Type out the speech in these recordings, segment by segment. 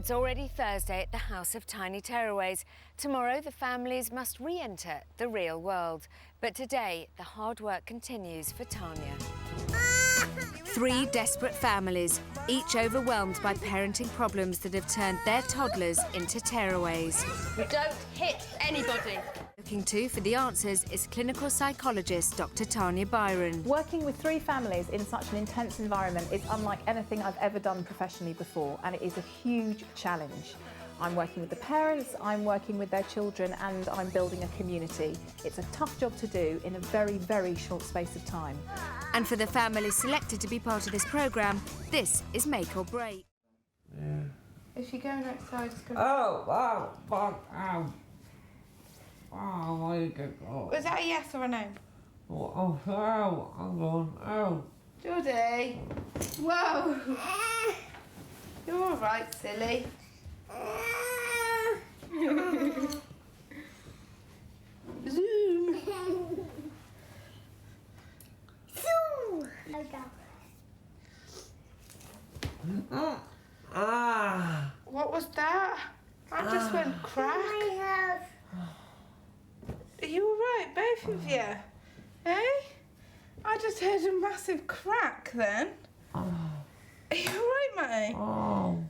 It's already Thursday at the House of Tiny Tearaways. Tomorrow, the families must re-enter the real world. But today, the hard work continues for Tanya. 3 desperate families, each overwhelmed by parenting problems that have turned their toddlers into tearaways. You don't hit anybody. Looking to for the answers is clinical psychologist Dr. Tanya Byron. Working with 3 families in such an intense environment is unlike anything I've ever done professionally before, and it is a huge challenge. I'm working with the parents, I'm working with their children, and I'm building a community. It's a tough job to do in a very, very short space of time. And for the families selected to be part of this programme, this is make or break. Yeah. If you're going outside, it's going to... Oh, fuck, ow. Oh, why you get close? Was that a yes or a no? Oh, ow, I'm going, ow. Geordie! Whoa! You're all right, silly. Zoom! Zoom! Ah! What was that? I just went crack. Are you all right, both of you? Eh? I just heard a massive crack then. Oh. Are you all right, Matty? Oh.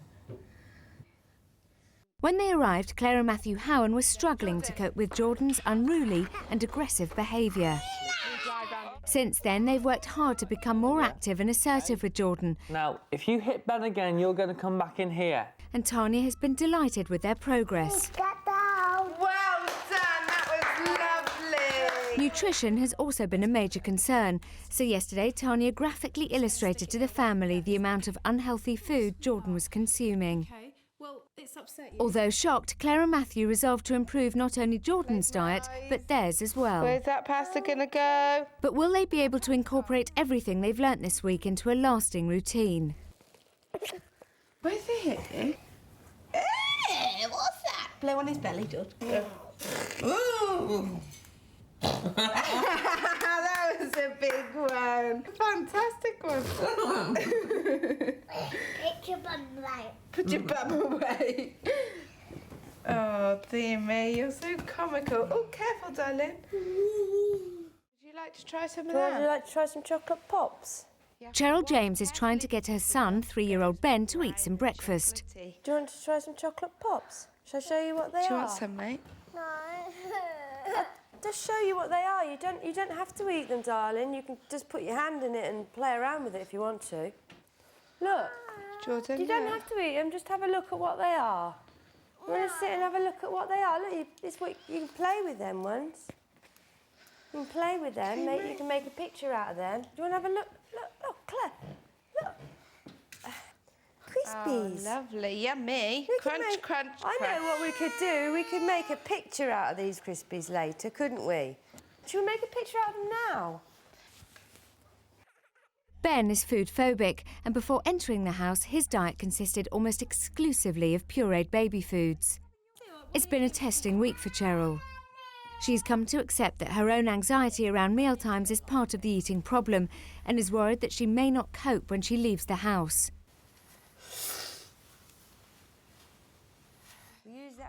When they arrived, Claire and Matthew Howan were struggling to cope with Jordan's unruly and aggressive behaviour. Since then, they've worked hard to become more active and assertive with Jordan. Now, if you hit Ben again, you're going to come back in here. And Tanya has been delighted with their progress. Well done, that was lovely. Nutrition has also been a major concern. So yesterday, Tanya graphically illustrated to the family the amount of unhealthy food Jordan was consuming. Well, it's upset you. Although shocked, Claire and Matthew resolved to improve not only Jordan's diet, but theirs as well. Where's that pasta gonna go? But will they be able to incorporate everything they've learnt this week into a lasting routine? Where's it? What's that? Blow on his belly, George. Ooh. That was a big one. Fantastic one. Put your bum away. Put your bum away. Oh, dear me, you're so comical. Oh, careful, darling. Would you like to try some of that? Would you like to try some chocolate pops? Cheryl James is trying to get her son, 3-year-old Ben, to eat some breakfast. Do you want to try some chocolate pops? Shall I show you what they are? Do you want some, mate? No. Just show you what they are. You don't have to eat them, darling. You can just put your hand in it and play around with it if you want to. Look, Jordan, you don't have to eat them. Just have a look at what they are. You want to sit and have a look at what they are? Look, you can play with them ones. You can play with them. You can make a picture out of them. Do you want to have a look? Look, Claire. Look. Crispies. Oh, lovely, yummy. Crunch, crunch, I know what we could do. We could make a picture out of these Crispies later, couldn't we? Should we make a picture out of them now? Ben is food phobic, and before entering the house, his diet consisted almost exclusively of pureed baby foods. It's been a testing week for Cheryl. She's come to accept that her own anxiety around mealtimes is part of the eating problem and is worried that she may not cope when she leaves the house.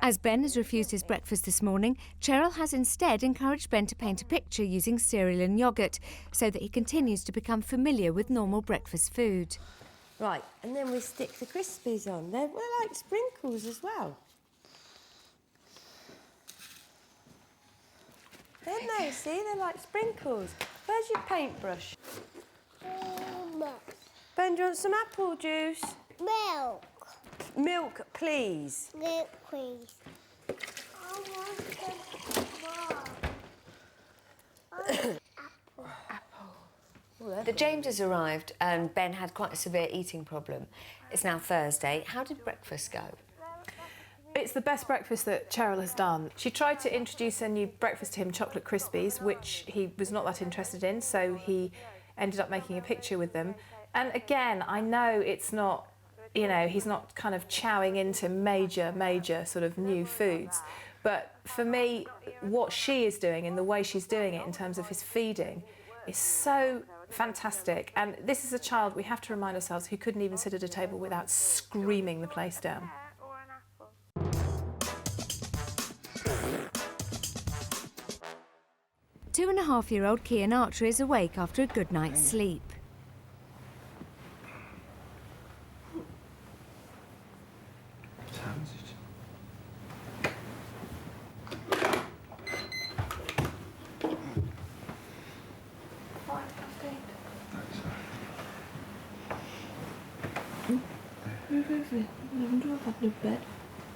As Ben has refused his breakfast this morning, Cheryl has instead encouraged Ben to paint a picture using cereal and yoghurt so that he continues to become familiar with normal breakfast food. Right, and then we stick the Crispies on. They're like sprinkles as well. Don't they? See, they're like sprinkles. Where's your paintbrush? Ben, do you want some apple juice? Milk. Milk, please. Milk, please. I want some apple. The Jameses arrived and Ben had quite a severe eating problem. It's now Thursday. How did breakfast go? It's the best breakfast that Cheryl has done. She tried to introduce a new breakfast to him, chocolate Crispies, which he was not that interested in, so he ended up making a picture with them. And again, I know it's not, you know, he's not kind of chowing into major sort of new foods. But for me, what she is doing and the way she's doing it in terms of his feeding is so fantastic. And this is a child, we have to remind ourselves, who couldn't even sit at a table without screaming the place down. 2.5-year-old Kian Archer is awake after a good night's sleep.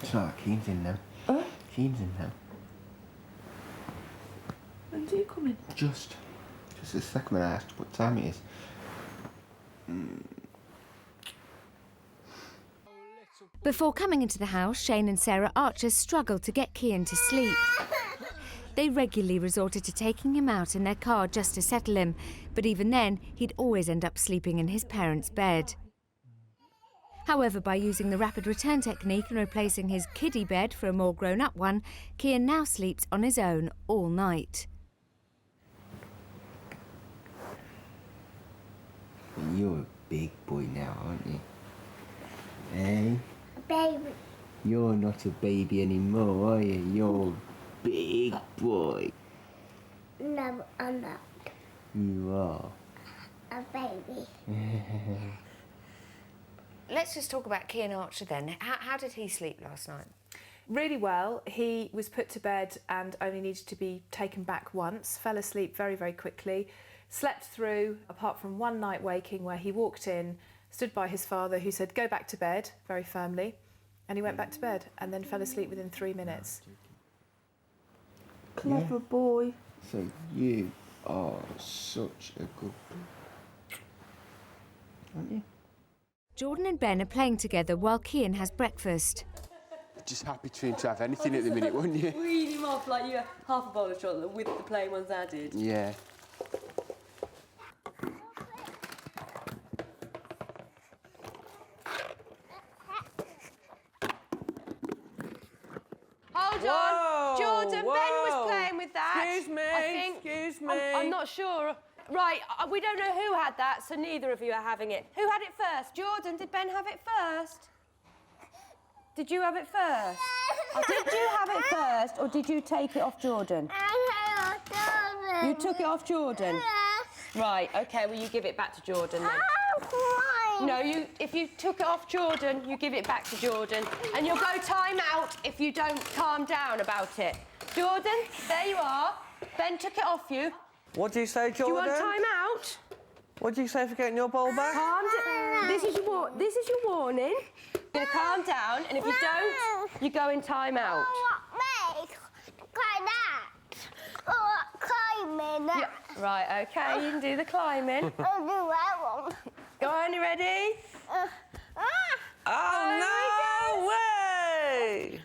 It's not like Keen's in now. Huh? Keen's in now. When's he coming? Just a second when I asked what time it is. Before coming into the house, Shane and Sarah Archer struggled to get Kian to sleep. They regularly resorted to taking him out in their car just to settle him, but even then, he'd always end up sleeping in his parents' bed. However, by using the rapid return technique and replacing his kiddie bed for a more grown-up one, Kian now sleeps on his own all night. You're a big boy now, aren't you? Eh? Baby. You're not a baby anymore, are you? You're a big boy. No, I'm not You are. a baby. Let's just talk about Kian Archer then. How did he sleep last night? Really well. He was put to bed and only needed to be taken back once, fell asleep very, very quickly, slept through, apart from one night waking where he walked in, stood by his father who said, "Go back to bed," very firmly, and he went back to bed and then fell asleep within 3 minutes. Clever boy. So you are such a good boy. Aren't you? Jordan and Ben are playing together while Kian has breakfast. Just happy to him to have anything at the minute, wouldn't you? Wean him off like you half a bowl of chocolate with the plain ones added. Yeah. Hold Whoa, on. Jordan, Ben was whoa. playing with that. Excuse me, I think. excuse me. I'm not sure. Right, we don't know who had that, so neither of you are having it. Who had it first? Jordan, did Ben have it first? Did you have it first? Did you have it first, or did you take it off Jordan? You took it off Jordan? Right, OK, well, you give it back to Jordan then. I'm crying. No, if you took it off Jordan, you give it back to Jordan. And you'll go time out if you don't calm down about it. Jordan, there you are. Ben took it off you. What do you say, Jordan? Do you want time out? What do you say for getting your bowl back? Calm down. This is your warning. You're going to calm down, and if you don't, you go in time out. Me? Like that. Oh, climbing. Yeah. Right, OK, you can do the climbing. I'll do that one. Go on, you ready? Oh, no way!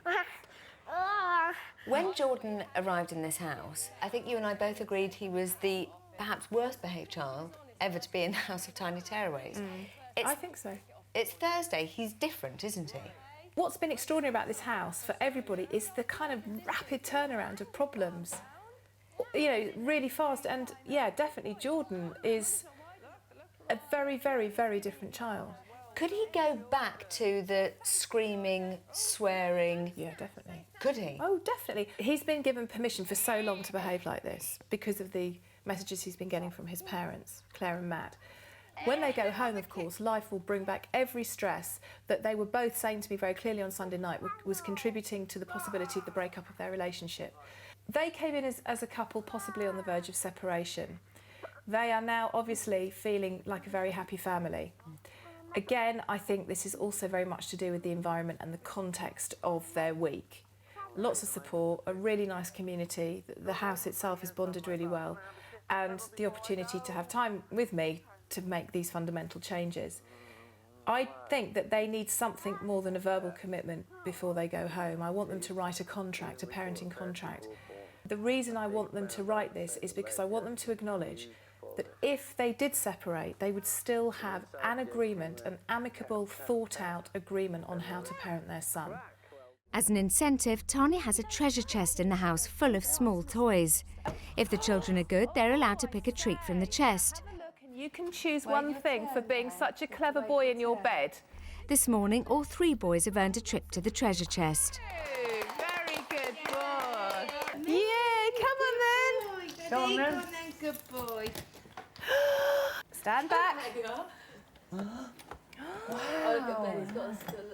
When Jordan arrived in this house, I think you and I both agreed he was the perhaps worst behaved child ever to be in the House of Tiny Tearaways. I think so. It's Thursday. He's different, isn't he? What's been extraordinary about this house for everybody is the kind of rapid turnaround of problems. You know, really fast. And yeah, definitely Jordan is a very, very, very different child. Could he go back to the screaming, swearing? Yeah, definitely. Could he? Oh, definitely. He's been given permission for so long to behave like this because of the messages he's been getting from his parents, Claire and Matt. When they go home, of course, life will bring back every stress that they were both saying to me very clearly on Sunday night was contributing to the possibility of the breakup of their relationship. They came in as a couple possibly on the verge of separation. They are now obviously feeling like a very happy family. Again, I think this is also very much to do with the environment and the context of their week. Lots of support, a really nice community, the house itself has bonded really well, and the opportunity to have time with me to make these fundamental changes. I think that they need something more than a verbal commitment before they go home. I want them to write a contract, a parenting contract. The reason I want them to write this is because I want them to acknowledge that if they did separate, they would still have an agreement, an amicable, thought-out agreement on how to parent their son. As an incentive, Tanya has a treasure chest in the house full of small toys. If the children are good, they're allowed to pick a treat from the chest. You can choose one thing for being such a clever boy in your bed. This morning, all 3 boys have earned a trip to the treasure chest. Very good boy. Yeah, come on then. Go on then, good boy. Stand back. Oh, look at Ben, he's got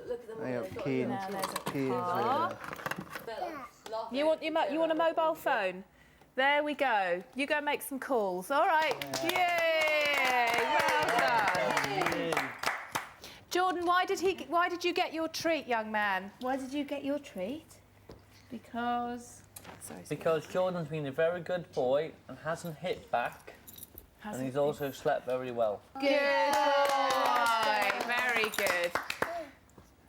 look at them. Hey, They've got key a- You want a mobile phone? There we go. You go make some calls. All right. Yay! Well done. Jordan, why did you get your treat, young man? Why did you get your treat? Because... Because Jordan's been a very good boy and hasn't hit back. And he's also slept very well. Good boy. Very good.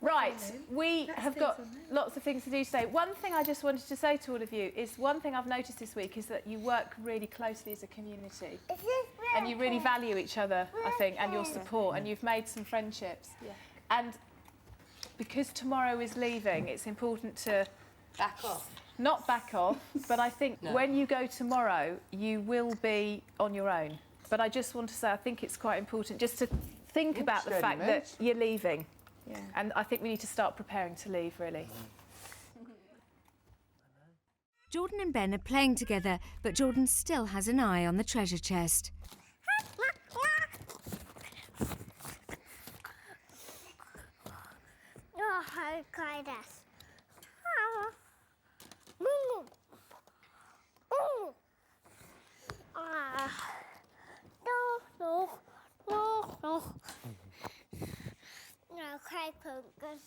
Right, we have got lots of things to do today. One thing I just wanted to say to all of you is one thing I've noticed this week is that you work really closely as a community. And you really value each other, I think, and your support, and you've made some friendships. Yeah. And because tomorrow is leaving, it's important to... Back off. Not back off, but I think when you go tomorrow, you will be on your own. But I just want to say, I think it's quite important just to think about the fact that you're leaving. Yeah. And I think we need to start preparing to leave, really. Jordan and Ben are playing together, but Jordan still has an eye on the treasure chest. Oh, how kind of. No, cry punkers.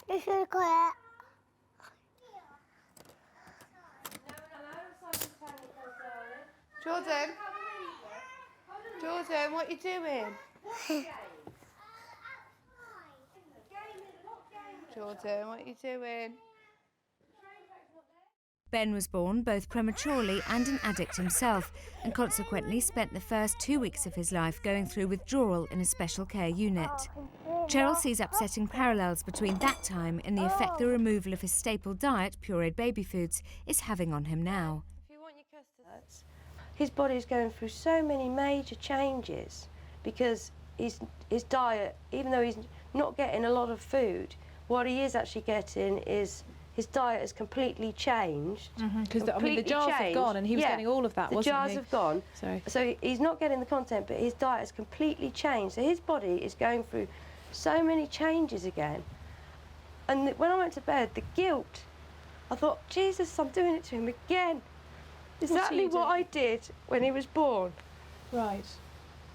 This is quiet. Jordan? Jordan, what are you doing? Jordan, what are you doing? Ben was born both prematurely and an addict himself, and consequently spent the first 2 weeks of his life going through withdrawal in a special care unit. Cheryl sees upsetting parallels between that time and the effect the removal of his staple diet, pureed baby foods, is having on him now. His body's going through so many major changes because his diet, even though he's not getting a lot of food, what he is actually getting is his diet has completely changed. Because the jars have gone and he was getting all of that, wasn't he? The jars have gone. Sorry. So he's not getting the content, but his diet has completely changed. So his body is going through so many changes again. And when I went to bed, the guilt, I thought, Jesus, I'm doing it to him again. Exactly what I did when he was born. Right.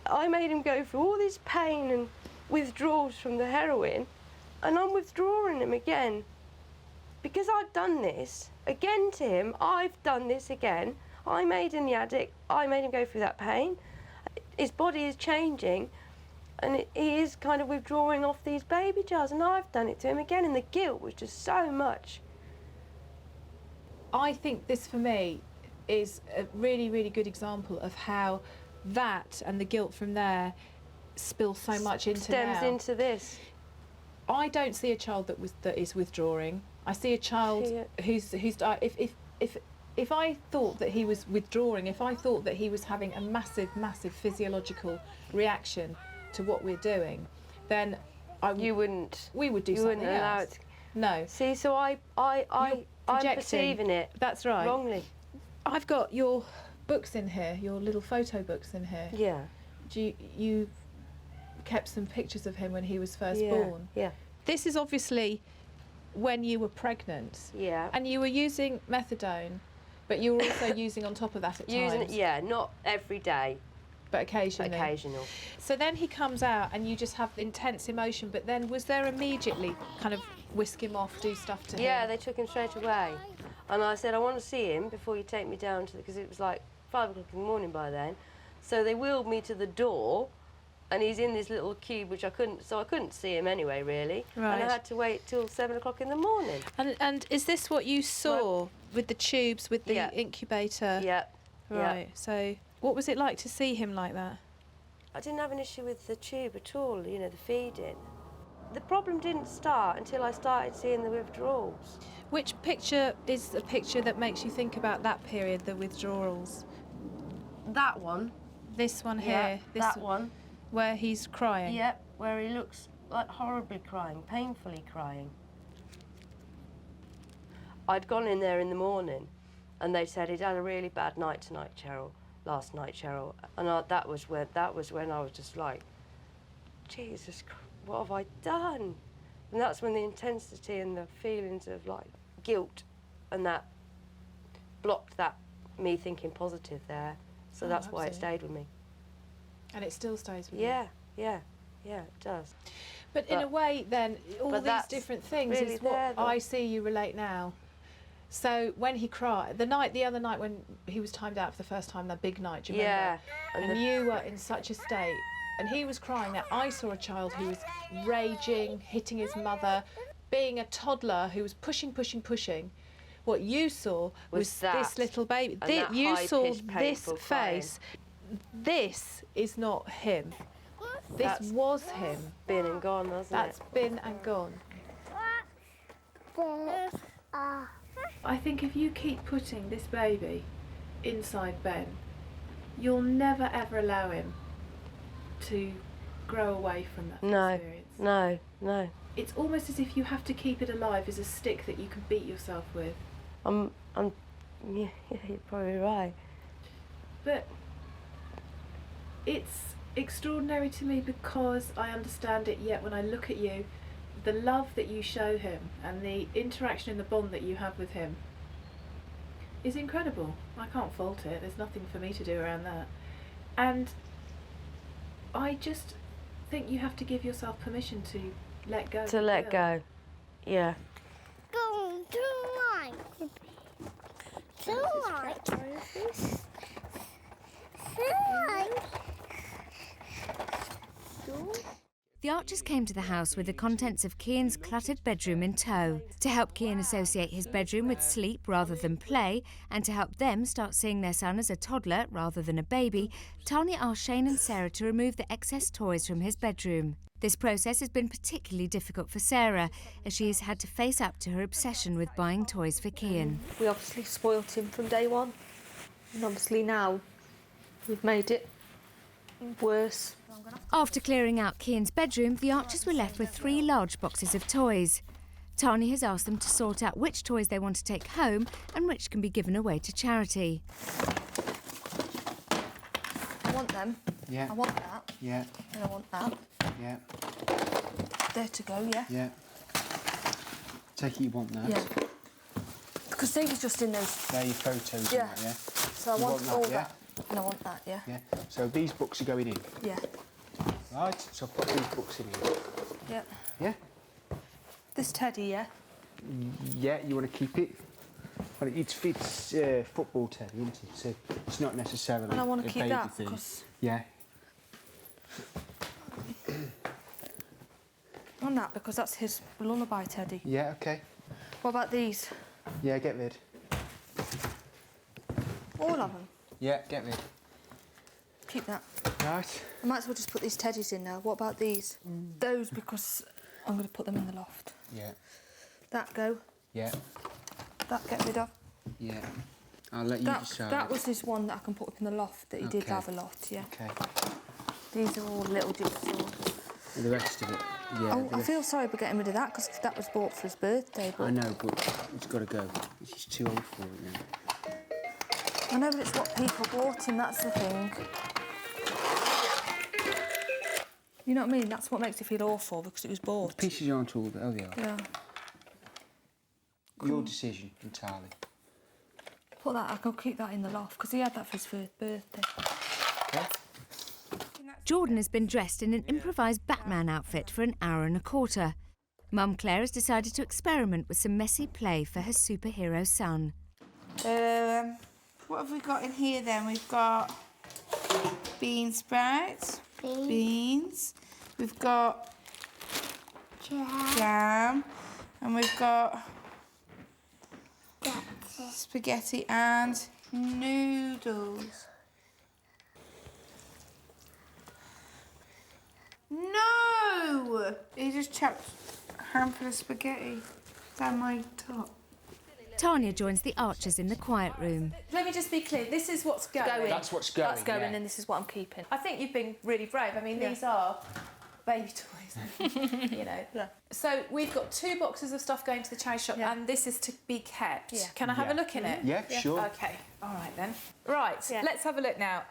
I made him go through all this pain and withdrawals from the heroin, and I'm withdrawing him again. Because I've done this again to him, I've done this again. I made him the addict, I made him go through that pain. His body is changing, and he is kind of withdrawing off these baby jars, and I've done it to him again, and the guilt was just so much. I think this, for me, is a really, really good example of how that and the guilt from there spills so much into Stems now. into this. I don't see a child that is withdrawing. I see a child who's if I thought that he was withdrawing, if I thought that he was having a massive physiological reaction to what we're doing, then we would do something else. No. See, so I'm perceiving it. That's right. Wrongly. I've got your books in here, your little photo books in here. Yeah. You kept some pictures of him when he was first born. Yeah. This is obviously when you were pregnant. Yeah. And you were using methadone, but you were also using on top of that at times. Yeah, not every day. But occasionally. Occasional. So then he comes out and you just have intense emotion, but then was there immediately kind of whisk him off, do stuff to him? Yeah, they took him straight away. And I said, I want to see him before you take me down to because it was like 5 o'clock in the morning by then. So they wheeled me to the door, and he's in this little cube, which I couldn't see him anyway, really. Right. And I had to wait till 7 o'clock in the morning. And is this what you saw with the tubes, with the incubator? Yeah. Right. So what was it like to see him like that? I didn't have an issue with the tube at all, you know, the feeding. The problem didn't start until I started seeing the withdrawals. Which picture is a picture that makes you think about that period, the withdrawals? That one. This one Yeah, here. that one. Where he's crying? Yep, where he looks like horribly crying, painfully crying. I'd gone in there in the morning and they said he'd had a really bad night tonight, Cheryl, last night, Cheryl. And that was when I was just like, Jesus, what have I done? And that's when the intensity and the feelings of like guilt and that blocked that me thinking positive there. So that's why it stayed with me. And it still stays with you? Yeah, it does. But in a way, then, all these different things really is what I see you relate now. So when he cried, the other night when he was timed out for the first time, that big night, do you remember? Yeah. And you were in such a state, and he was crying. Now, I saw a child who was raging, hitting his mother, being a toddler who was pushing. What you saw was this little baby. You saw this face. This is not him. This was him. Been and gone, hasn't it? That's been and gone. I think if you keep putting this baby inside Ben, you'll never ever allow him to grow away from that experience. No. It's almost as if you have to keep it alive as a stick that you can beat yourself with. Yeah, you're probably right. But it's extraordinary to me because I understand it, yet when I look at you, the love that you show him and the interaction and the bond that you have with him is incredible. I can't fault it. There's nothing for me to do around that. And I just think you have to give yourself permission to let go. To let go, yeah. The Archers came to the house with the contents of Cian's cluttered bedroom in tow. To help Cian associate his bedroom with sleep rather than play, and to help them start seeing their son as a toddler rather than a baby, Tanya asked Shane and Sarah to remove the excess toys from his bedroom. This process has been particularly difficult for Sarah, as she has had to face up to her obsession with buying toys for Cian. We obviously spoilt him from day one, and obviously now we've made it worse. After clearing out Cian's bedroom, the Archers were left with 3 large boxes of toys. Tanya has asked them to sort out which toys they want to take home and which can be given away to charity. I want them. Yeah. I want that. Yeah. And I want that. Yeah. There to go, yeah? Yeah. Take it you want that. Yeah. Because they were just in those... They're your photos. Yeah. And that, yeah? So I want all that. And I want that, yeah? Yeah. So these books are going in? Yeah. Right, so put these books in here. Yeah. Yeah? This teddy, yeah? Yeah, you want to keep it? Well, it's football teddy, isn't it? So it's not necessarily And I want to keep baby that thing. because... Yeah. On that, because that's his lullaby teddy. Yeah, okay. What about these? Yeah, get rid. All of them? Yeah, get rid. Keep that. Right. I might as well just put these teddies in now. What about these? Those, because I'm going to put them in the loft. Yeah. That go. Yeah. That get rid of. Yeah. I'll let you decide. That was his one that I can put up in the loft that he did have a lot, yeah. Okay. These are all little jigsaws. And the rest of it, yeah. Oh, I feel sorry for getting rid of that because that was bought for his birthday. But I know, but it's got to go. He's too old for it now. I know, but it's what people bought him, that's the thing. You know what I mean? That's what makes it feel awful, because it was bought. The pieces aren't all there. Oh, they are. Yeah. Your decision, entirely. Put that, I'll keep that in the loft, because he had that for his first birthday. Okay. Jordan has been dressed in an improvised Batman outfit for an hour and a quarter. Mum Claire has decided to experiment with some messy play for her superhero son. What have we got in here then? We've got bean sprouts, beans. We've got jam, and we've got spaghetti and noodles. No! He just chucked a handful of spaghetti down my top. Tanya joins the Archers in the quiet room. Let me just be clear, this is what's going. That's what's going, That's going, yeah. and this is what I'm keeping. I think you've been really brave. I mean, these are baby toys, you know. Yeah. So we've got 2 boxes of stuff going to the charity shop, and this is to be kept. Yeah. Can I have a look in it? Yeah, sure. Okay, all right then. Right, let's have a look now.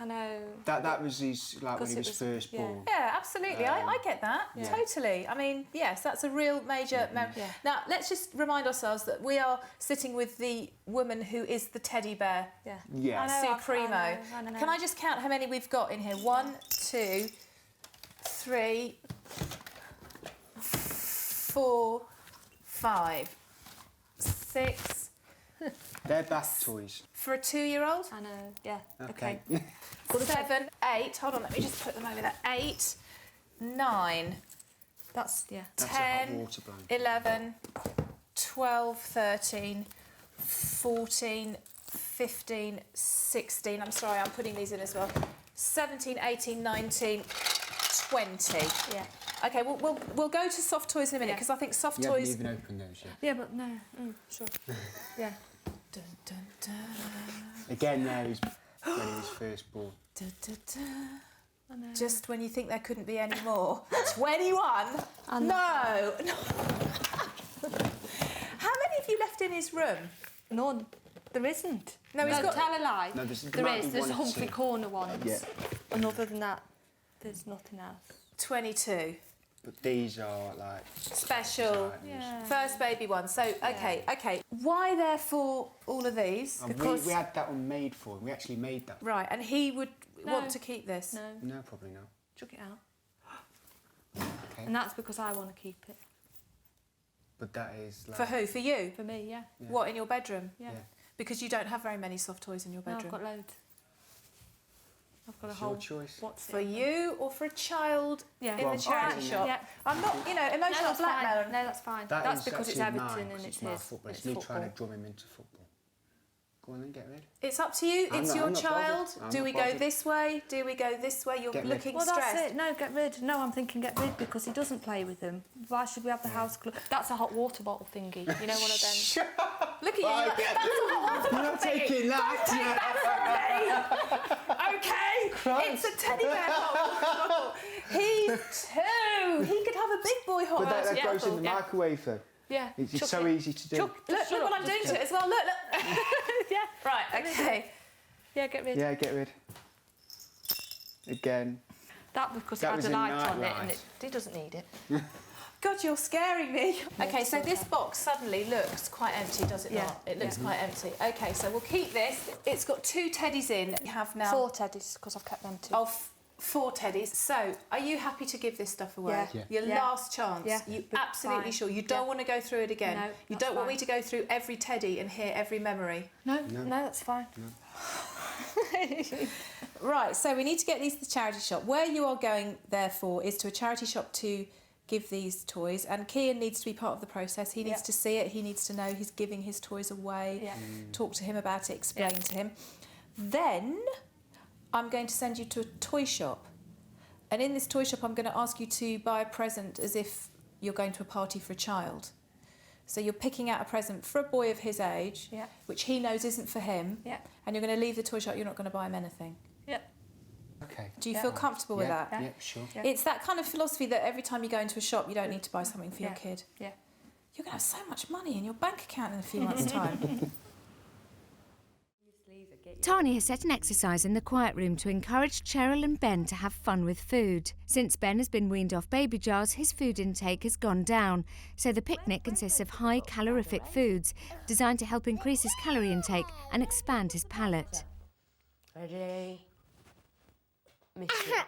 I know. That was his, like, when he was first born. Yeah, absolutely. I get that. Yeah. Totally. I mean, yes, that's a real major memory. Yeah. Now, let's just remind ourselves that we are sitting with the woman who is the teddy bear. Yeah. Yeah. Supremo. I know. Can I just count how many we've got in here? 1, 2, 3, 4, 5, 6. They're bath toys. For a 2-year-old? I know, yeah. Okay. 7, 8. Hold on, let me just put them over there. 8, 9. That's, yeah. That's 10, a hot water blanket. 11, 12, 13, 14, 15, 16. I'm sorry, I'm putting these in as well. 17, 18, 19, 20. Yeah. Okay, we'll go to soft toys in a minute because I think soft You toys. haven't even opened those yet. Yeah, but no. Sure. Yeah. Dun, dun, dun. Again, there is when he was first born. Dun, dun, dun. I know. Just when you think there couldn't be any more. 21? No. No. How many have you left in his room? None. There isn't. No, he's got... tell a lie. No, there is. There's Humphrey Corner ones. Yeah. And other than that, there's nothing else. 22. But these are like Special. Yeah. First baby one. So, okay. Why, therefore, all of these? And Because... we had that one made for him. We actually made that. Right, and he would want to keep this? No. No, probably not. Chuck it out. Okay. And that's because I want to keep it. But that is like... For who? For you? For me, yeah. What, in your bedroom? Yeah. Because you don't have very many soft toys in your No, bedroom. I've got loads. I've got It's a whole... your choice. What's For you or for a child in Well, the charity shop? Yeah. I'm not, emotional blackmail. No, that's fine. That That's is because it's actually Everton mine, and 'cause it's my his. football. It's It's me football. trying to drum him into football. Go on then, get rid. It's up to you. I'm It's not- your I'm not child. bothered. I'm Do not we go bothered. this way? Do we go this way? You're Get rid. looking Well, stressed. that's it. No, get rid. No, I'm thinking get rid because he doesn't play with them. Why should we have the house club? That's a hot water bottle thingy. You know, one of them. Look at you. That's a hot water You're not taking that. Okay, it's a teddy bear hot water bottle. He's 2. He could have a big boy hot But water that goes in the microwave though. Yeah. It's Chuck so it. easy to do. Look what I'm doing to it as well. Look. Yeah. Right. Okay. Yeah, get rid. Yeah, get rid. Again. That because That it was had a a light night on it light. and he doesn't need it. God, you're scaring me. Okay, so this box suddenly looks quite empty, does it Yeah. not? It looks quite empty. Okay, so we'll keep this. It's got 2 teddies in. You have now... 4 teddies because I've kept them 2. Oh, 4 teddies. So, are you happy to give this stuff away? Yeah. Your Yeah. last chance. Yeah. You But absolutely fine. sure? You don't want to go through it again? No, You that's don't want me fine. to go through every teddy and hear every memory? No, that's fine. Right, so we need to get these to the charity shop. Where you are going, therefore, is to a charity shop to give these toys, and Kian needs to be part of the process. He needs to see it, he needs to know he's giving his toys away, Yeah. talk to him about it, explain to him. Then I'm going to send you to a toy shop, and in this toy shop I'm going to ask you to buy a present as if you're going to a party for a child. So you're picking out a present for a boy of his age, Yeah. which he knows isn't for him, Yeah. and you're going to leave the toy shop, you're not going to buy him anything. Yep. Okay. Do you feel comfortable with that? Yeah, sure. Yeah. It's that kind of philosophy that every time you go into a shop, you don't need to buy something for your Yeah. kid. Yeah. You're going to have so much money in your bank account in a few months' time. Tanya has set an exercise in the quiet room to encourage Cheryl and Ben to have fun with food. Since Ben has been weaned off baby jars, his food intake has gone down. So the picnic consists of high calorific foods designed to help increase his calorie intake and expand his palate. Ready? Miss it.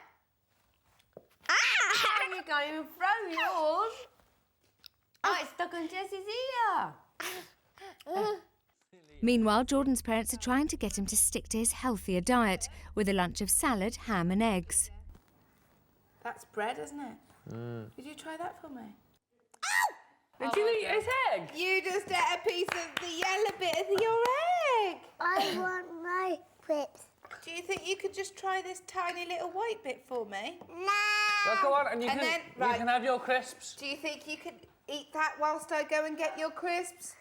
How are you going to throw yours? Oh, it's stuck on Jessie's ear. Meanwhile, Jordan's parents are trying to get him to stick to his healthier diet with a lunch of salad, ham and eggs. That's bread, isn't it? Did you try that for me? Did you eat his egg? You just ate a piece of the yellow bit of your egg. I want my crisps. Do you think you could just try this tiny little white bit for me? No. Well, go on, and you And can, then, you right. can have your crisps. Do you think you could eat that whilst I go and get your crisps?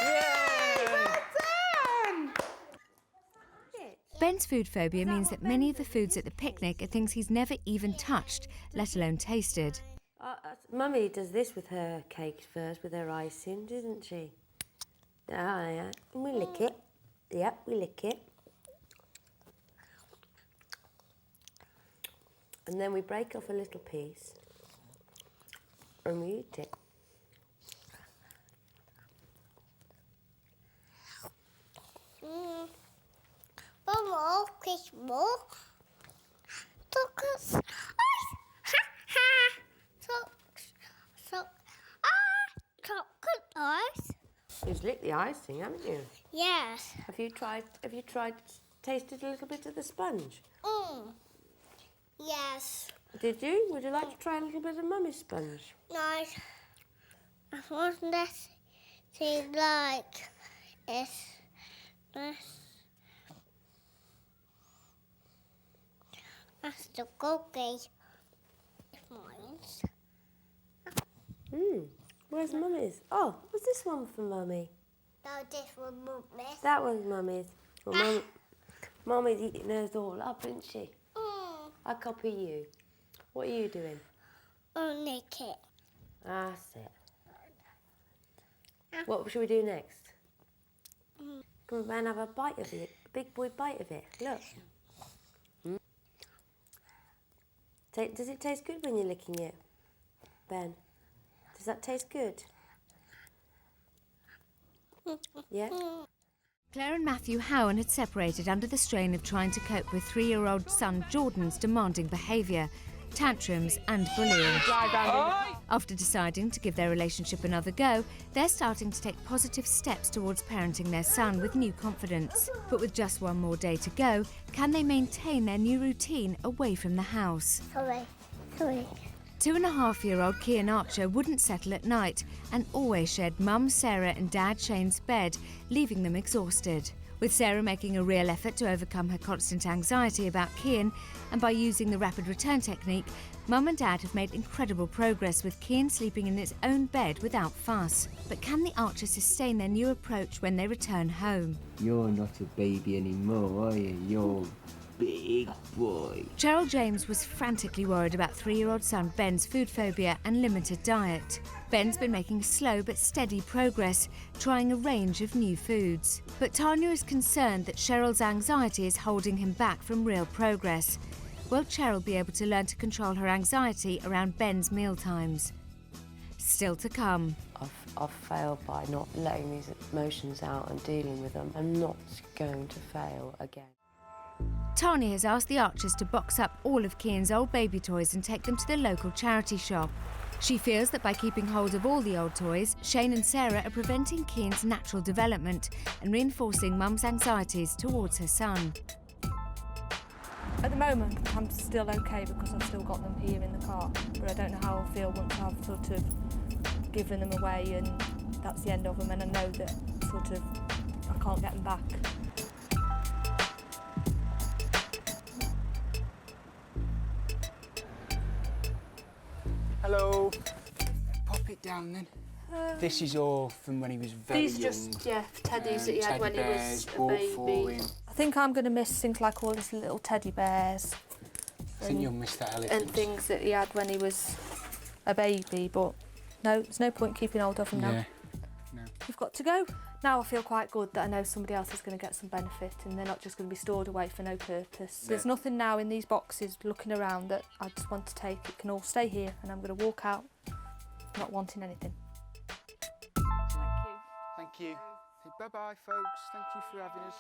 Yay! Well done! Ben's food phobia means that many of the foods at the picnic are things he's never even touched, let alone tasted. Mummy does this with her cake first, with her icing, doesn't she? Ah, yeah. And we lick it. Yep, we lick it. And then we break off a little piece and we eat it. Mama, Christmas. Chocolate ice. You've licked the icing, haven't you? Yes. Have you tasted a little bit of the sponge? Yes. Did you? Would you like to try a little bit of Mummy's sponge? Nice. I want this to like this. That's the cookie. Mine's. Where's Mummy's? Oh, what's this one for Mummy? No, this one, Mummy. That one's Mummy's. Well, Mummy's eating hers all up, isn't she? I copy you. What are you doing? I'll lick it. That's it. What should we do next? Come on, Ben, have a bite of it. A big boy bite of it. Look. Does it taste good when you're licking it, Ben? Does that taste good? Yeah? Claire and Matthew Howan had separated under the strain of trying to cope with 3-year-old son Jordan's demanding behaviour, tantrums and bullying. After deciding to give their relationship another go, they're starting to take positive steps towards parenting their son with new confidence. But with just one more day to go, can they maintain their new routine away from the house? Sorry. 2.5-year-old Kian Archer wouldn't settle at night and always shared Mum Sarah and Dad Shane's bed, leaving them exhausted. With Sarah making a real effort to overcome her constant anxiety about Kian, and by using the rapid return technique, Mum and Dad have made incredible progress with Kian sleeping in his own bed without fuss. But can the Archers sustain their new approach when they return home? You're not a baby anymore, are you? You're big boy. Cheryl James was frantically worried about 3-year-old son Ben's food phobia and limited diet. Ben's been making slow but steady progress, trying a range of new foods. But Tanya is concerned that Cheryl's anxiety is holding him back from real progress. Will Cheryl be able to learn to control her anxiety around Ben's mealtimes? Still to come. I've failed by not letting these emotions out and dealing with them. I'm not going to fail again. Tanya has asked the Archers to box up all of Kian's old baby toys and take them to the local charity shop. She feels that by keeping hold of all the old toys, Shane and Sarah are preventing Kian's natural development and reinforcing Mum's anxieties towards her son. At the moment, I'm still okay because I've still got them here in the car, but I don't know how I'll feel once I've sort of given them away and that's the end of them, and I know that sort of I can't get them back. Hello. Pop it down then. This is all from when he was very young. These just, teddies that he had when he was a baby. I think I'm going to miss things like all his little teddy bears. I think you'll miss that elephant. And things that he had when he was a baby, but no, there's no point keeping hold of them now. No. We've got to go. Now I feel quite good that I know somebody else is going to get some benefit and they're not just going to be stored away for no purpose. There's nothing now in these boxes looking around that I just want to take. It can all stay here and I'm going to walk out not wanting anything. Thank you. Say bye-bye, folks. Thank you for having us.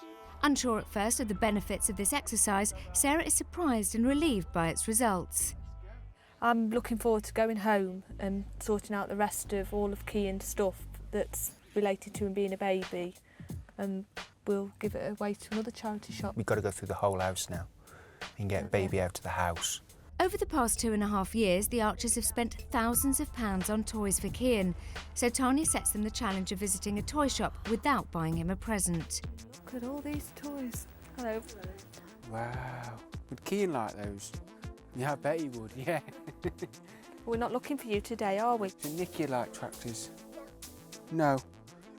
Unsure at first of the benefits of this exercise, Sarah is surprised and relieved by its results. I'm looking forward to going home and sorting out the rest of all of Kian's stuff that's related to him being a baby, and we'll give it away to another charity shop. We've got to go through the whole house now and get baby out of the house. Over the past 2.5 years, the Archers have spent thousands of pounds on toys for Kian, so Tanya sets them the challenge of visiting a toy shop without buying him a present. Look at all these toys. Hello. Wow. Would Kian like those? Yeah, I bet he would, yeah. We're not looking for you today, are we? Did Nicky like tractors? No.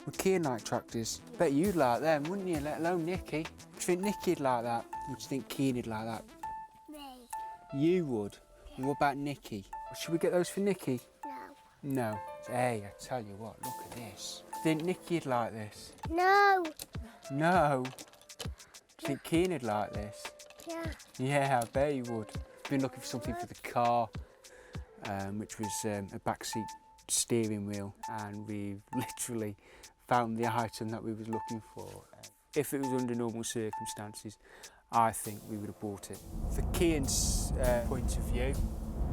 Would Kian like tractors? Bet you'd like them, wouldn't you? Let alone Nicky. Do you think Nicky'd like that? Or do you think Kian'd like that? Me. You would? And what about Nicky? Should we get those for Nicky? No. No. Hey, I tell you what, look at this. Think Nicky'd like this? No. No. Do you think Kian'd like this? Yeah. Yeah, I bet he would. Been looking for something for the car, which was a backseat steering wheel, and we've literally found the item that we was looking for. If it was under normal circumstances, I think we would have bought it. For Kian's point of view,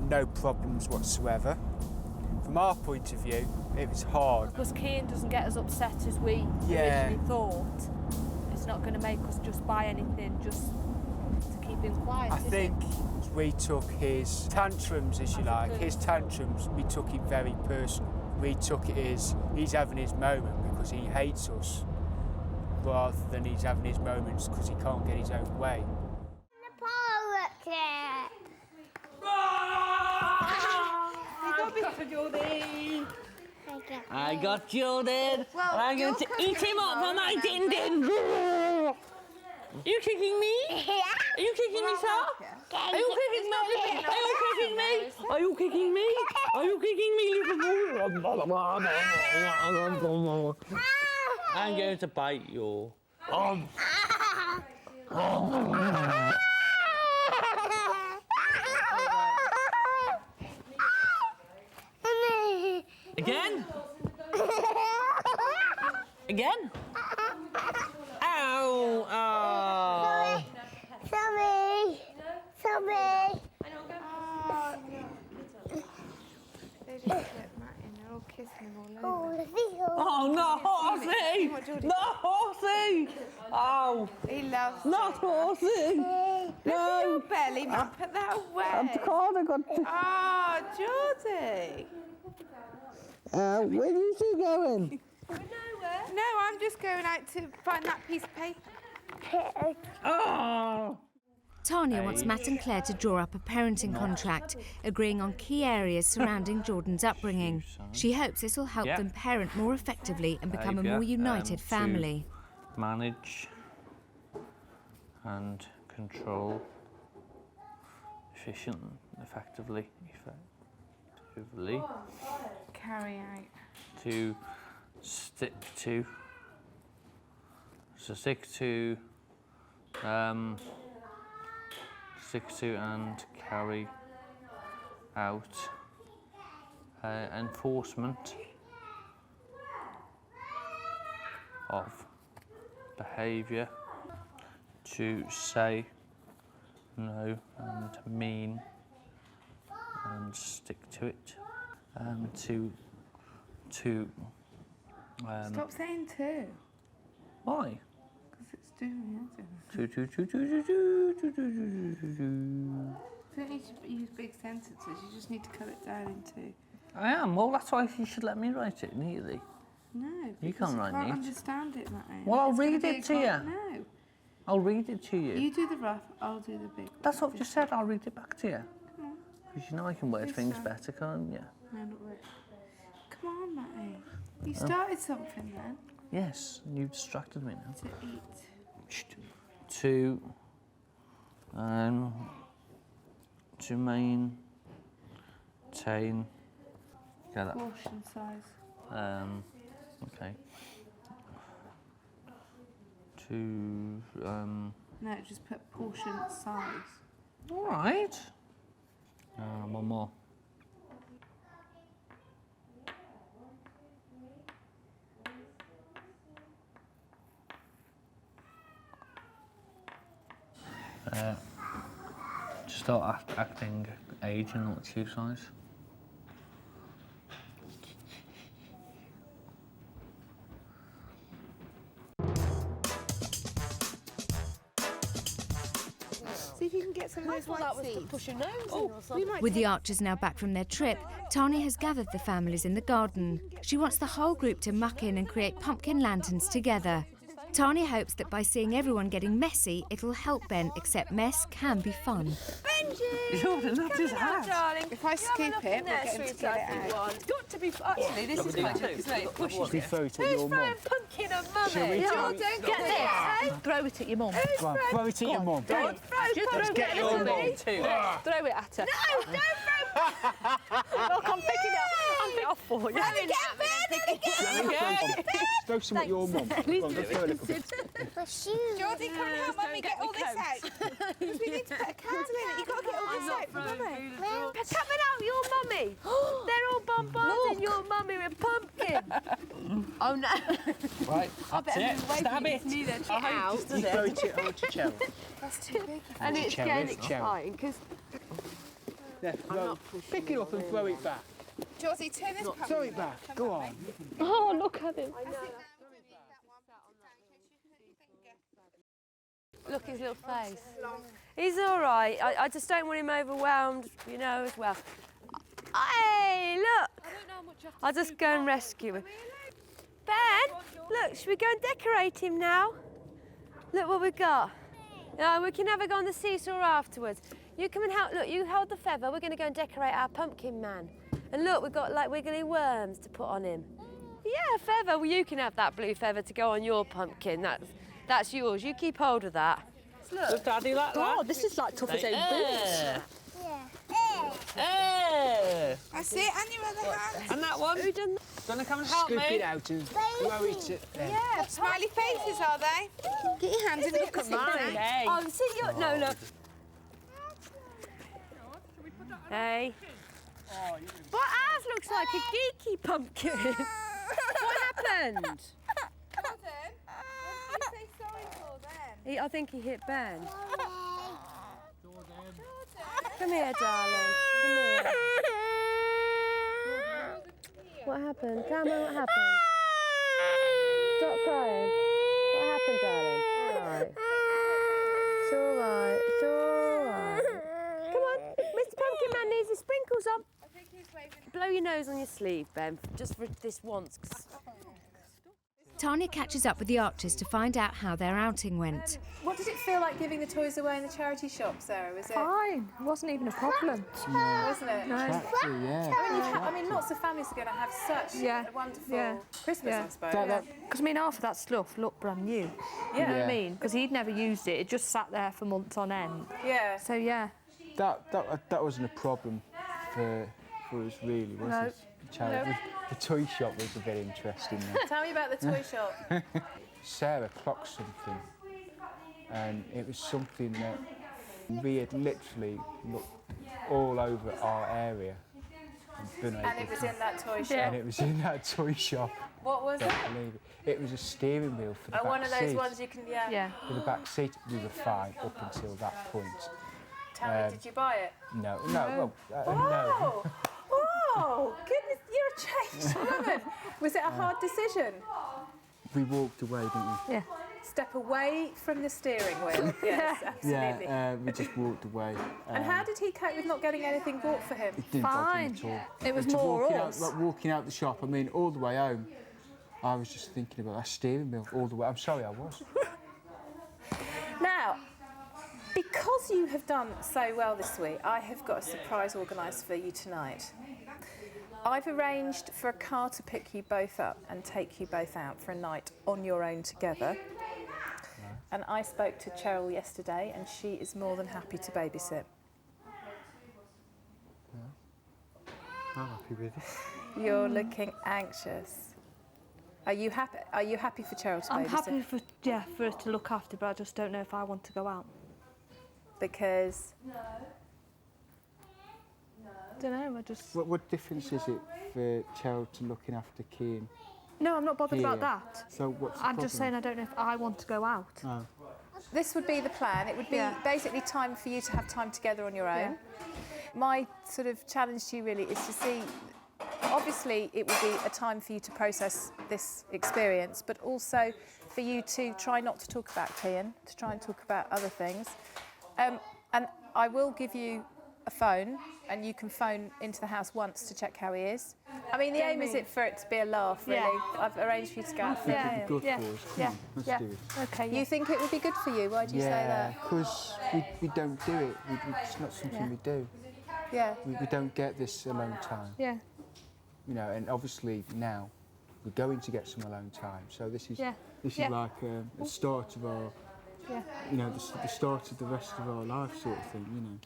no problems whatsoever. From our point of view, it was hard. Because Kian doesn't get as upset as we originally thought, it's not going to make us just buy anything just to keep him quiet, I think we took his tantrums, as you like, his tantrums, we took it very personal. We took it as he's having his moment because he hates us, rather than he's having his moments because he can't get his own way. I got Jordan, and I'm going to eat him up for my din-din. Are you kicking me? Are you kicking me, sir? Are you kicking me? Are you kicking me? Are you kicking me? Are you kicking me, little boy? I'm going to bite you. Again? Again? Ow! Oh. Sorry. Sorry. They just get Martin, they're all kissing him all over. Oh, not horsey! Not horsey! Oh! He loves Not horsey! No! Your belly, man, put that away. I'm cold, I got to... Oh, Geordie! Where are you two going? No, I'm just going out to find that piece of paper. Oh! Tanya wants Matt and Claire to draw up a parenting contract, agreeing on key areas surrounding Jordan's upbringing. She hopes this will help them parent more effectively and become a more united family. Manage and control effectively. Carry out. To stick to. So stick to and carry out enforcement of behaviour, to say no and mean and stick to it, to Stop saying two. Why? Because it's doing it. Don't need to use big sentences, you just need to cut it down into... I am. Well, that's why you should let me write it neatly. No, you can't write I can't neat. understand it, Martin. Well, I'll read it to you. No. I'll read it to you. You do the rough, I'll do the big. That's what I've just said. I'll read it back to you. Come on. Because you know I can word things better, can't you? No, not really. Come on, Matty. You started something then. Yes, you distracted me now. To eat. To maintain. Get that? Portion size. Okay. To No, just put portion size. All right. One more. Just start acting age and not shoe size. See if you can get some of those white seeds. Push your nose With the Archers now back from their trip, Tanya has gathered the families in the garden. She wants the whole group to muck in and create pumpkin lanterns together. Tanya hopes that by seeing everyone getting messy, it'll help Ben accept mess can be fun. Benji! Jordan, that's his hat. Darling. If I scoop it, we'll get him to get it out. It's got to be... Actually, this is quite good, isn't it? It pushes it. Throw it at Who's your mum. throwing pumpkin at Mummy? Jordan, Get this, eh? Throw it at your mum. Go on, throw it at your mum. Don't throw pumpkin Get at your Mummy. mum too. Throw it at her. No, don't throw... Look, I'm picking it up. I'm picking it off for you. Throw some at your mum. Go on, go throw a little bit. Jordan, come and help Mummy get all this out. Because we need to put a candle in it. You've got to get all this out for Mummy. They're coming out your Mummy. They're all bombarding your Mummy with pumpkin. Oh no. Right, that's it. Stab it. Need it I hope out. you throw it over to Cheryl. That's too big. And it's Cherry, getting it's cherry. exciting because... Yeah, pick it up and throw it back. Georgie, turn this pumpkin. Throw it back. Go on. Oh, look at him. Look his little face. He's all right. I just don't want him overwhelmed, you know, as well. Hey, look! I'll just go and rescue him. Ben, look, should we go and decorate him now? Look what we've got. No, we can have a go on the seesaw afterwards. You come and help. Look, you hold the feather. We're going to go and decorate our pumpkin man. And look, we've got like wiggly worms to put on him. Yeah, feather. Well, you can have that blue feather to go on your pumpkin. That's yours. You keep hold of that. Look, Daddy, like that. Oh, this is like tough as own boots. That's it, and your other hand. And that one. Who done that? Gonna come and help Scoop me? it out and throw it at them. Yeah, smiley faces, are they? Get your hands in and look at mine. Hey. Oh, see, no, no. Hey. What ours looks like a geeky pumpkin. What happened? Jordan, what did you say sorry for then? I think he hit Ben. Come here, darling. Come here. What happened? Tell me what happened. Stop crying. What happened, darling? All right. It's all right. It's all right. Come on. Mr. Pumpkin Man needs his sprinkles on. I think he's waving. Blow your nose on your sleeve, Ben, just for this once. Tanya catches up with the Archers to find out how their outing went. What did it feel like giving the toys away in the charity shop, Sarah? Was it? Fine. It wasn't even a problem. Wasn't it? No. Actually, yeah. I mean, lots of families are going to have such a wonderful Christmas, I suppose. Because, I mean, half of that stuff looked brand new. Yeah. You know what I mean? Because he'd never used it. It just sat there for months on end. Yeah. So, yeah. That wasn't a problem for us, really, was it? The toy shop was a bit interesting. Tell me about the toy shop. Sarah clocked something, and it was something that we had literally looked all over our area and been able And it was in that toy shop. And it was in that toy shop. What was it? Don't believe it. It was a steering wheel for the back seat. One of those ones you can, For the back seat, we were fine up until that point. Tell me, did you buy it? No, no. No. Oh, goodness, you're a changed woman. Was it a hard decision? We walked away, didn't we? Yeah. Step away from the steering wheel. Yes, absolutely. Yeah, we just walked away. And how did he cope with not getting anything bought for him? It didn't bother him at all. It was And to more walking us. walking out the shop, I mean, all the way home, I was just thinking about that steering wheel all the way. I'm sorry, I was. Now, because you have done so well this week, I have got a surprise organised for you tonight. I've arranged for a car to pick you both up and take you both out for a night on your own together. And I spoke to Cheryl yesterday and she is more than happy to babysit. I'm happy with it. You're looking anxious. Are you happy? Are you happy for Cheryl to babysit? I'm happy for her to look after, but I just don't know if I want to go out. Because Don't know. I just. What difference is it for Cheryl to looking after Kean? No, I'm not bothered here? about that. So what's the I'm just saying problem? I don't know if I want to go out. Oh. this would be the plan. It would be basically time for you to have time together on your own. My sort of challenge to you really is to see, obviously it will be a time for you to process this experience, but also for you to try not to talk about Kean, to try and talk about other things. And I will give you a phone, and you can phone into the house once to check how he is. I mean, the aim is for it to be a laugh, really. Yeah. I've arranged for you to go out for It would be good yeah, for us. yeah, Let's yeah. do it. Okay. You think it would be good for you? Why do you say Yeah, that? because we don't do it. It's not something we do. Yeah. We don't get this alone time. Yeah. You know, and obviously now we're going to get some alone time. So this is this is like a start of our, you know, the start of the rest of our life sort of thing. You know.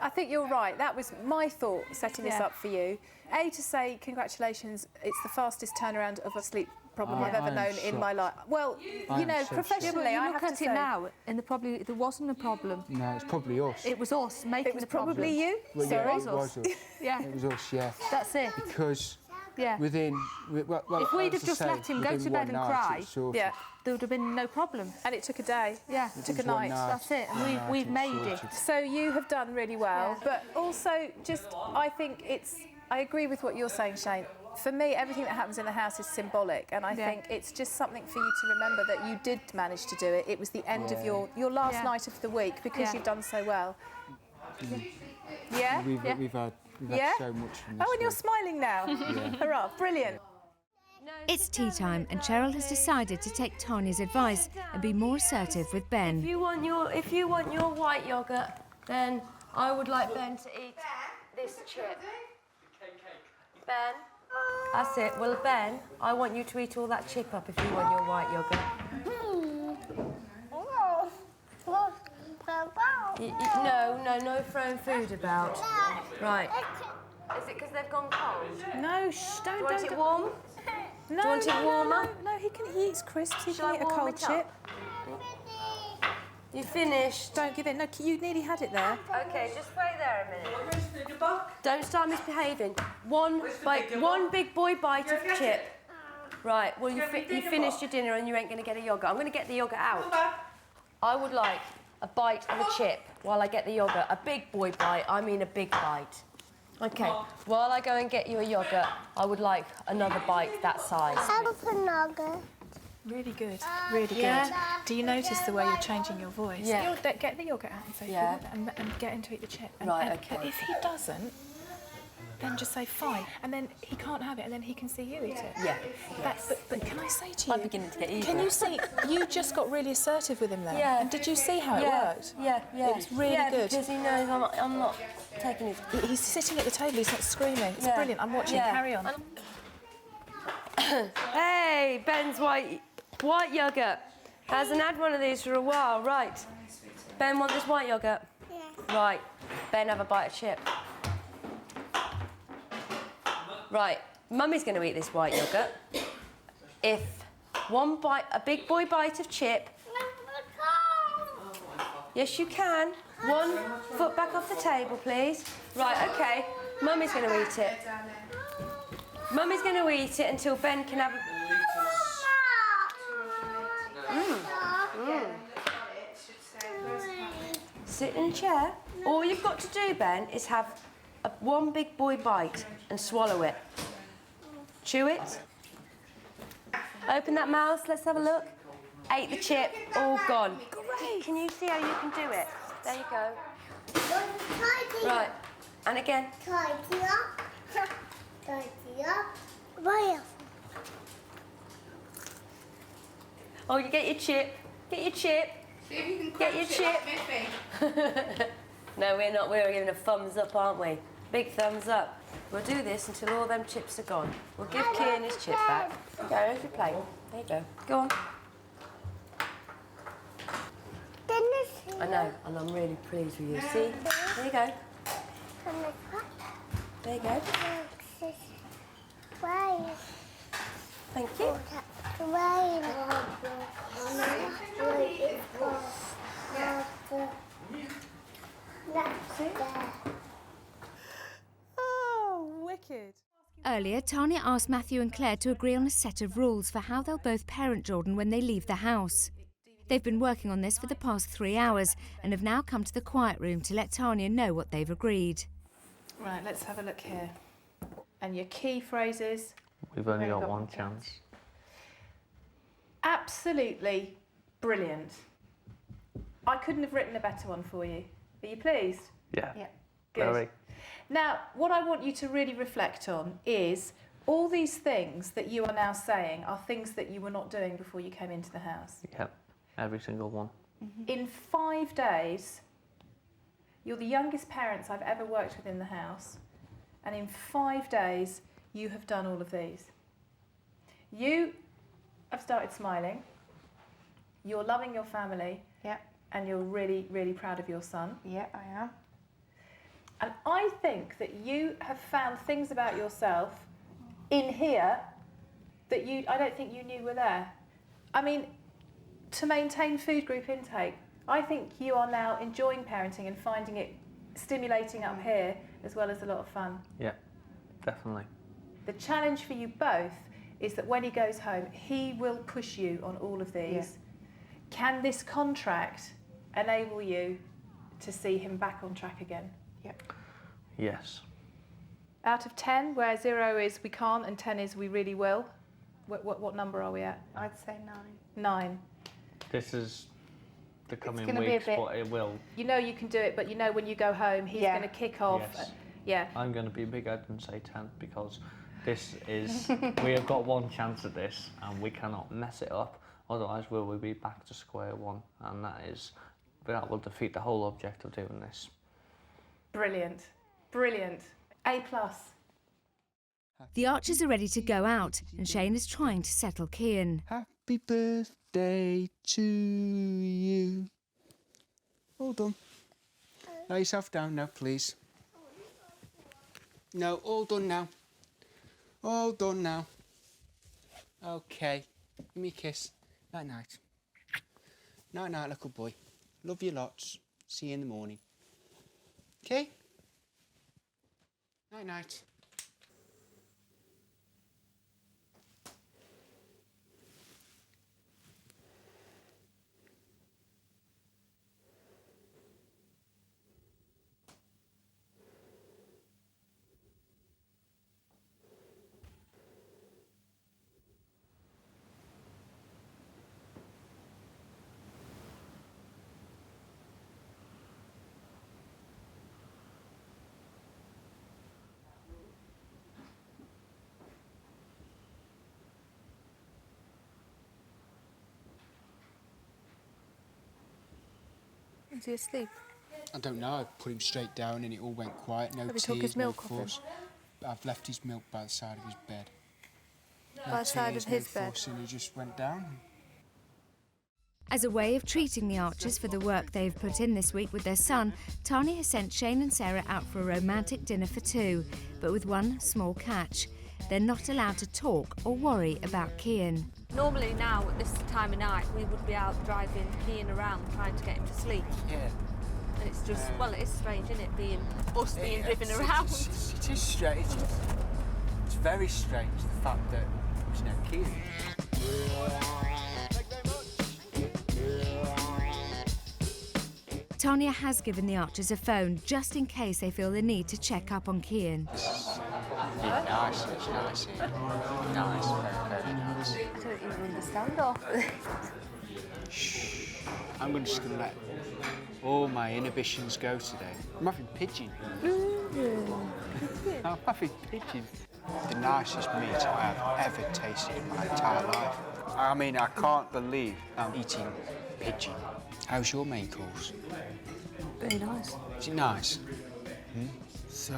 I think you're right. That was my thought setting this up for you. To say congratulations, it's the fastest turnaround of a sleep problem I've ever known in my life. Well, you know, professionally, you I look have at to it say, now, and there wasn't a problem. No, it's probably us. It was us making it was the problem. probably you. Well, Sorry. yeah, it was us. Yeah. It was us, yeah. That's it. Because Yeah. within, well, If we'd as have I just say, let him go within to bed one and night, cry, it was sorted. there would have been no problem. And it took a day. Yeah. It took a was one night. night. That's it. And One night we've it made sorted. it. So you have done really well, but also just, I think I agree with what you're saying, Shane. For me, everything that happens in the house is symbolic, and I think it's just something for you to remember that you did manage to do it. It was the end of your last night of the week because you've done so well. Yeah? We've had so much from this Oh, and you're week. smiling now. Hurrah, brilliant. It's tea time and Cheryl has decided to take Tanya's advice and be more assertive with Ben. If you want your white yogurt, then I would like Ben to eat this chip. Ben? That's it. Well, Ben, I want you to eat all that chip up if you want your white yogurt. No throwing food about. Right. Is it because they've gone cold? No, shh, don't. Do you want it warm? No, Do you want it warmer? No, he eats crisps. He Shall can I eat a warm cold it up? chip. You finished? Don't give it. No, you nearly had it there. Okay, just wait there a minute. Don't start misbehaving. One big boy bite of chip. Right, well, you finished your dinner and you ain't going to get a yogurt. I'm going to get the yogurt out. I would like a bite of a chip while I get the yogurt. A big boy bite, I mean a big bite. Okay, while I go and get you a yogurt, I would like another bite that size. Really good, really good. Do you notice the way you're changing your voice? Yeah. Get the yogurt out and say, Yeah. and get him to eat the chip. Right, okay. But if he doesn't, then just say fine, and then he can't have it, and then he can see you eat it. Yeah. But can I say to you? I'm beginning to get eager. Can you see? You just got really assertive with him there. Yeah. And did you see how it worked? Yeah. It was really good. Because he knows I'm not taking his. He's sitting at the table. He's not screaming. It's brilliant. I'm watching. Yeah. Carry on. Hey, Ben's white yogurt. Hasn't had one of these for a while, right? Ben, want this white yogurt? Yeah. Right. Ben, have a bite of chip. Right. Mummy's going to eat this white yogurt. If a big boy bite of chip. Yes, you can. 1 foot back off the table, please. Right, okay. Mummy's going to eat it. Mummy's going to eat it until Ben can have a... Sit in a chair. All you've got to do, Ben, is have one big boy bite and swallow it. Chew it. Open that mouth. Let's have a look. Ate the chip. All gone. Great. Can you see how you can do it? There you go. Right. And again. Tidy up. Oh, you get your chip. Get your chip. See if you can Get your chip. Miffy. No, we're not. We're giving a thumbs up, aren't we? Big thumbs up. We'll do this until all them chips are gone. We'll give Kieran his chip back. Go, there's your plate. There you go. Go on. I know, and I'm really pleased with you. See? There you go. There you go. Thank you. Oh, wicked. Earlier, Tanya asked Matthew and Claire to agree on a set of rules for how they'll both parent Jordan when they leave the house. They've been working on this for the past 3 hours and have now come to the quiet room to let Tanya know what they've agreed. Right, let's have a look here. And your key phrases. We've only got one chance. Absolutely brilliant. I couldn't have written a better one for you. Are you pleased? Yeah. Yeah. Good. Very. Now, what I want you to really reflect on is all these things that you are now saying are things that you were not doing before you came into the house. Yep, every single one. In 5 days, you're the youngest parents I've ever worked with in the house, and in 5 days, you have done all of these. You have started smiling, you're loving your family, and you're really, really proud of your son. Yeah, I am. And I think that you have found things about yourself in here that I don't think you knew were there. I mean, to maintain food group intake, I think you are now enjoying parenting and finding it stimulating up here as well as a lot of fun. Yeah, definitely. The challenge for you both is that when he goes home, he will push you on all of these. Yeah. Can this contract enable you to see him back on track again? Yes. Out of 10, where 0 is we can't and 10 is we really will, what number are we at? I'd say 9. 9. This is the coming gonna be a weeks, bit- but it will. You know you can do it, but you know when you go home, he's going to kick off. Yes. Yeah. I'm going to be bigger than say 10 because this is, we have got one chance at this and we cannot mess it up. Otherwise, will we be back to square one? And that will defeat the whole object of doing this. Brilliant. Brilliant. A+. The Archers are ready to go out, and Shane is trying to settle Kian. Happy birthday to you. All done. Lay yourself down now, please. No, all done now. All done now. Okay. Give me a kiss. Night night. Night night, little boy. Love you lots. See you in the morning. Okay? Night night. Is he asleep? I don't know. I put him straight down and it all went quiet. No Have you tears, took his no milk off him? fuss. I've left his milk by the side of his bed. By the side of his no bed? fuss, and he just went down. As a way of treating the Archers for the work they've put in this week with their son, Tanya has sent Shane and Sarah out for a romantic dinner for 2, but with one small catch. They're not allowed to talk or worry about Kian. Normally now, at this time of night, we would be out driving Kian around trying to get him to sleep. Yeah. And it's just, well, it is strange, isn't it, being driven around? It is strange. It's very strange, the fact that there's no Kian. Tanya has given the Archers a phone just in case they feel the need to check up on Kian. It's nice here. Nice, very, very nice. I don't even understand half of this. Shh. I'm just going to let all my inhibitions go today. I'm having pigeon. I'm having pigeon. The nicest meat I have ever tasted in my entire life. I mean, I can't believe I'm eating pigeon. How's your main course? Very nice. Is it nice? So,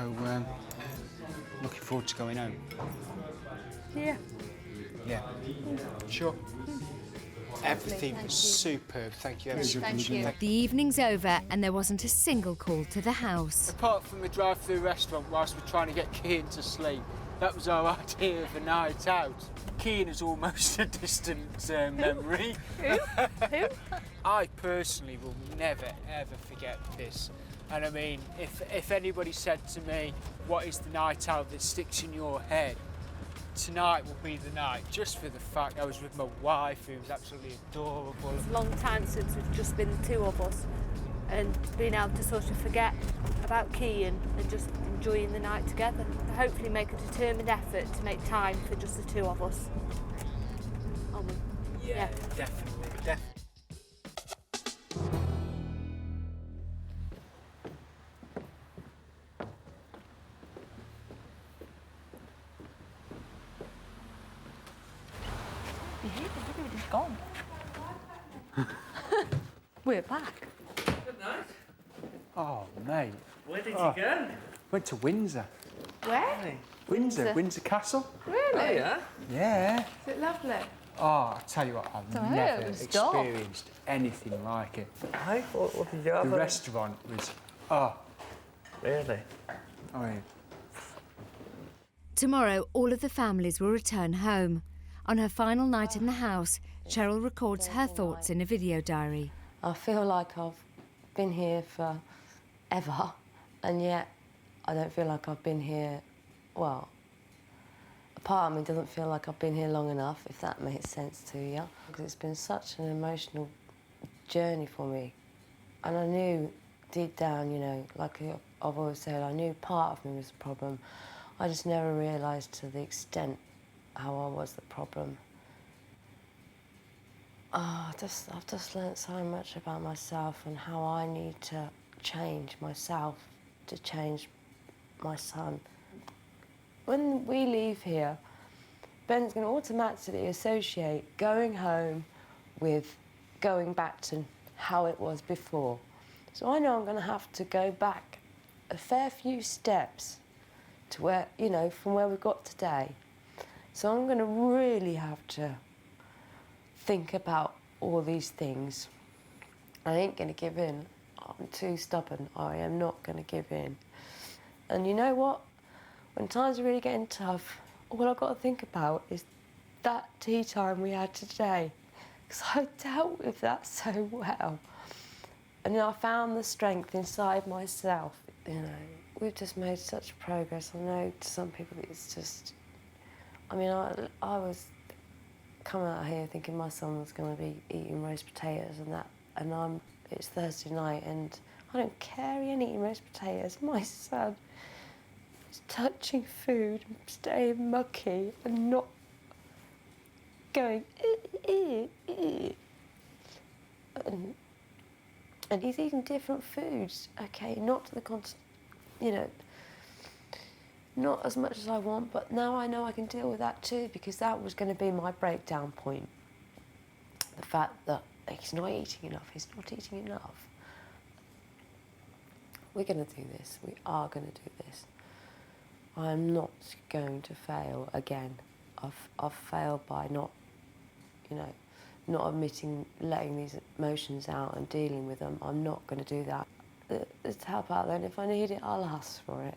looking forward to going home. Yeah. Yeah. Sure. Everything was superb. Thank you ever so much. Thank you. The evening's over and there wasn't a single call to the house. Apart from the drive-through restaurant whilst we're trying to get Kian to sleep, that was our idea of a night out. Kian is almost a distant memory. Who? I personally will never, ever forget this. And I mean, if anybody said to me, what is the night out that sticks in your head? Tonight will be the night, just for the fact I was with my wife, who was absolutely adorable. It's a long time since we've just been the two of us, and being able to sort of forget about Kian and just enjoying the night together. Hopefully make a determined effort to make time for just the two of us. Yeah, definitely, definitely. We're back. Good night. Oh, mate. Where did you go? Went to Windsor. Where? Windsor Castle. Really? Oh, yeah? Yeah. Is it lovely? Oh, I tell you what, I've Don't know, never it was dark. experienced anything like it. I thought, what did you The have? restaurant was, oh, Really? I mean, Tomorrow, all of the families will return home. On her final night in the house, Cheryl records her thoughts in a video diary. I feel like I've been here forever, and yet I don't feel like I've been here, well, a part of me doesn't feel like I've been here long enough, if that makes sense to you. Because it's been such an emotional journey for me. And I knew deep down, you know, like I've always said, I knew part of me was the problem. I just never realised to the extent how I was the problem. Oh, I've just learnt so much about myself and how I need to change myself to change my son. When we leave here, Ben's going to automatically associate going home with going back to how it was before. So I know I'm going to have to go back a fair few steps to where, you know, from where we got today. So I'm going to really have to think about all these things. I ain't going to give in. I'm too stubborn. I am not going to give in. And you know what? When times are really getting tough, all I've got to think about is that tea time we had today. Because I dealt with that so well. And I found the strength inside myself. You know, we've just made such progress. I know to some people it's just... I mean, I was coming out here thinking my son was going to be eating roast potatoes and that, and it's Thursday night and I don't care, he ain't eating roast potatoes. My son is touching food, staying mucky and not going, and he's eating different foods, okay, not to the constant, you know, not as much as I want, but now I know I can deal with that too, because that was going to be my breakdown point. The fact that he's not eating enough, We're going to do this. We are going to do this. I'm not going to fail again. I've failed by not, you know, not admitting, letting these emotions out and dealing with them. I'm not going to do that. Let's help out then. If I need it, I'll ask for it.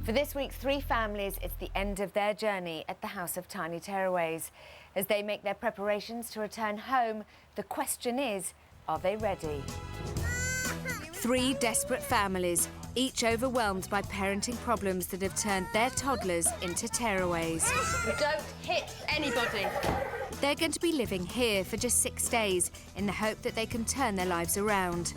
For this week's three families, it's the end of their journey at the House of Tiny Tearaways. As they make their preparations to return home, the question is, are they ready? Three desperate families, each overwhelmed by parenting problems that have turned their toddlers into tearaways. Don't hit anybody. They're going to be living here for just 6 days in the hope that they can turn their lives around.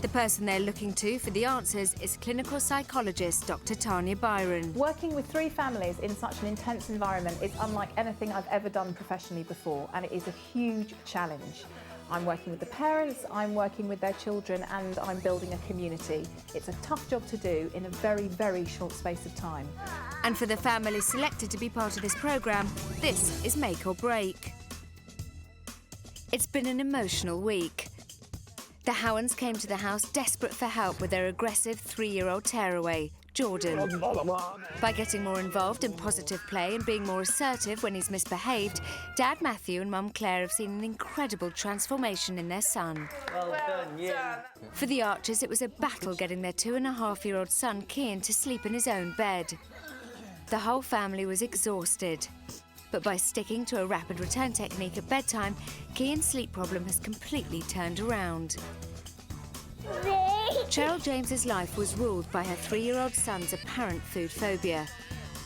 The person they're looking to for the answers is clinical psychologist Dr. Tanya Byron. Working with three families in such an intense environment is unlike anything I've ever done professionally before, and it is a huge challenge. I'm working with the parents, I'm working with their children, and I'm building a community. It's a tough job to do in a very, very short space of time. And for the families selected to be part of this programme, this is make or break. It's been an emotional week. The Howans came to the house desperate for help with their aggressive 3-year-old tearaway, Jordan. By getting more involved in positive play and being more assertive when he's misbehaved, Dad Matthew and Mum Claire have seen an incredible transformation in their son. Well done, you. For the Archers, it was a battle getting their 2.5-year-old son, Cian, to sleep in his own bed. The whole family was exhausted. But by sticking to a rapid return technique at bedtime, Cian's sleep problem has completely turned around. Cheryl James's life was ruled by her 3-year-old son's apparent food phobia.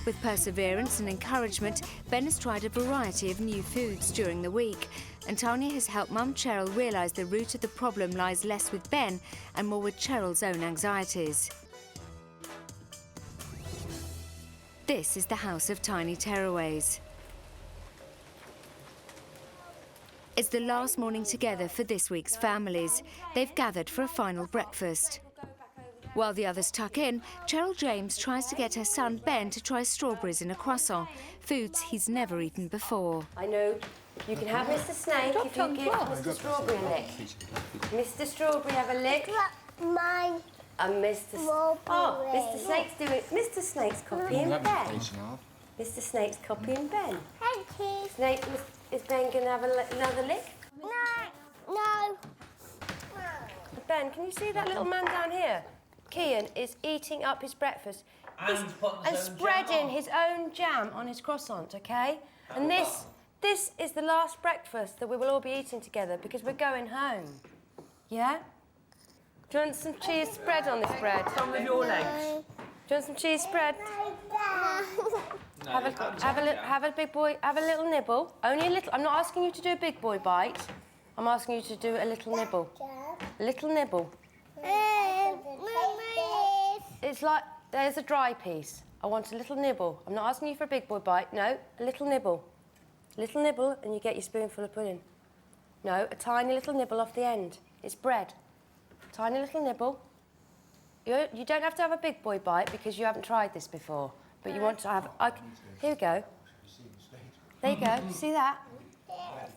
With perseverance and encouragement, Ben has tried a variety of new foods during the week, and Tanya has helped Mum Cheryl realise the root of the problem lies less with Ben and more with Cheryl's own anxieties. This is the House of Tiny Tearaways. It's the last morning together for this week's families. They've gathered for a final breakfast. While the others tuck in, Cheryl James tries to get her son Ben to try strawberries in a croissant, foods he's never eaten before. I know you can have Mr. Snake if you give Mr. Strawberry a lick. Mr. Strawberry, have a lick. Mine. And Mr. Mr. Snake's doing. Mr. Snake's copying Ben. Mr. Snake's copying Ben. Thank you. Snake, is Ben going to have another lick? No. Ben, can you see that little man down here? Cian is eating up his breakfast and spreading his own jam on his croissant, OK? And this is the last breakfast that we will all be eating together because we're going home. Yeah? Do you want some cheese spread on this bread? Some with your legs. Do you want some cheese spread? Have a big boy, have a little nibble. Only a little. I'm not asking you to do a big boy bite. I'm asking you to do a little nibble. A little nibble. It's like, there's a dry piece. I want a little nibble. I'm not asking you for a big boy bite. No, a little nibble. A little nibble and you get your spoonful of pudding. No, a tiny little nibble off the end. It's bread. Tiny little nibble. You don't have to have a big boy bite because you haven't tried this before. But you want to have... here we go. There you go. See that?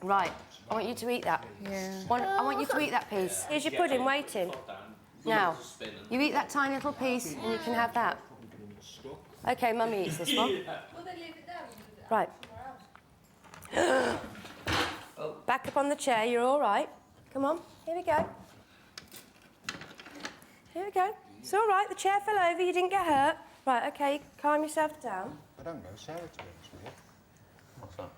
Right. I want you to eat that. Yeah. I want you to eat that piece. Here's your pudding waiting. Now, you eat that tiny little piece and you can have that. OK, Mummy eats this one. Right. Back up on the chair. You're all right. Come on. Here we go. Here we go. It's all right. The chair fell over. You didn't get hurt. Right, OK, calm yourself down. I don't know, Sarah, to be honest with you. What's that?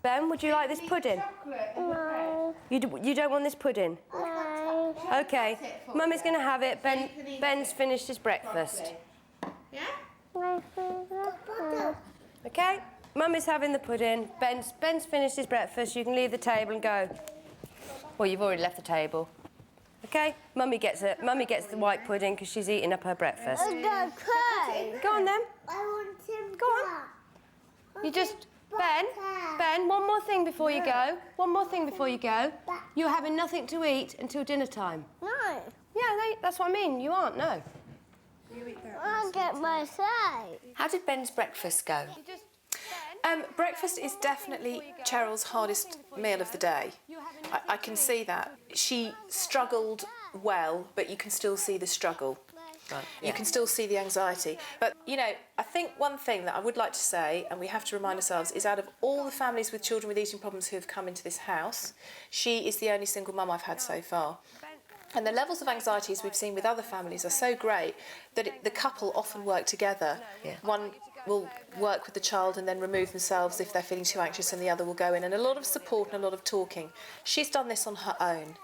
Ben, would you like this pudding? No. You don't want this pudding? No. OK, Mummy's going to have it. Ben's finished his breakfast. Yeah? OK, Mummy's having the pudding. Ben's finished his breakfast. You can leave the table and go. Well, you've already left the table. OK, Mummy gets the white pudding because she's eating up her breakfast. Okay. Go on then. I want him. Go on. You just... Ben, one more thing before you go. One more thing before you go. You're having nothing to eat until dinner time. No. Yeah, that's what I mean. You aren't, no. I'll get my say. How did Ben's breakfast go? Breakfast is definitely Cheryl's hardest meal of the day. I can see that. She struggled well, but you can still see the struggle. Right. You can still see the anxiety. But, you know, I think one thing that I would like to say, and we have to remind ourselves, is out of all the families with children with eating problems who have come into this house, she is the only single mum I've had so far. And the levels of anxieties we've seen with other families are so great that the couple often work together. Yeah. One will work with the child and then remove themselves if they're feeling too anxious, and the other will go in. And a lot of support and a lot of talking. She's done this on her own,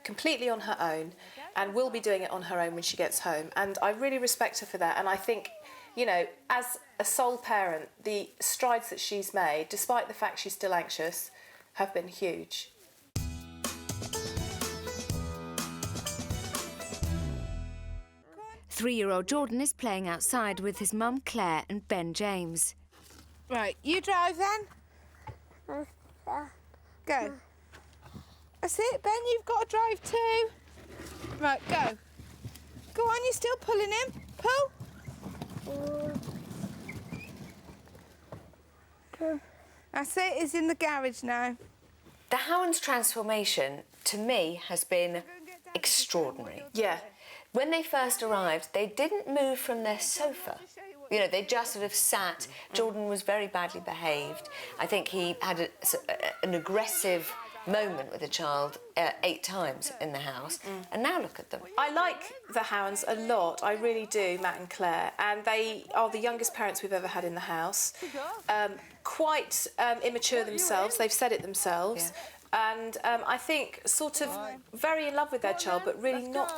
completely on her own, and will be doing it on her own when she gets home. And I really respect her for that. And I think, you know, as a sole parent, the strides that she's made, despite the fact she's still anxious, have been huge. Three-year-old Jordan is playing outside with his mum Claire and Ben James. Right, you drive then. Go. That's it, Ben, you've got to drive too. Right, go. Go on, you're still pulling him. Pull. That's it, he's in the garage now. The Hound's transformation, to me, has been extraordinary. Yeah. When they first arrived, they didn't move from their sofa. You know, they just sort of sat. Jordan was very badly behaved. I think he had an aggressive moment with a child 8 times in the house, and now look at them. I like the hounds a lot, I really do, Matt and Claire, and they are the youngest parents we've ever had in the house. Quite immature themselves, they've said it themselves. Yeah. And I think sort of very in love with their child, but really not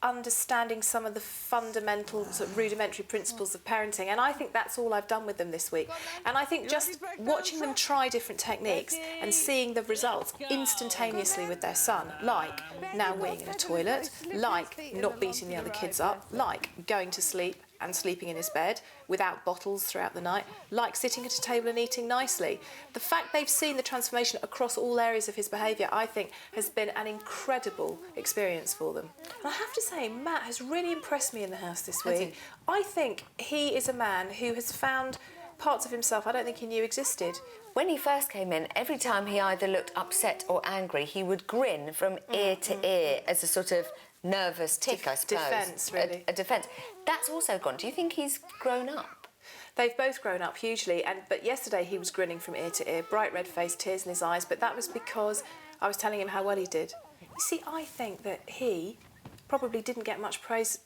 understanding some of the fundamental sort of rudimentary principles of parenting. And I think that's all I've done with them this week. And I think just watching them try different techniques and seeing the results instantaneously with their son, like now weeing in a toilet, like not beating the other kids up, like going to sleep and sleeping in his bed without bottles throughout the night, like sitting at a table and eating nicely. The fact they've seen the transformation across all areas of his behaviour, I think, has been an incredible experience for them. And I have to say, Matt has really impressed me in the house this week. I think he is a man who has found parts of himself I don't think he knew existed. When he first came in, every time he either looked upset or angry, he would grin from ear to ear as a sort of nervous tick, I suppose. Defence, really. A defence. That's also gone. Do you think he's grown up? They've both grown up hugely, but yesterday he was grinning from ear to ear, bright red face, tears in his eyes, but that was because I was telling him how well he did. You see, I think that he probably didn't get much praise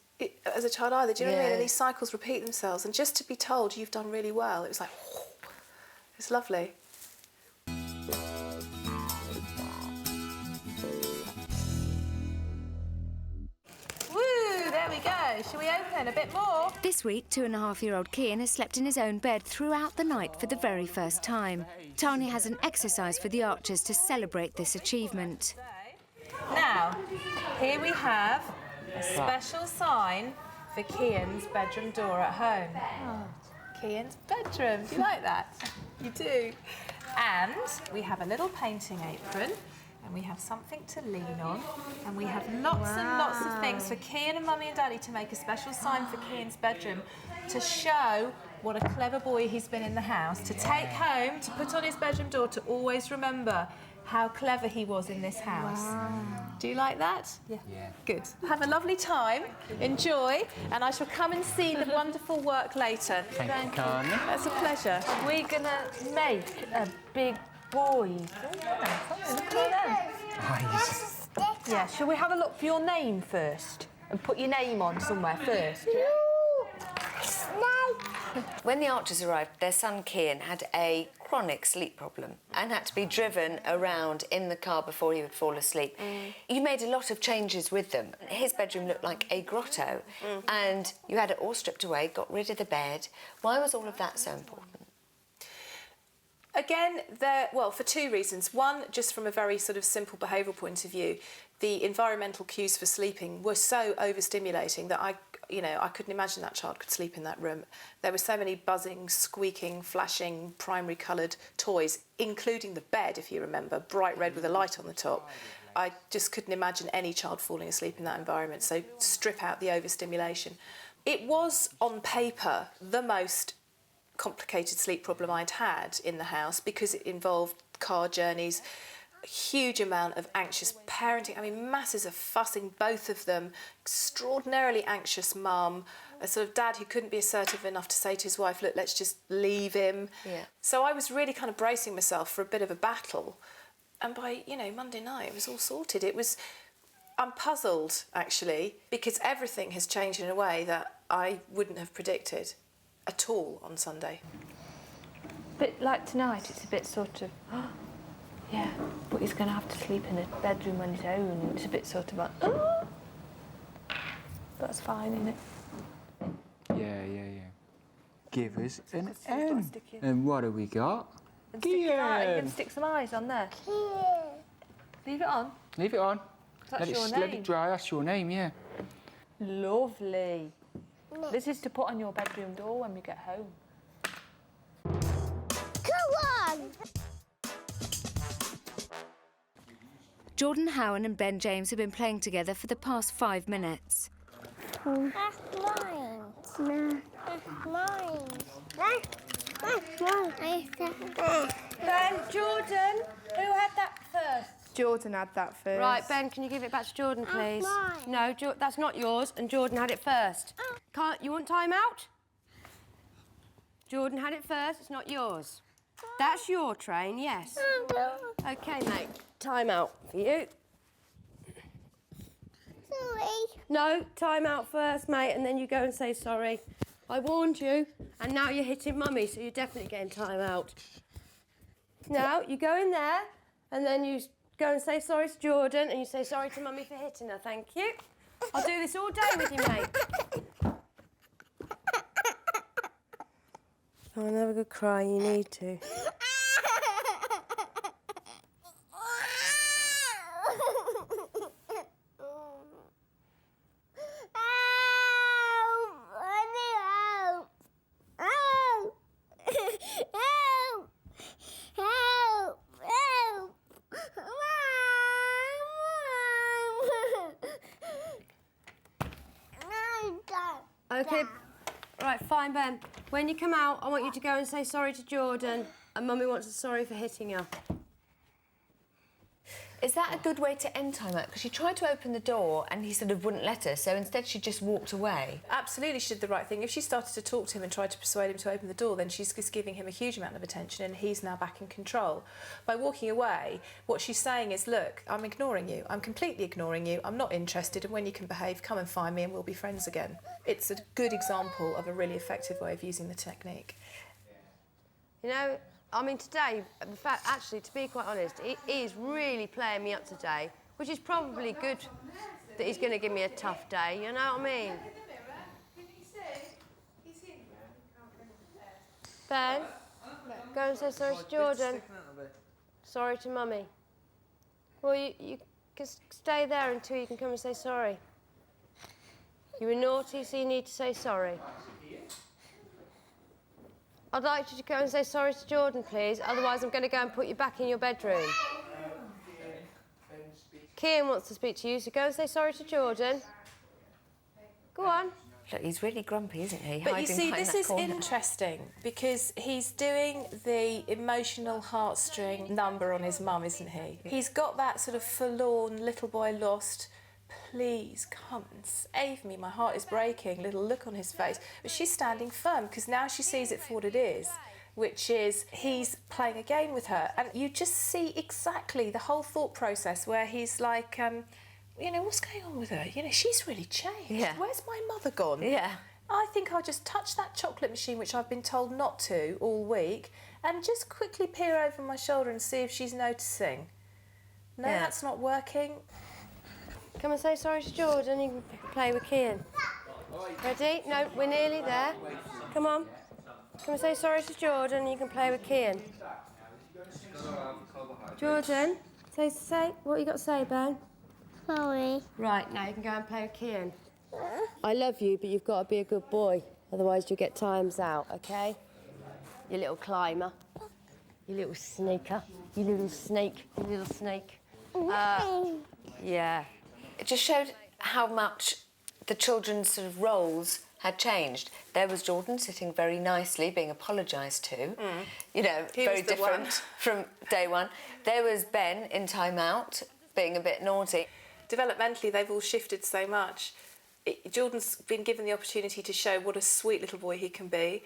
as a child either. Do you know what I mean? And these cycles repeat themselves, and just to be told you've done really well, it was like, oh, it's lovely. There we go. Shall we open a bit more? This week, 2.5-year-old Kian has slept in his own bed throughout the night for the very first time. Tanya has an exercise for the archers to celebrate this achievement. Now, here we have a special sign for Kian's bedroom door at home. Oh, Kian's bedroom. Do you like that? You do. And we have a little painting apron. And we have something to lean on, and we have lots and lots of things for Kian and Mummy and Daddy to make a special sign for Kian's bedroom to show what a clever boy he's been in the house, to take home, to put on his bedroom door, to always remember how clever he was in this house. Wow. Do you like that? Yeah. Good. Have a lovely time, enjoy, and I shall come and see the wonderful work later. Thank you, Tanya. That's a pleasure. We're going to make a big boy. Nice. Yeah, shall we have a look for your name first? And put your name on somewhere first? Yeah? When the archers arrived, their son Kian had a chronic sleep problem and had to be driven around in the car before he would fall asleep. You made a lot of changes with them. His bedroom looked like a grotto, and you had it all stripped away, got rid of the bed. Why was all of that so important? Again, for 2 reasons. One, just from a very sort of simple behavioural point of view, the environmental cues for sleeping were so overstimulating that I couldn't imagine that child could sleep in that room. There were so many buzzing, squeaking, flashing, primary coloured toys, including the bed, if you remember, bright red with a light on the top. I just couldn't imagine any child falling asleep in that environment, so strip out the overstimulation. It was, on paper, the most complicated sleep problem I'd had in the house because it involved car journeys, a huge amount of anxious parenting, I mean masses of fussing, both of them, extraordinarily anxious mum, a sort of dad who couldn't be assertive enough to say to his wife, look, let's just leave him. Yeah. So I was really kind of bracing myself for a bit of a battle, and by, Monday night it was all sorted. I'm puzzled actually, because everything has changed in a way that I wouldn't have predicted at all on Sunday. Bit like tonight, it's a bit sort of, yeah, but he's going to have to sleep in a bedroom on his own. It's a bit sort of like, that's fine, isn't it? Yeah. Give us an M. And what have we got? And stick your eye, you can stick some eyes on there. Leave it on. Leave it on. That's your name. Let it dry. That's your name, yeah. Lovely. This is to put on your bedroom door when we get home. Come on! Jordan Howan and Ben James have been playing together for the past 5 minutes. That's mine. No. That's mine. That's mine. Ben, Jordan, who had that first? Jordan had that first. Right, Ben, can you give it back to Jordan, please? No, that's not yours, and Jordan had it first. You want time out? Jordan had it first, it's not yours. That's your train, yes. OK, mate, time out for you. Sorry. No, time out first, mate, and then you go and say sorry. I warned you, and now you're hitting Mummy, so you're definitely getting time out. Now, you go in there, and then you go and say sorry to Jordan, and you say sorry to Mummy for hitting her, thank you. I'll do this all day with you, mate. Come on, have a good cry, you need to. OK, right, fine, Ben. When you come out, I want you to go and say sorry to Jordan, and Mummy wants a sorry for hitting her. Is that a good way to end time out? Because she tried to open the door and he sort of wouldn't let her, so instead she just walked away. Absolutely, she did the right thing. If she started to talk to him and tried to persuade him to open the door, then she's just giving him a huge amount of attention and he's now back in control. By walking away, what she's saying is, look, I'm ignoring you. I'm completely ignoring you. I'm not interested, and when you can behave, come and find me and we'll be friends again. It's a good example of a really effective way of using the technique. You know, I mean, today, in fact, actually, to be quite honest, he is really playing me up today, which is probably good that he's going to give me a tough day, you know what I mean? Ben, go and say sorry to Jordan. Sorry to Mummy. Well, you can stay there until you can come and say sorry. You were naughty, so you need to say sorry. I'd like you to go and say sorry to Jordan, please. Otherwise, I'm going to go and put you back in your bedroom. Kian wants to speak to you, so go and say sorry to Jordan. Go on. Look, he's really grumpy, isn't he? But you see, this is interesting because he's doing the emotional heartstring number on his mum, isn't he? He's got that sort of forlorn, little boy lost, please come and save me, my heart is breaking, little look on his face. But she's standing firm because now she sees it for what it is, which is he's playing a game with her. And you just see exactly the whole thought process where he's like, you know, what's going on with her? You know, she's really changed. Yeah. Where's my mother gone? Yeah. I think I'll just touch that chocolate machine, which I've been told not to all week, and just quickly peer over my shoulder and see if she's noticing. No, Yeah. that's not working. Come and say sorry to Jordan, you can play with Kian. Ready? No, we're nearly there. Come on. Come and say sorry to Jordan, you can play with Kian. Jordan, say what you got to say, Ben? Sorry. Right, now you can go and play with Kian. I love you, but you've got to be a good boy, otherwise you'll get times out, OK? You little climber. You little sneaker. You little snake. You little snake. Yeah. It just showed how much the children's sort of roles had changed. There was Jordan sitting very nicely, being apologised to. You know, very different from day one. There was Ben in time out, being a bit naughty. Developmentally, they've all shifted so much. Jordan's been given the opportunity to show what a sweet little boy he can be.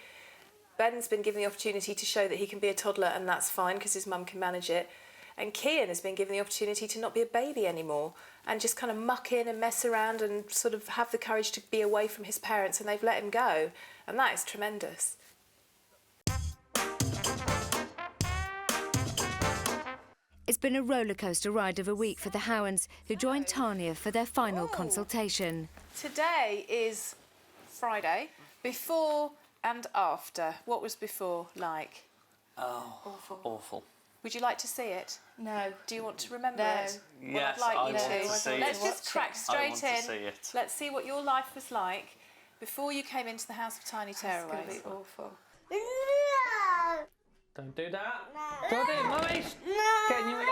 Ben's been given the opportunity to show that he can be a toddler, and that's fine because his mum can manage it. And Kian has been given the opportunity to not be a baby anymore and just kind of muck in and mess around and sort of have the courage to be away from his parents, and they've let him go. And that is tremendous. It's been a rollercoaster ride of a week for the Howans, who joined Tanya for their final consultation. Today is Friday, before and after. What was before like? Oh, awful. Would you like to see it? No. Do you want to remember No. it? Yes, well, I'd like I you want to see Let's it. just crack I straight want to in. see it. Let's see what your life was like before you came into the House of Tiny Tearaways. It's going to be awful. Don't do that. Don't do it, Mummy's getting you in.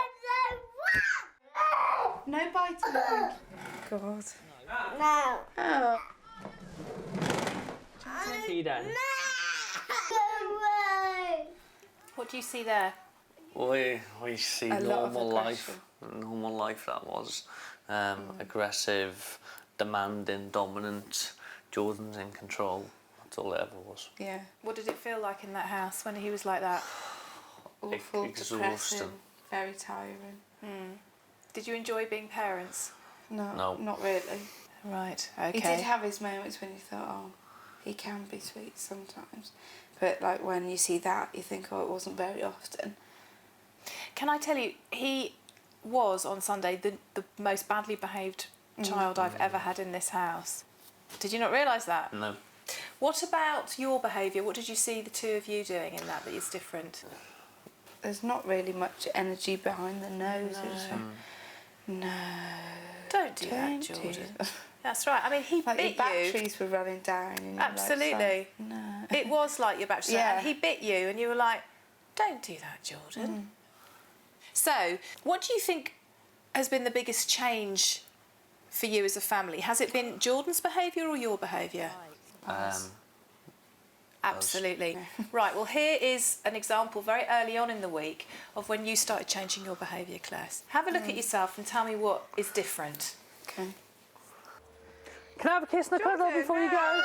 No biting. God. No. Oh. See you then. What do you see there? We see A lot of normal life. aggression. normal life that was. Aggressive, demanding, dominant. Jordan's in control. That's all it ever was. Yeah. What did it feel like in that house when he was like that? Awful, Exhausting. depressing, very tiring. Did you enjoy being parents? No, not really. Right, okay. He did have his moments when you thought, oh, he can be sweet sometimes. But like when you see that, you think, oh, it wasn't very often. Can I tell you, he was on Sunday the most badly behaved child I've ever had in this house. Did you not realise that? No. What about your behaviour? What did you see the two of you doing in that is different? There's not really much energy behind the nose. No. Don't do that, Jordan. That's right. I mean, he like bit your batteries were running down. And Absolutely. Like, no. It was like your batteries. Yeah. And he bit you and you were like, don't do that, Jordan. So, what do you think has been the biggest change for you as a family? Has it been Jordan's behaviour or your behaviour? Absolutely. Right, well, here is an example very early on in the week of when you started changing your behaviour, Claire. Have a look at yourself and tell me what is different. Okay. Can I have a kiss and a cuddle before you go?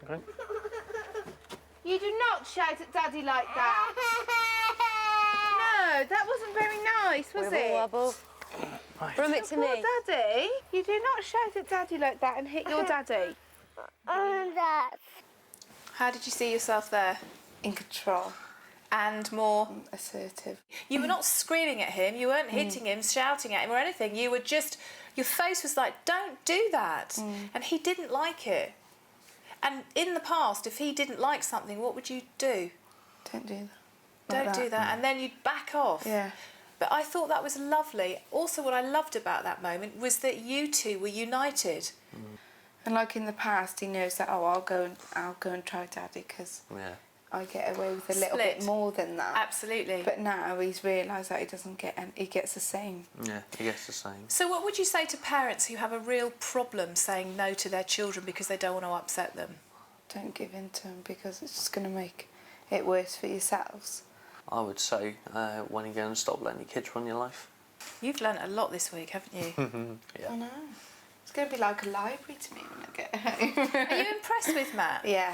Okay. You do not shout at Daddy like that. No, that wasn't very nice, was it? Wobble. From it to me. Poor Daddy. You do not shout at Daddy like that and hit your daddy. How did you see yourself there? In control. And more assertive. You were not screaming at him, you weren't hitting him, shouting at him or anything. You were just, your face was like, don't do that. And he didn't like it. And in the past, if he didn't like something, what would you do? Don't do that. Don't do that. And then you'd back off. Yeah. But I thought that was lovely. Also, what I loved about that moment was that you two were united. And like in the past, he knows that, oh, I'll go and try Daddy because I get away with a little bit more than that. Absolutely. But now he's realised that he doesn't get, and he gets the same. Yeah, he gets the same. So what would you say to parents who have a real problem saying no to their children because they don't want to upset them? Don't give in to them because it's just going to make it worse for yourselves. I would say, when you go and stop letting your kids run your life. You've learnt a lot this week, haven't you? Yeah. I know. It's going to be like a library to me when I get home. Are you impressed with Matt? Yeah,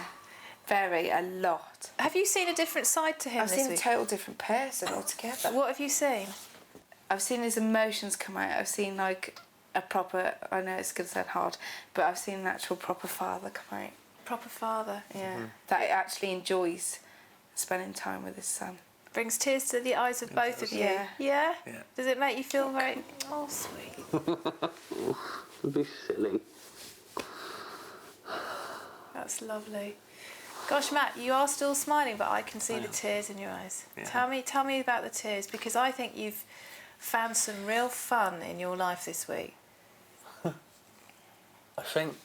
a lot. Have you seen a different side to him I've this seen week? a total different person altogether. What have you seen? I've seen his emotions come out. I've seen like a proper, I know it's going to sound hard, but I've seen an actual proper father come out. Proper father? Yeah, that actually enjoys spending time with his son. Brings tears to the eyes of both of you. Yeah. Yeah? Yeah. Does it make you feel very... Oh, sweet. It'd be silly. That's lovely. Gosh, Matt, you are still smiling, but I can see the tears in your eyes. Yeah. Tell me about the tears, because I think you've found some real fun in your life this week. I think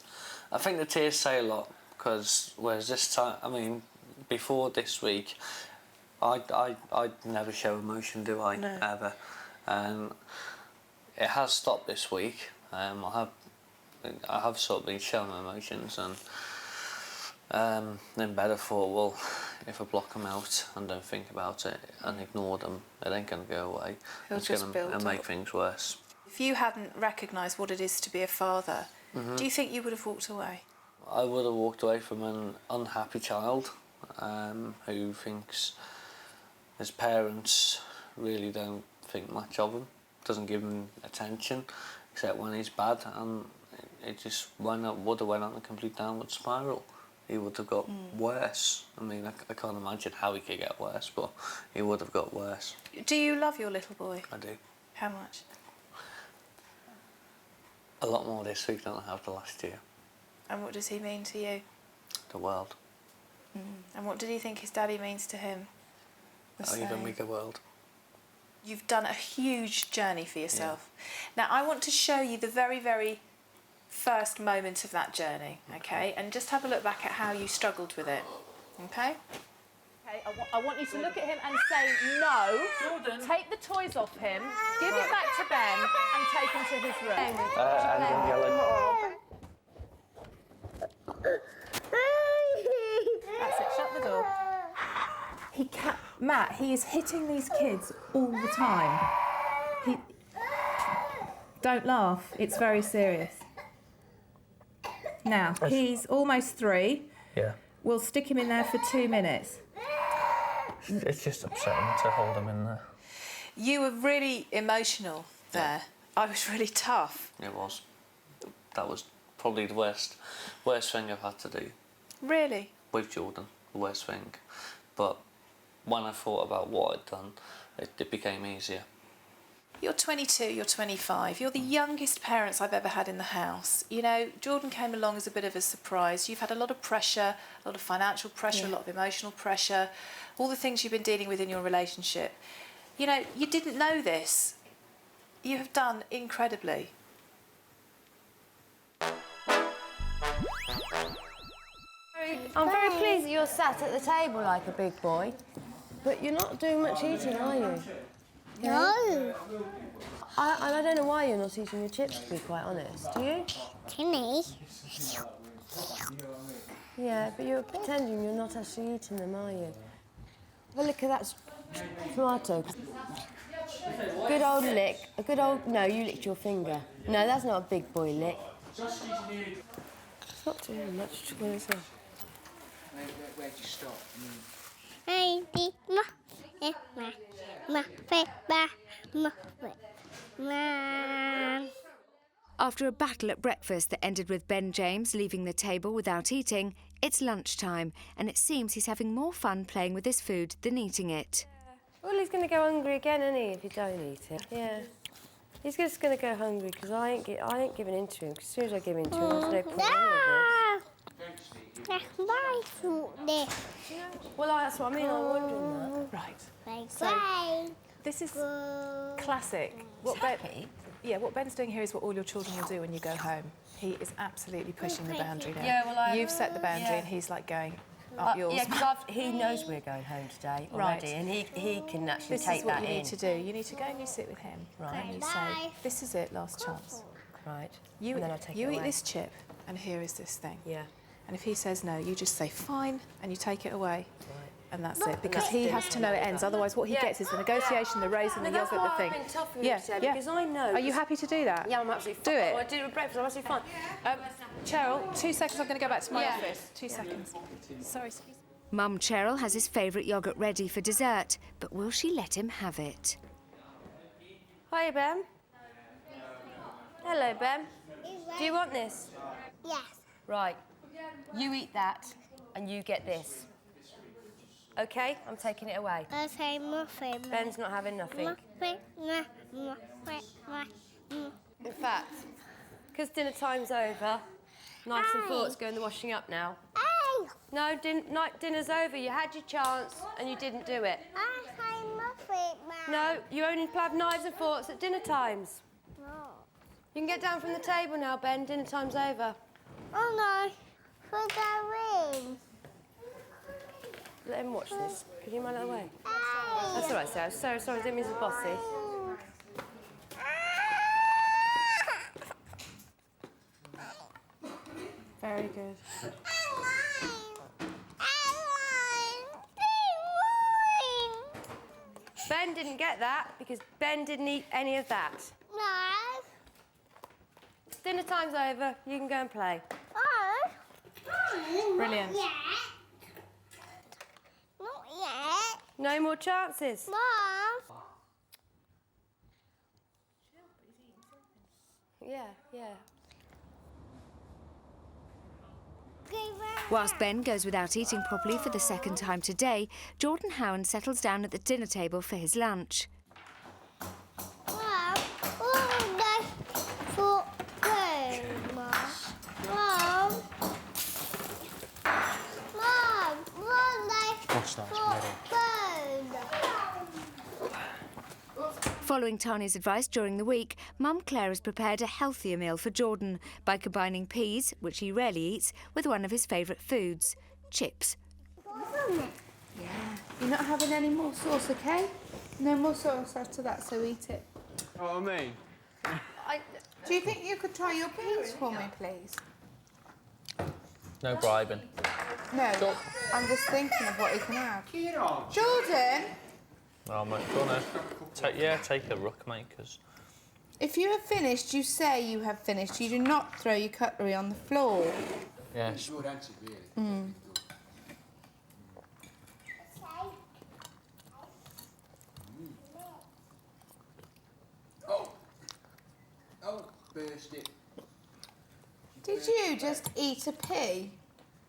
the tears say a lot, because whereas this time, I mean, before this week, I never show emotion, do I? No. Ever. And it has stopped this week. I have sort of been showing emotions, and then better thought, well, if I block them out and don't think about it and ignore them, it ain't going to go away. It's going to make things worse. If you hadn't recognised what it is to be a father, do you think you would have walked away? I would have walked away from an unhappy child who thinks his parents really don't think much of him, doesn't give him attention except when he's bad, and it just would have went on a complete downward spiral. He would have got worse. I mean, I can't imagine how he could get worse, but he would have got worse. Do you love your little boy? I do. How much? A lot more this week than I have the last year. And what does he mean to you? The world. And what did he think his daddy means to him? Even bigger world. You've done a huge journey for yourself. Now, I want to show you the very, very first moment of that journey, okay? And just have a look back at how you struggled with it, okay? Okay, I want you to look at him and say no. Jordan. Take the toys off him, give it back to Ben, and take him to his room. And yellow. That's it, shut the door. Matt, he is hitting these kids all the time. Don't laugh. It's very serious. Now, he's almost 3. Yeah. We'll stick him in there for 2 minutes. It's just upsetting to hold him in there. You were really emotional there. I was really tough. It was. That was probably the worst thing I've had to do. Really? With Jordan, the worst thing. But when I thought about what I'd done, it became easier. You're 22, you're 25. You're the youngest parents I've ever had in the house. You know, Jordan came along as a bit of a surprise. You've had a lot of pressure, a lot of financial pressure, a lot of emotional pressure, all the things you've been dealing with in your relationship. You know, you didn't know this. You have done incredibly. I'm very pleased that you're sat at the table like a big boy, but you're not doing much eating, are you? No. I don't know why you're not eating your chips, to be quite honest. Do you? Timmy. Yeah, but you're pretending you're not actually eating them, are you? Have a look at that tomato. Good old lick. A good old... No, you licked your finger. No, that's not a big boy lick. It's not doing much to go as well. Where'd you stop? After a battle at breakfast that ended with Ben James leaving the table without eating, it's lunchtime, and it seems he's having more fun playing with his food than eating it. Well, he's going to go hungry again, isn't he, if you don't eat it? Yeah. He's just going to go hungry because I ain't giving in to him. Because as soon as I give in to him, there's no point in any of this. Well, that's what I mean. I'm wondering that. Right. So, this is classic. What Ben's doing here is what all your children will do when you go home. He is absolutely pushing the boundary now. Yeah, well, You've set the boundary and he's like going up yours. Yeah, because he knows we're going home today already, and he can actually take that in. This is what you need to do. You need to go and you sit with him. Right. And you say, this is it, last chance. Right. You, and then I'll take you it eat away. this chip, and here is this thing. Yeah. And if he says no, you just say fine, and you take it away. Right. And that's it, because he has to know it ends. Otherwise, what he gets is the negotiation, the raisin, the yogurt, the thing. I've been tough with you today, because I know. Are you happy to do that? Yeah, I'm absolutely do fine. it. Oh, I did it with breakfast. I'm absolutely fine. Cheryl, 2 seconds. I'm going to go back to my office. 2 seconds. Sorry. Mum Cheryl has his favourite yoghurt ready for dessert, but will she let him have it? Hiya, Ben. Hello, Ben. Do you want this? Yes. Right. You eat that, and you get this. OK? I'm taking it away. Okay, muffin. Ben's not having nothing. In fact, because dinner time's over, knives and forks go in the washing up now. No, dinner's over. You had your chance and you didn't do it. No, you only have knives and forks at dinner times. No. You can get down from the table now, Ben. Dinner time's over. Oh no, put that in. Let him watch this. Could you mind out of the way? That's all right, Sarah. So sorry, I didn't mean to be bossy. Very good. Ben didn't get that because Ben didn't eat any of that. No. Dinner time's over. You can go and play. Oh. Brilliant. Not yet. No more chances. Mom. Yeah. Whilst Ben goes without eating properly for the second time today, Jordan Howan settles down at the dinner table for his lunch. Mom, for food, Mom. What's that? Following Tanya's advice during the week, Mum Claire has prepared a healthier meal for Jordan by combining peas, which he rarely eats, with one of his favourite foods, chips. Yeah. You're not having any more sauce, OK? No more sauce after that, so eat it. Oh, me? Do you think you could try your peas for me, please? No bribing. No, I'm just thinking of what you can have. Jordan! Oh, mate, go on then. Take a rook, mate, because If you have finished, you say you have finished. You do not throw your cutlery on the floor. Yes. Good answer, really. Oh, burst it. Did you just eat a pea?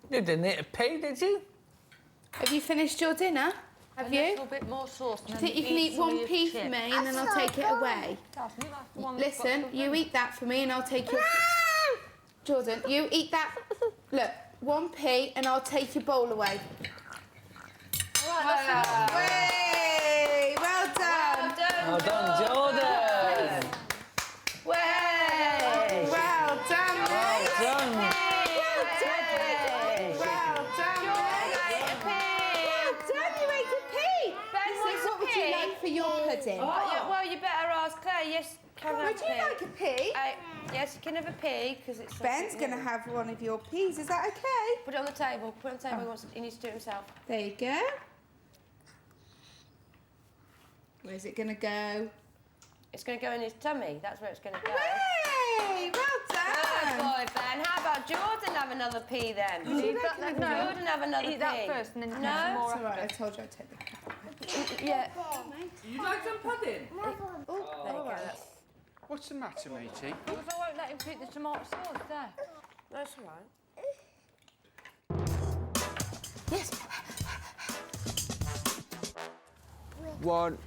You didn't eat a pea, did you? Have you finished your dinner? Have you? A little bit more sauce. Do you think you can eat one pea for me and then I'll take it away? Listen, you eat that for me and I'll take your... Jordan, you eat that. Look, one pea and I'll take your bowl away. Way! Well done. Well done, Jordan. Way! Well done, mate. Well done. For your pudding. Oh, yeah, well, you better ask Claire. Yes, can I have Would you like a pea? Yes, you can have a pea because it's. Ben's going to have one of your peas. Is that okay? Put it on the table. Put it on the table. He needs to do it himself. There you go. Where's it going to go? It's going to go in his tummy. That's where it's going to go. Hey, well done. Good boy, Ben. How about Jordan have another pea then? Jordan have another pea. Eat that first and then you no. have some more. It's all right. I told you I'd take the cup. Yeah. You like some pudding? There you go. What's the matter, matey? Because I won't let him put the tomato sauce there. That's all right. Yes. 1,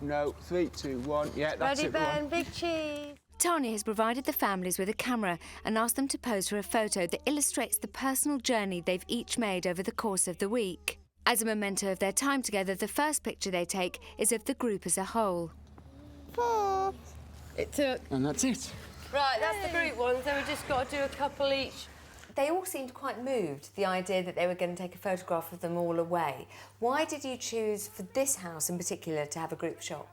no, 3, 2, 1. Yeah, that's Ready, it. Ben? Big cheese. Tanya has provided the families with a camera and asked them to pose for a photo that illustrates the personal journey they've each made over the course of the week. As a memento of their time together, the first picture they take is of the group as a whole. It took. And that's it. Right, that's the group one, so we just got to do a couple each. They all seemed quite moved, the idea that they were going to take a photograph of them all away. Why did you choose, for this house in particular, to have a group shot?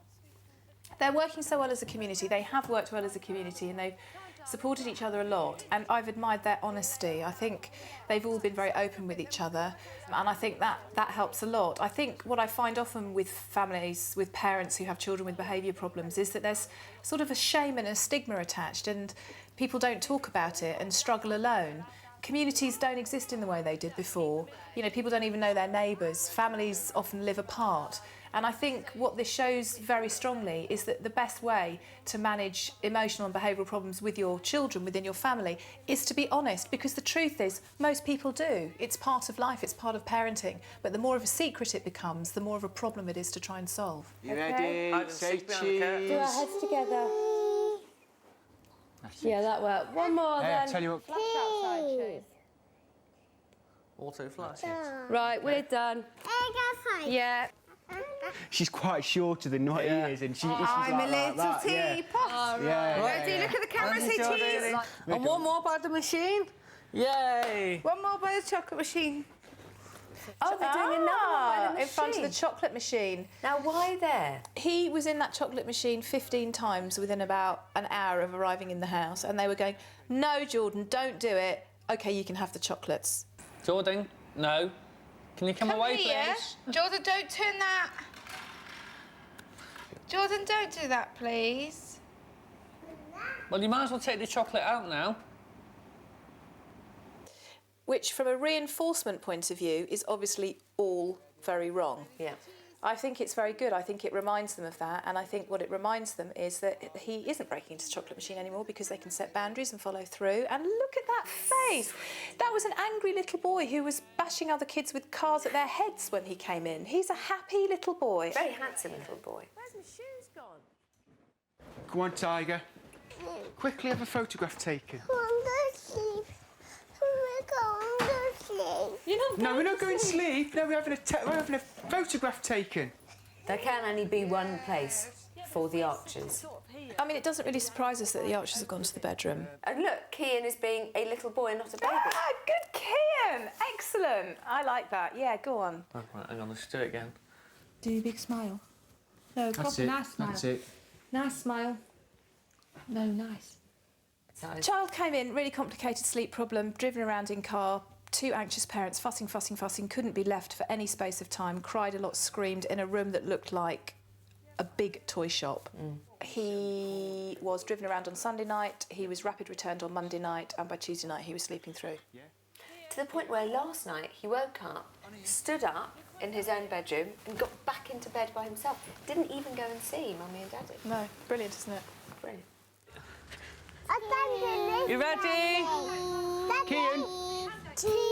They're working so well as a community. They have worked well as a community and they've supported each other a lot, and I've admired their honesty. I think they've all been very open with each other, and I think that helps a lot. I think what I find often with families, with parents who have children with behaviour problems, is that there's sort of a shame and a stigma attached, and people don't talk about it and struggle alone. Communities don't exist in the way they did before. You know, people don't even know their neighbours. Families often live apart. And I think what this shows very strongly is that the best way to manage emotional and behavioural problems with your children, within your family, is to be honest, because the truth is, most people do. It's part of life, it's part of parenting. But the more of a secret it becomes, the more of a problem it is to try and solve. You ready? Say cheese. Do our heads together. Yeah, that worked. One more Hey, then. I'll tell you what. Flash outside, cheese. Auto flash. Right, we're done. Yeah. She's quite shorter than what he is, and she's I'm like a little that, teapot. Yeah. Ready? Look at the camera, say cheese. And one more by the machine. Yay! One more by the chocolate machine. Oh, they're doing another one by the machine. In front of the chocolate machine. Now, why there? He was in that chocolate machine 15 times within about an hour of arriving in the house, and they were going, "No, Jordan, don't do it. OK, you can have the chocolates." Jordan, no. Can you come away, here. please? Jordan, don't turn that. Jordan, don't do that, please. Well, you might as well take the chocolate out now. Which, from a reinforcement point of view, is obviously all very wrong. Yeah. I think it's very good. I think it reminds them of that, and I think what it reminds them is that he isn't breaking into the chocolate machine anymore because they can set boundaries and follow through. And look at that face. That was an angry little boy who was bashing other kids with cars at their heads when he came in. He's a happy little boy. Very handsome little boy. Where's my shoes gone? Come on, Tiger. Quickly have a photograph taken. No, we're not going to sleep. No, we're having a photograph taken. There can only be one place for the Archers. I mean, it doesn't really surprise us that the Archers have gone to the bedroom. And look, Kian is being a little boy, not a baby. Ah, good Kian! Excellent. I like that. Yeah, go on. Oh, right, hang on, let's do it again. Do your big smile. No, proper nice smile. That's it. Nice smile. No, nice. Child came in, really complicated sleep problem, driven around in car, 2 anxious parents, fussing, couldn't be left for any space of time, cried a lot, screamed in a room that looked like a big toy shop. He was driven around on Sunday night, he was rapid returned on Monday night, and by Tuesday night he was sleeping through. To the point where last night he woke up, stood up in his own bedroom and got back into bed by himself. Didn't even go and see Mummy and Daddy. No, brilliant, isn't it? Brilliant. You ready? Kian.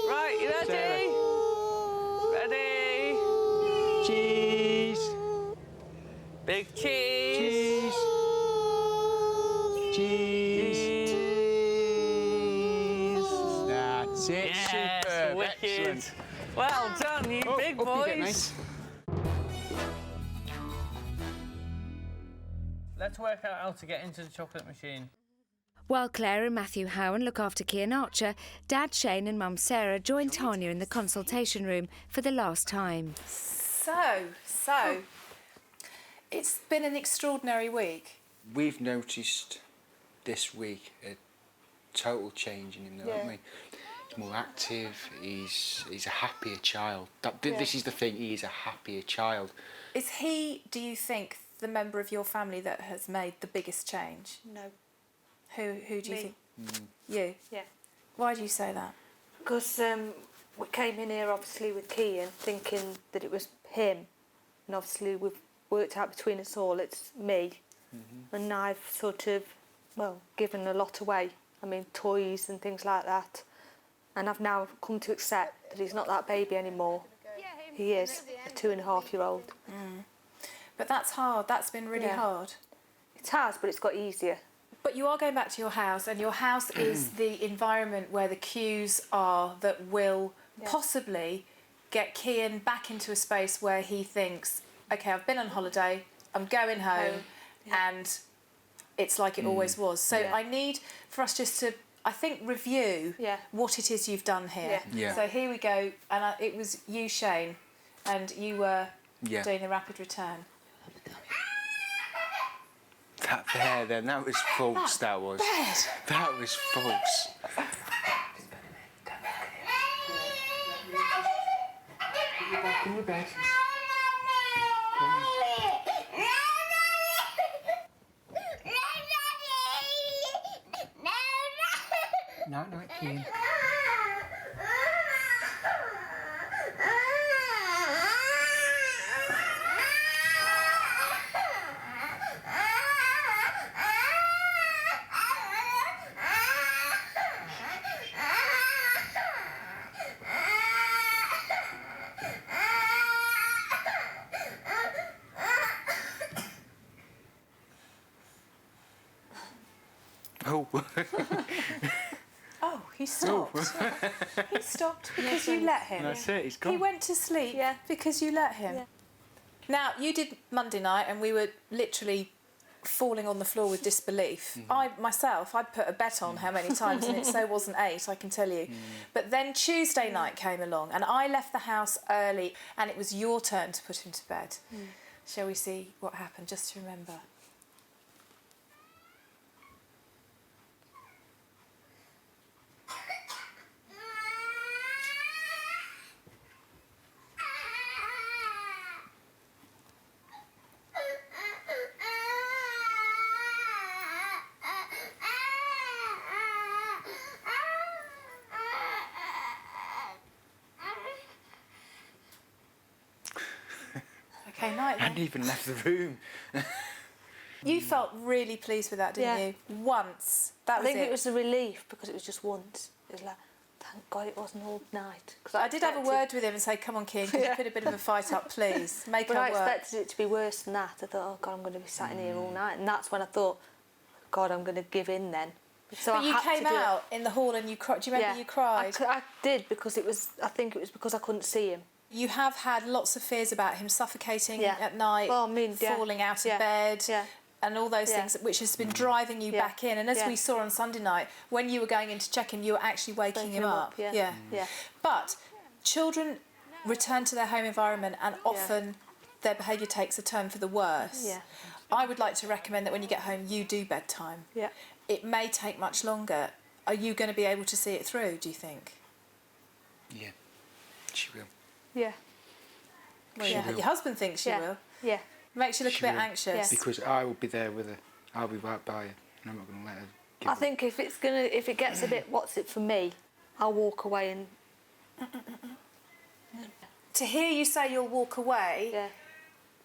Right, you ready? Ready? Cheese. Big cheese. Cheese. That's it. Yes, Superb. wicked. Excellent. Well done, you big up you get, boys. Let's work out how to get into the chocolate machine. While Claire and Matthew Howan look after Kian Archer, Dad Shane and Mum Sarah join Tanya in the consultation room for the last time. So, it's been an extraordinary week. We've noticed this week a total change in him, though, haven't we? He's more active. He's a happier child. This is the thing. He is a happier child. Is he, do you think, the member of your family that has made the biggest change? No. Who do you Me. think? You? Yeah. Why do you say that? Because we came in here obviously with Kian thinking that it was him, and obviously we've worked out between us all it's me, and I've sort of, well, given a lot away. I mean, toys and things like that, and I've now come to accept that he's not that baby anymore. He is a 2.5-year-old. But that's hard. That's been really hard. It has, but it's got easier. But you are going back to your house, and your house is the environment where the cues are that will possibly get Kian back into a space where he thinks, OK, I've been on holiday, I'm going home, and it's like it always was. So I need for us just to, I think, review what it is you've done here. So here we go, and it was you, Shane, and you were doing the rapid return. That there, then, that was false, that was. That was false. You're back in your bed. Night, Kian. Oh. Oh, he stopped. He stopped because you let him. That's it, he's gone. He went to sleep because you let him. Now, you did Monday night and we were literally falling on the floor with disbelief. I'd put a bet on how many times and it so wasn't 8, I can tell you. But then Tuesday night came along and I left the house early and it was your turn to put him to bed. Shall we see what happened, just to remember? Okay, night I then. hadn't even left the room. You felt really pleased with that, didn't you? Once. That was I think it was a relief because it was just once. It was like, thank God it wasn't all night. Because I did have a word with him and say, come on, Kian, can you put a bit of a fight up, please? Make But her I work. expected it to be worse than that. I thought, oh God, I'm going to be sat in here all night. And that's when I thought, God, I'm going to give in then. So but I you had came to do out in the hall and you cried. Do you remember you cried? I did because I think it was because I couldn't see him. You have had lots of fears about him suffocating at night, falling out of bed, and all those things, which has been driving you back in. And as we saw on Sunday night, when you were going in to check him, you were actually waking him up. But children return to their home environment and often their behaviour takes a turn for the worse. I would like to recommend that when you get home, you do bedtime. It may take much longer. Are you going to be able to see it through, do you think? Yeah, she will. Yeah. Well, your husband thinks you will. Yeah. Makes you look a bit anxious. Because I will be there with her. I'll be right by her, and I'm not going to let her. I think if it gets a bit, what's it for me, I'll walk away and. To hear you say you'll walk away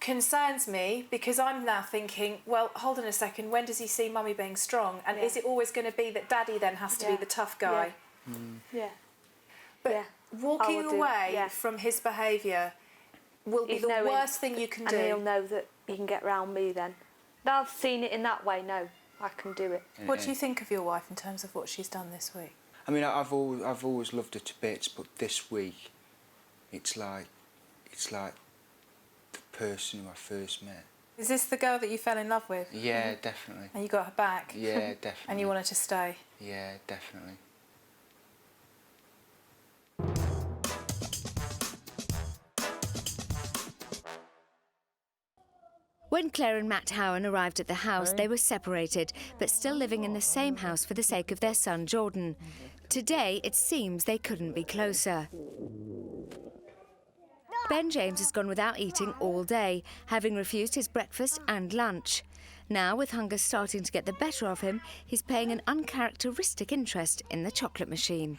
concerns me, because I'm now thinking, well, hold on a second, when does he see Mummy being strong? And is it always going to be that Daddy then has to be the tough guy? But walking away from his behaviour will be the worst thing you can do. And he'll know that you can get round me then. Now I've seen it in that way, no, I can do it. What do you think of your wife in terms of what she's done this week? I mean, I've always loved her to bits, but this week, it's like the person who I first met. Is this the girl that you fell in love with? Yeah, definitely. And you got her back? Yeah, definitely. And you want her to stay? Yeah, definitely. When Claire and Matt Howen arrived at the house, they were separated, but still living in the same house for the sake of their son, Jordan. Today, it seems they couldn't be closer. Ben James has gone without eating all day, having refused his breakfast and lunch. Now, with hunger starting to get the better of him, he's paying an uncharacteristic interest in the chocolate machine.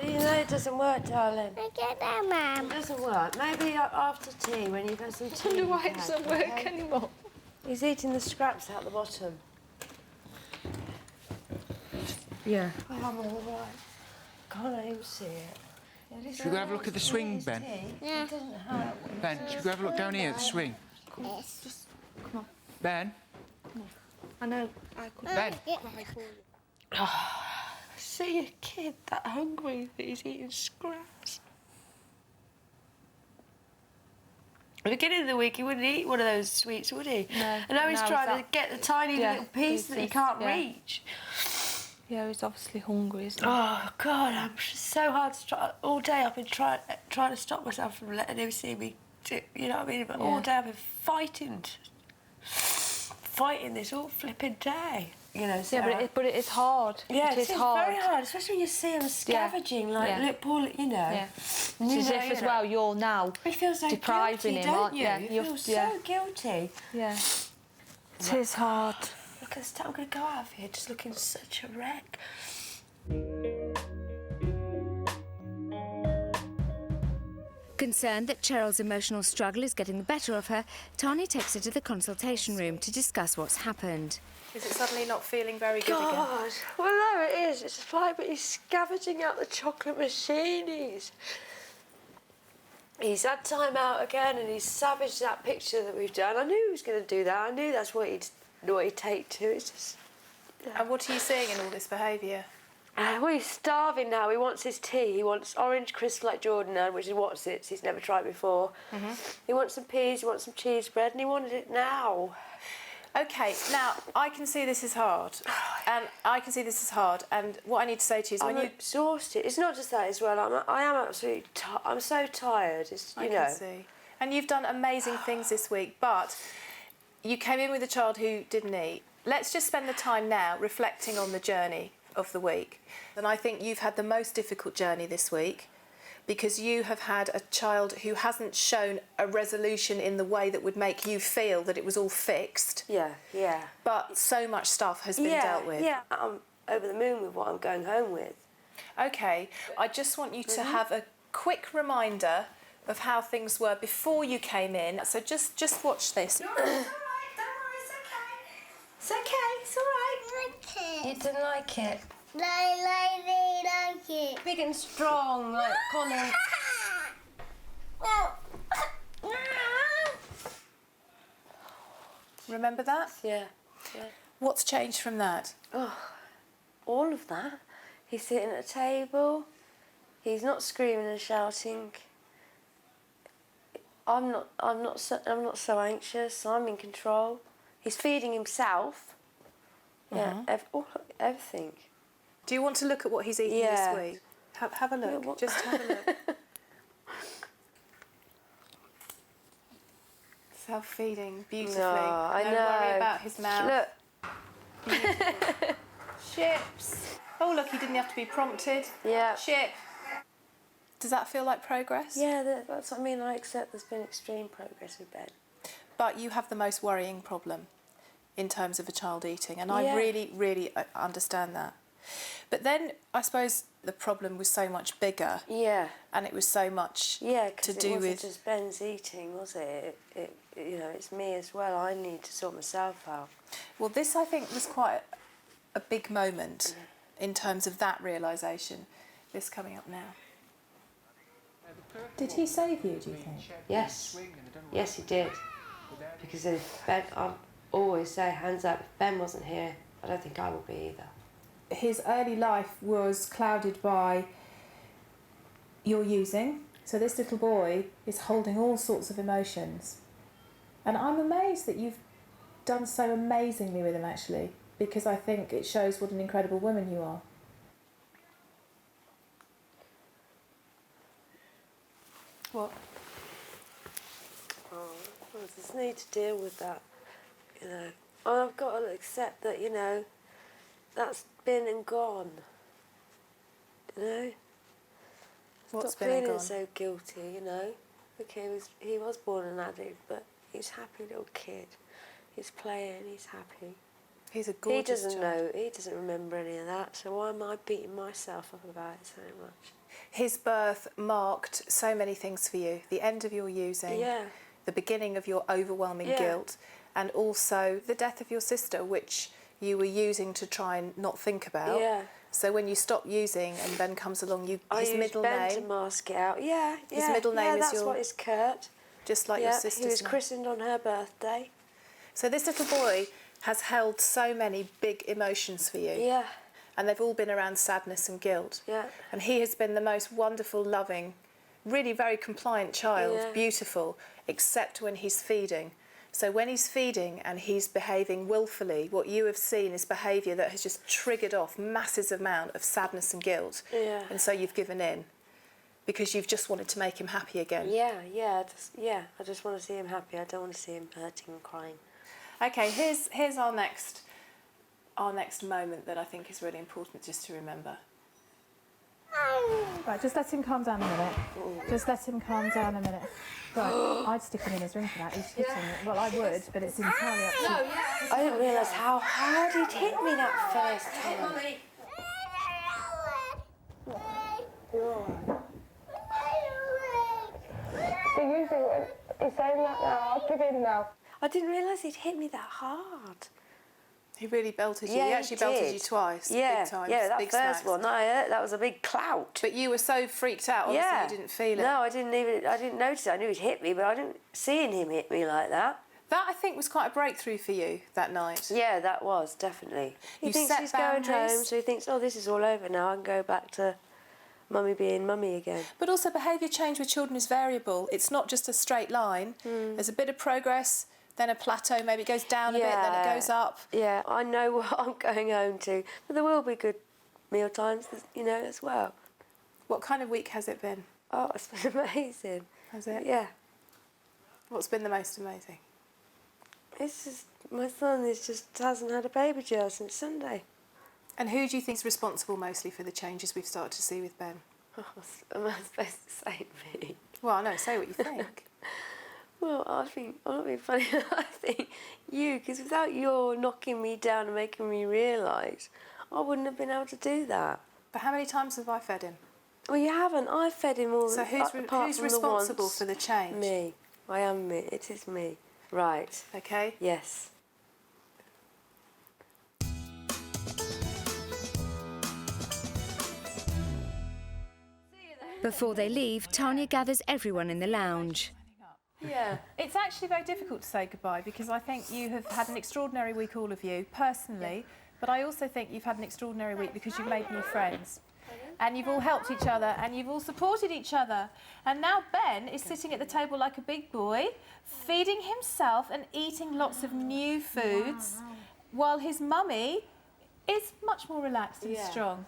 You know it doesn't work, darling. Get that, Mum. It doesn't work. Maybe after tea, when you've had some tea. I wonder why it doesn't work anymore. He's eating the scraps out the bottom. Yeah. I'm all right. Can't even see it. Should we go have a look at the swing, Ben? Yeah. Ben, should we go have a look down here at the swing? Yes. Just come on. Ben? I know. I could. Ben? See a kid that hungry that he's eating scraps. At the beginning of the week, he wouldn't eat one of those sweets, would he? No. And now he's trying to get the tiny little piece that he can't reach. Yeah, he's obviously hungry, isn't he? Oh, God, I'm so hard to try. All day I've been trying to stop myself from letting him see me, you know what I mean? But all day I've been fighting this all flipping day. You know, so but it is hard. Yeah, it is very hard, especially when you see him scavenging, look, poor, you know. Yeah. It's as if as well you're now depriving him, aren't you? Yeah, you feel so guilty. Yeah. It is hard. Look at the I'm going to go out of here just looking such a wreck. Concerned that Cheryl's emotional struggle is getting the better of her, Tanya takes her to the consultation room to discuss what's happened. Is it suddenly not feeling very good again? God, well, there it is. It's fine, but he's scavenging out the chocolate machine. He's had time out again, and he's savaged that picture that we've done. I knew he was going to do that. I knew that's what he'd take to. It's just. And what are you seeing in all this behaviour? Well, he's starving now. He wants his tea. He wants orange crisp like Jordan had, which is what's it. He's never tried before. He wants some peas. He wants some cheese bread, and he wanted it now. OK, now, I can see this is hard. And what I need to say to you is I'm exhausted. It's not just that as well. I am absolutely I'm so tired. I can see. And you've done amazing things this week, but you came in with a child who didn't eat. Let's just spend the time now reflecting on the journey of the week. And I think you've had the most difficult journey this week, because you have had a child who hasn't shown a resolution in the way that would make you feel that it was all fixed. Yeah. But so much stuff has been dealt with. Yeah, I'm over the moon with what I'm going home with. OK, I just want you to have a quick reminder of how things were before you came in. So just watch this. No, it's all right, don't worry, it's okay. It's all right. You didn't like it? Like it. Big and strong, like Connor. Remember that? Yeah. What's changed from that? Oh, all of that. He's sitting at a table. He's not screaming and shouting. I'm not so anxious. I'm in control. He's feeding himself. Yeah, everything. Do you want to look at what he's eating this week? Have a look. Yeah, just have a look. Self-feeding beautifully. No, I know. Don't worry about his mouth. Look. Chips. Oh, look, he didn't have to be prompted. Yeah. Chip. Does that feel like progress? Yeah, that's what I mean. I accept there's been extreme progress with Ben. but you have the most worrying problem in terms of a child eating, and Yeah. I really, really understand that. But then I suppose the problem was so much bigger. Yeah. And it was so much to to do it wasn't with... just Ben's eating, was it? You know, it's me as well. I need to sort myself out. Well, this, I think, was quite a big moment in terms of that realisation. This coming up now. Did he save you, do you think? Yes. Yes, he did. Because if Ben, I always say, hands up, if Ben wasn't here, I don't think I would be either. His early life was clouded by your using. So this little boy is holding all sorts of emotions. And I'm amazed that you've done so amazingly with him, actually, because I think it shows what an incredible woman you are. What? Oh, I just need to deal with that, you know. I've got to accept that, you know, that's been and gone, you know. What's Stop been and feeling gone? so guilty, you know. Okay, he was born an addict, but he's a happy little kid. He's playing, he's happy. He's a gorgeous He doesn't child. know, he doesn't remember any of that, so why am I beating myself up about it so much? His birth marked so many things for you. The end of your using, Yeah. the beginning of your overwhelming Yeah. guilt, and also the death of your sister, which you were using to try and not think about. Yeah. So when you stop using and Ben comes along, I his used middle Ben name... to mask it out. Yeah, His yeah. middle name is that's your... what it's Kurt. Just like your sister's he was name. christened on her birthday. So this little boy has held so many big emotions for you. Yeah. And they've all been around sadness and guilt. Yeah. And he has been the most wonderful, loving, really very compliant child, Yeah. beautiful, except when he's feeding. So when he's feeding and he's behaving willfully, what you have seen is behaviour that has just triggered off massive amount of sadness and guilt. Yeah. And so you've given in because you've just wanted to make him happy again. Yeah. I just want to see him happy. I don't want to see him hurting and crying. Okay, here's our next moment that I think is really important just to remember. Right, just let him calm down a minute. Just let him calm down a minute. Right, I'd stick him in his room for that. He's hitting it. Well, I would, but it's entirely up to you. I didn't realise how hard he'd hit me that first time. So you think he's saying that now, I'll begin now. I didn't realise he'd hit me that hard. He really belted you. Yeah, He actually belted you twice. Yeah, big times, yeah, that big first smacks. one, that was a big clout. But you were so freaked out, obviously Yeah. you didn't feel it. No, I didn't notice it. I knew he'd hit me, but I didn't see him hit me like that. That, I think, was quite a breakthrough for you that night. Yeah, that was, definitely. He You thinks set he's going boundaries. home, so he thinks, oh, this is all over now, I can go back to mummy being mummy again. But also behaviour change with children is variable. It's not just a straight line. There's a bit of progress, then a plateau, maybe it goes down a bit, then it goes up. Yeah, I know what I'm going home to, but there will be good meal times, you know, as well. What kind of week has it been? Oh, it's been amazing. Has it? Yeah. What's been the most amazing? It's just, my son hasn't had a baby gel since Sunday. And who do you think is responsible mostly for the changes we've started to see with Ben? Am I supposed to say me? Well, no, say what you think. Well, I'm not being funny. I think you, because without your knocking me down and making me realise, I wouldn't have been able to do that. But how many times have I fed him? Well, you haven't. I fed him all. So who's apart from responsible the once. for the change? Me. I am me. It is me. Right. Okay. Yes. Before they leave, Tanya gathers everyone in the lounge. Yeah, it's actually very difficult to say goodbye because I think you have had an extraordinary week, all of you, personally, but I also think you've had an extraordinary week because you've made new friends. And you've all helped each other and you've all supported each other. And now Ben is sitting at the table like a big boy, feeding himself and eating lots of new foods, while his mummy is much more relaxed and strong.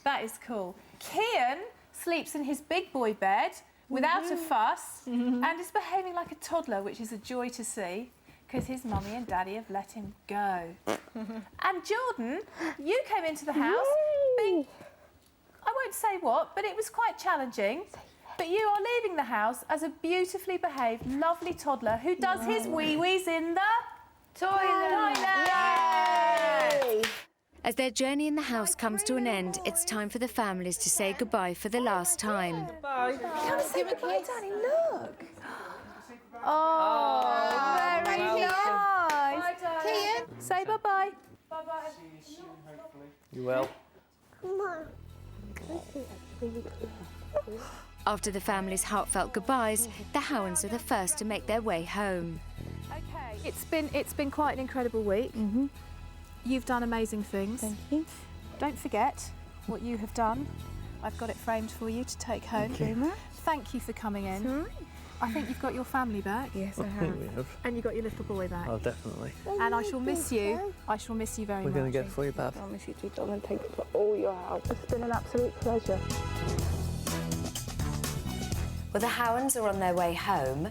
That is cool. Kian sleeps in his big boy bed without a fuss and is behaving like a toddler, which is a joy to see because his mummy and daddy have let him go. And Jordan, you came into the house being, I won't say what, but it was quite challenging But you are leaving the house as a beautifully behaved, lovely toddler who does his wee-wees in the toilet. Yay! As their journey in the house comes to an end, it's time for the families to say goodbye for the last time. Bye. Come say goodbye, Danny, look. Oh, very nice. Kian, say bye-bye. Bye-bye. You will. After the family's heartfelt goodbyes, the Howans are the first to make their way home. Okay, it's been quite an incredible week. You've done amazing things. Thank you. Don't forget what you have done. I've got it framed for you to take home. Thank you for coming in. I think you've got your family back. Yes, I think we have. And you got your little boy back. Oh, definitely. And I shall miss you. I shall miss you very much. We're going to get it for you, Bab. I miss you too, darling. Thank you for all your help. It's been an absolute pleasure. Well, the Howans are on their way home.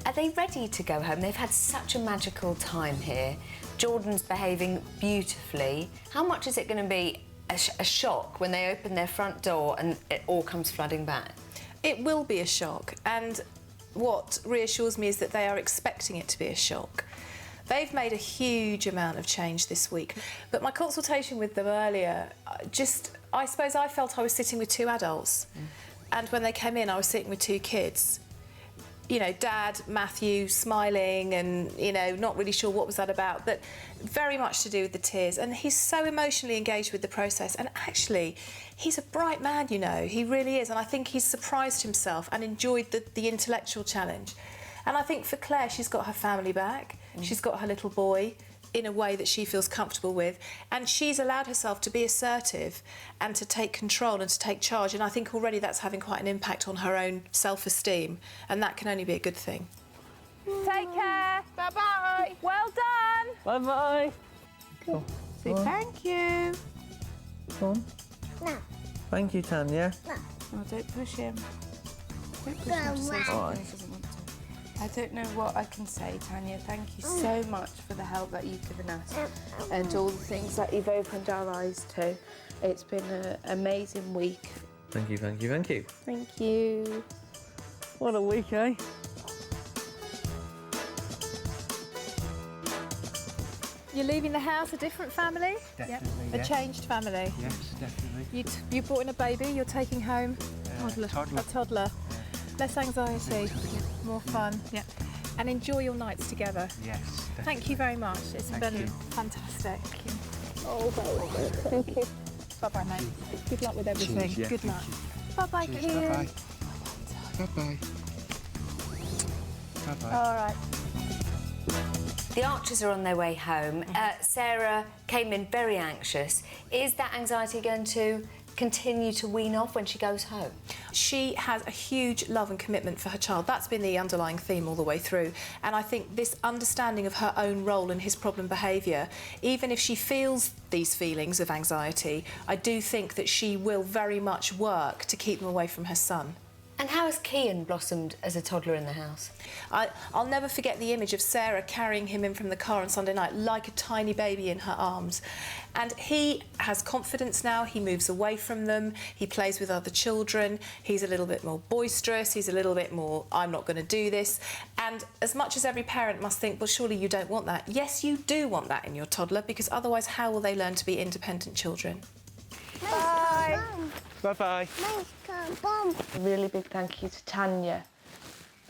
Are they ready to go home? They've had such a magical time here. Jordan's behaving beautifully. How much is it going to be a shock when they open their front door and it all comes flooding back? It will be a shock, and what reassures me is that they are expecting it to be a shock. They've made a huge amount of change this week, but my consultation with them earlier, I suppose I felt I was sitting with two adults, and when they came in I was sitting with two kids. You know, Dad, Matthew, smiling and, you know, not really sure what was that about, but very much to do with the tears. And he's so emotionally engaged with the process. And actually, he's a bright man, you know, he really is. And I think he's surprised himself and enjoyed the intellectual challenge. And I think for Claire, she's got her family back. She's got her little boy in a way that she feels comfortable with. And she's allowed herself to be assertive and to take control and to take charge. And I think already that's having quite an impact on her own self-esteem. And that can only be a good thing. Take care. Bye-bye. Well done. Bye-bye. Cool. Say thank you. Go on. No. Thank you, Tanya. No. Oh, don't push him. Don't push him to say something he doesn't want to. I don't know what I can say, Tanya. Thank you so much for the help that you've given us and all the things that you've opened our eyes to. It's been an amazing week. Thank you, thank you, thank you. Thank you. What a week, eh? You're leaving the house a different family? Definitely, A changed family? Yes, definitely. You brought in a baby, you're taking home toddler. a toddler. Less anxiety, more fun. Yeah. And enjoy your nights together. Yes, definitely. Thank you very much. It's been fantastic. Oh, thank you. Bye-bye, mate. Good luck with everything. Cheers, yeah, Good luck. Bye-bye, Cheers, Kian. bye-bye. Bye-bye. Bye-bye. All right. The Archers are on their way home. Sarah came in very anxious. Is that anxiety going to continue to wean off when she goes home? She has a huge love and commitment for her child. That's been the underlying theme all the way through. And I think this understanding of her own role in his problem behaviour, even if she feels these feelings of anxiety, I do think that she will very much work to keep them away from her son. And how has Kian blossomed as a toddler in the house? I'll never forget the image of Sarah carrying him in from the car on Sunday night like a tiny baby in her arms. And he has confidence now, he moves away from them, he plays with other children, he's a little bit more boisterous, he's a little bit more, I'm not going to do this. And as much as every parent must think, well, surely you don't want that. Yes, you do want that in your toddler, because otherwise how will they learn to be independent children? Bye. Bye-bye. A really big thank you to Tanya,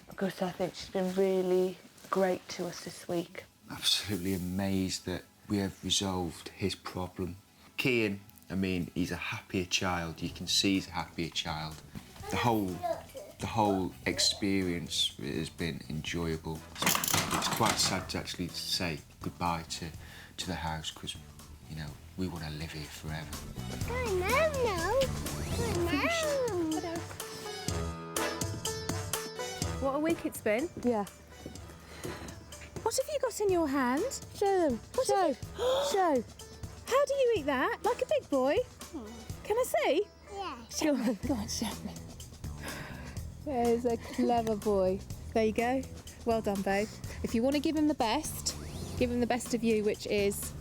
because I think she's been really great to us this week. Absolutely amazed that we have resolved his problem. Kian, I mean, he's a happier child. You can see he's a happier child. The whole experience has been enjoyable. It's quite sad to actually say goodbye to the house, because, you know, we want to live here forever. What a week it's been. Yeah. What have you got in your hand? Show them. Show. Show. How do you eat that? Like a big boy? Can I see? Yeah. Go on, go on, show me. There's a clever boy. There you go. Well done, babe. If you want to give him the best of you, which is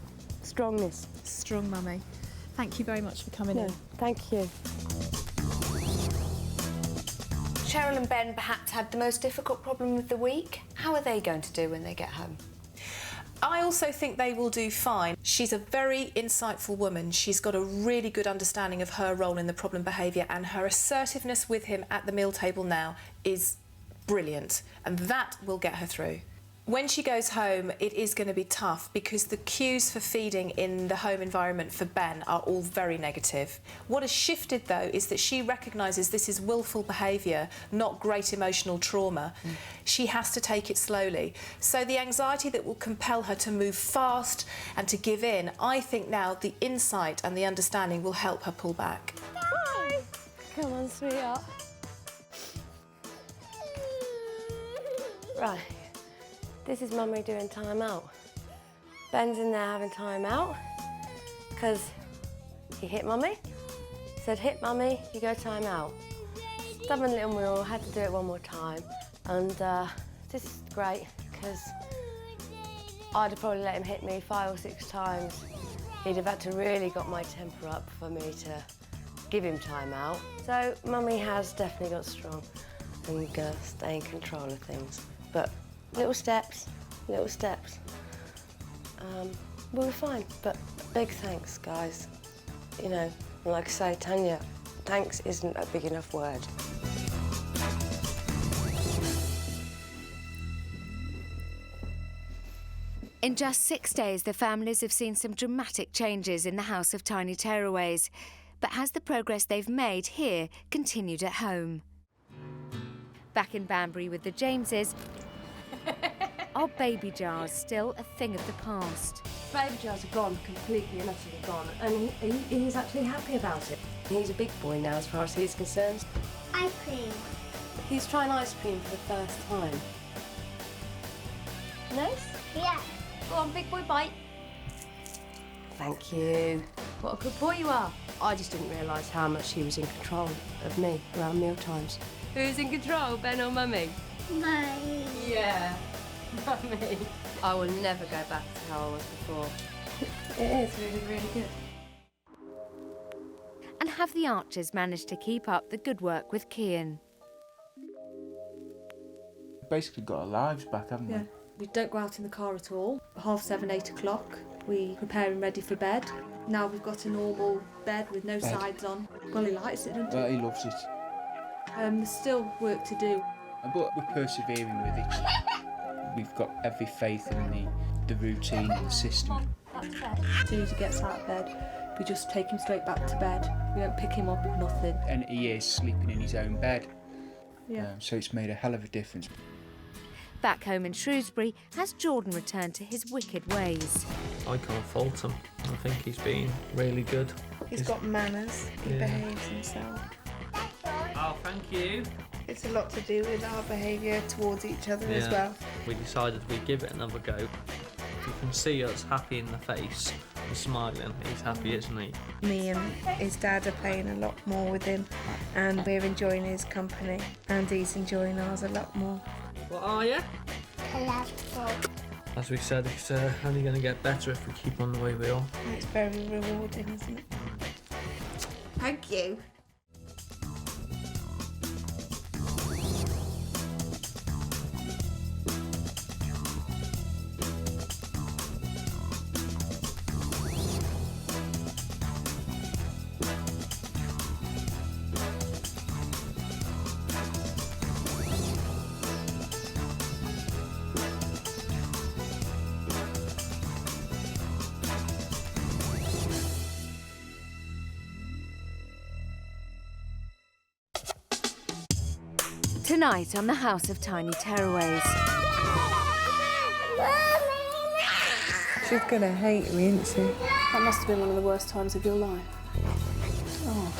Strongness. strong mummy. Thank you very much for coming in. Thank you. Cheryl and Ben perhaps had the most difficult problem of the week. How are they going to do when they get home? I also think they will do fine. She's a very insightful woman. She's got a really good understanding of her role in the problem behaviour, and her assertiveness with him at the meal table now is brilliant, and that will get her through. When she goes home, it is going to be tough because the cues for feeding in the home environment for Ben are all very negative. What has shifted, though, is that she recognises this is willful behaviour, not great emotional trauma. She has to take it slowly. So the anxiety that will compel her to move fast and to give in, I think now the insight and the understanding will help her pull back. Bye. Come on, sweetheart. Right. This is Mummy doing time out. Ben's in there having time out because he hit Mummy. Said, hit Mummy, you go time out. Stubborn little mule, had to do it one more time. And this is great because I'd have probably let him hit me 5 or 6 times. He'd have had to really got my temper up for me to give him time out. So Mummy has definitely got strong and stay in control of things. But little steps, little steps. We'll be fine, but big thanks, guys. You know, like I say, Tanya, thanks isn't a big enough word. In just 6 days, the families have seen some dramatic changes in the House of Tiny Tearaways. But has the progress they've made here continued at home? Back in Banbury with the Jameses, are baby jars still a thing of the past? Baby jars are gone, completely and utterly gone, and he's actually happy about it. He's a big boy now as far as he's concerned. Ice cream. He's trying ice cream for the first time. Nice? Yeah. Go on, big boy, bite. Thank you. What a good boy you are. I just didn't realise how much he was in control of me around meal times. Who's in control, Ben or Mummy? Mummy. Yeah, Mummy. I will never go back to how I was before. It is really, really good. And have the Archers managed to keep up the good work with Kian? Basically got our lives back, haven't we? Yeah. We don't go out in the car at all. 7:30, 8 o'clock, we prepare him ready for bed. Now we've got a normal bed with no sides on. Well, he likes it, doesn't he? Well, he loves it. There's still work to do. But we're persevering with it. We've got every faith in the routine and the system. As soon as he gets out of bed, we just take him straight back to bed. We don't pick him up, nothing. And he is sleeping in his own bed. Yeah. So it's made a hell of a difference. Back home in Shrewsbury, has Jordan returned to his wicked ways? I can't fault him. I think he's been really good. He's got manners. He behaves himself. Oh, thank you. It's a lot to do with our behaviour towards each other as well. We decided we'd give it another go. You can see us happy in the face and smiling. He's happy, isn't he? Me and his dad are playing a lot more with him, and we're enjoying his company, and he's enjoying ours a lot more. What are you? Colourful. As we said, it's only going to get better if we keep on the way we are. It's very rewarding, isn't it? Thank you. Tonight on the House of Tiny Tearaways. She's gonna hate me, isn't she? That must have been one of the worst times of your life. Oh,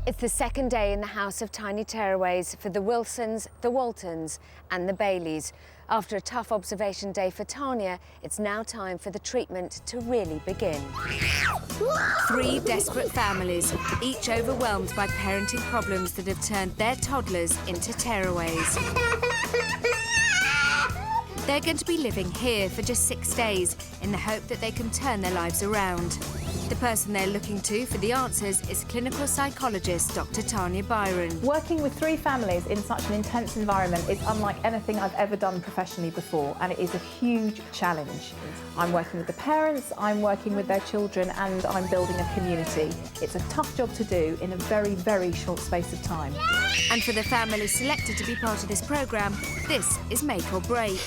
It's the second day in the House of Tiny Tearaways for the Wilsons, the Waltons and the Baileys. After a tough observation day for Tanya, it's now time for the treatment to really begin. 3 desperate families, each overwhelmed by parenting problems that have turned their toddlers into tearaways. They're going to be living here for just 6 days in the hope that they can turn their lives around. The person they're looking to for the answers is clinical psychologist Dr. Tanya Byron. Working with 3 families in such an intense environment is unlike anything I've ever done professionally before, and it is a huge challenge. I'm working with the parents, I'm working with their children, and I'm building a community. It's a tough job to do in a very, very short space of time. And for the families selected to be part of this programme, this is make or break.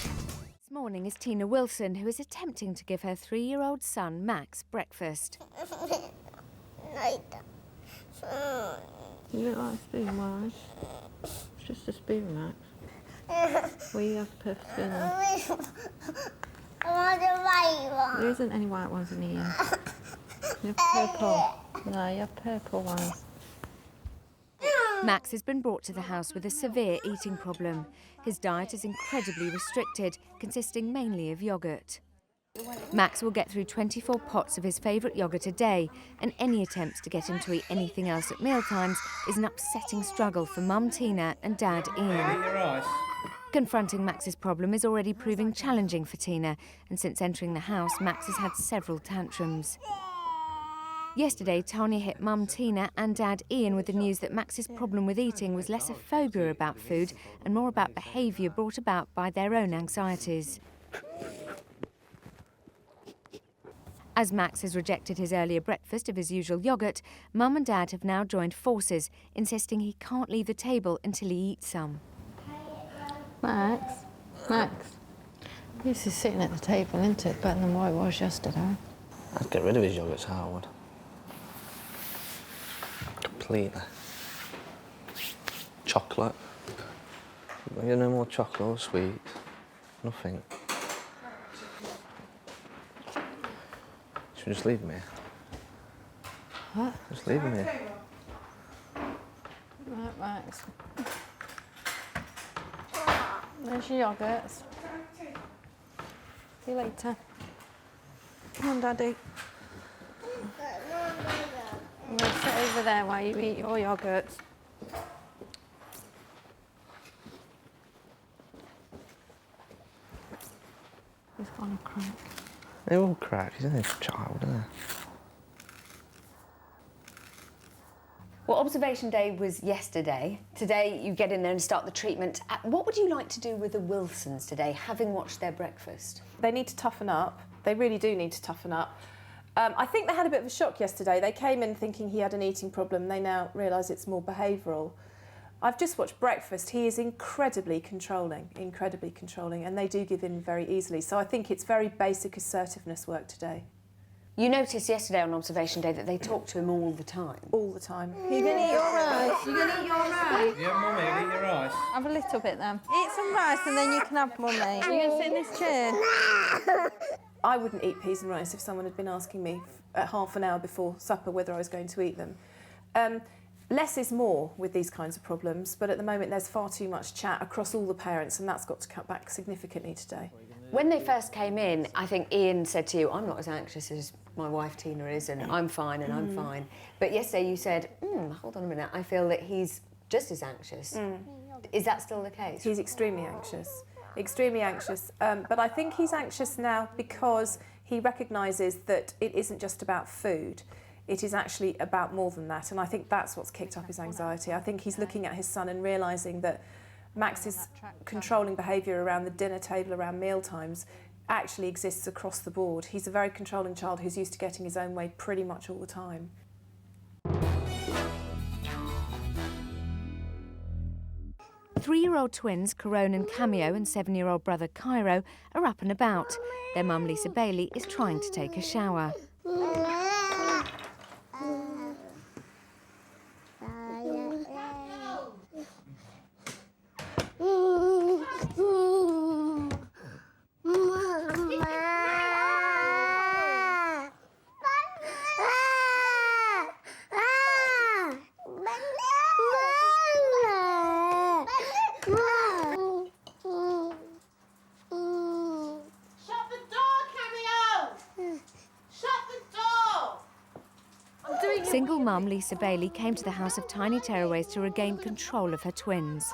This morning is Tina Wilson, who is attempting to give her 3-year-old son, Max, breakfast. You look like a spoon, why? It's just a spoon, Max. Will you have a perfect spoon? I want a white one. There isn't any white ones in here. You have purple. No, you have purple ones. Max has been brought to the house with a severe eating problem. His diet is incredibly restricted, consisting mainly of yoghurt. Max will get through 24 pots of his favourite yoghurt a day, and any attempts to get him to eat anything else at mealtimes is an upsetting struggle for Mum Tina and Dad Ian. Confronting Max's problem is already proving challenging for Tina, and since entering the house, Max has had several tantrums. Yesterday, Tanya hit Mum Tina and Dad Ian with the news that Max's problem with eating was less a phobia about food and more about behaviour brought about by their own anxieties. As Max has rejected his earlier breakfast of his usual yoghurt, Mum and Dad have now joined forces, insisting he can't leave the table until he eats some. Max, this is sitting at the table, isn't it? Better than what it was yesterday. I'd get rid of his yoghurts, I would. Completely. Chocolate. No more chocolate or sweet. Nothing. Should we just leave him here? What? Just leave him here. Right, Max. There's your yoghurts. See you later. Come on, Daddy. I'm going to sit over there while you eat your yoghurts. He's gonna crack. They all crack. He's only a child, isn't he? Well, observation day was yesterday. Today, you get in there and start the treatment. What would you like to do with the Wilsons today, having watched their breakfast? They need to toughen up. They really do need to toughen up. I think they had a bit of a shock yesterday. They came in thinking he had an eating problem. They now realise it's more behavioural. I've just watched breakfast. He is incredibly controlling, and they do give in very easily. So I think it's very basic assertiveness work today. You noticed yesterday on observation day that they talk to him all the time. All the time. You're going to eat your rice. You're going to eat your rice. Yeah, Mummy, eat your rice. Have a little bit then. Eat some rice and then you can have Mummy. You're going to sit in this chair. I wouldn't eat peas and rice if someone had been asking me at half an hour before supper whether I was going to eat them. Less is more with these kinds of problems, but at the moment there's far too much chat across all the parents, and that's got to cut back significantly today. When they first came in, I think Ian said to you, I'm not as anxious as my wife Tina is, and I'm fine and I'm fine. But yesterday you said, hold on a minute, I feel that he's just as anxious. Is that still the case? He's extremely anxious. Extremely anxious. But I think he's anxious now because he recognises that it isn't just about food. It is actually about more than that, and I think that's what's kicked up his anxiety. I think he's looking at his son and realising that Max's controlling behaviour around the dinner table, around meal times, actually exists across the board. He's a very controlling child who's used to getting his own way pretty much all the time. Three-year-old twins Corone and Cameo and 7-year-old brother Cairo are up and about. Their mum Lisa Bailey is trying to take a shower. Single mum Lisa Bailey came to the House of Tiny Tearaways to regain control of her twins.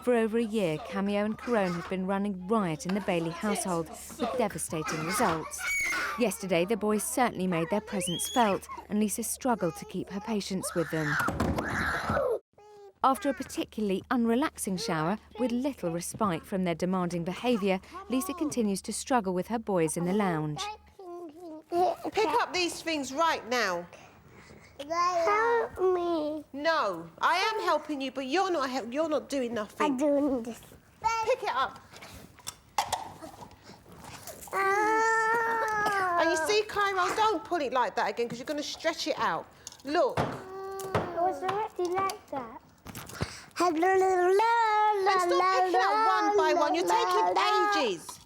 For over a year, Cameo and Corone have been running riot in the Bailey household with devastating results. Yesterday, the boys certainly made their presence felt, and Lisa struggled to keep her patience with them. After a particularly unrelaxing shower, with little respite from their demanding behaviour, Lisa continues to struggle with her boys in the lounge. Pick up these things right now. Help me. No, I am helping you, but you're not doing nothing. I'm doing this. Pick it up. Ah. And you see, Cairo, don't pull it like that again because you're going to stretch it out. Look. It was already like that. And stop picking up one by one. You're taking ages.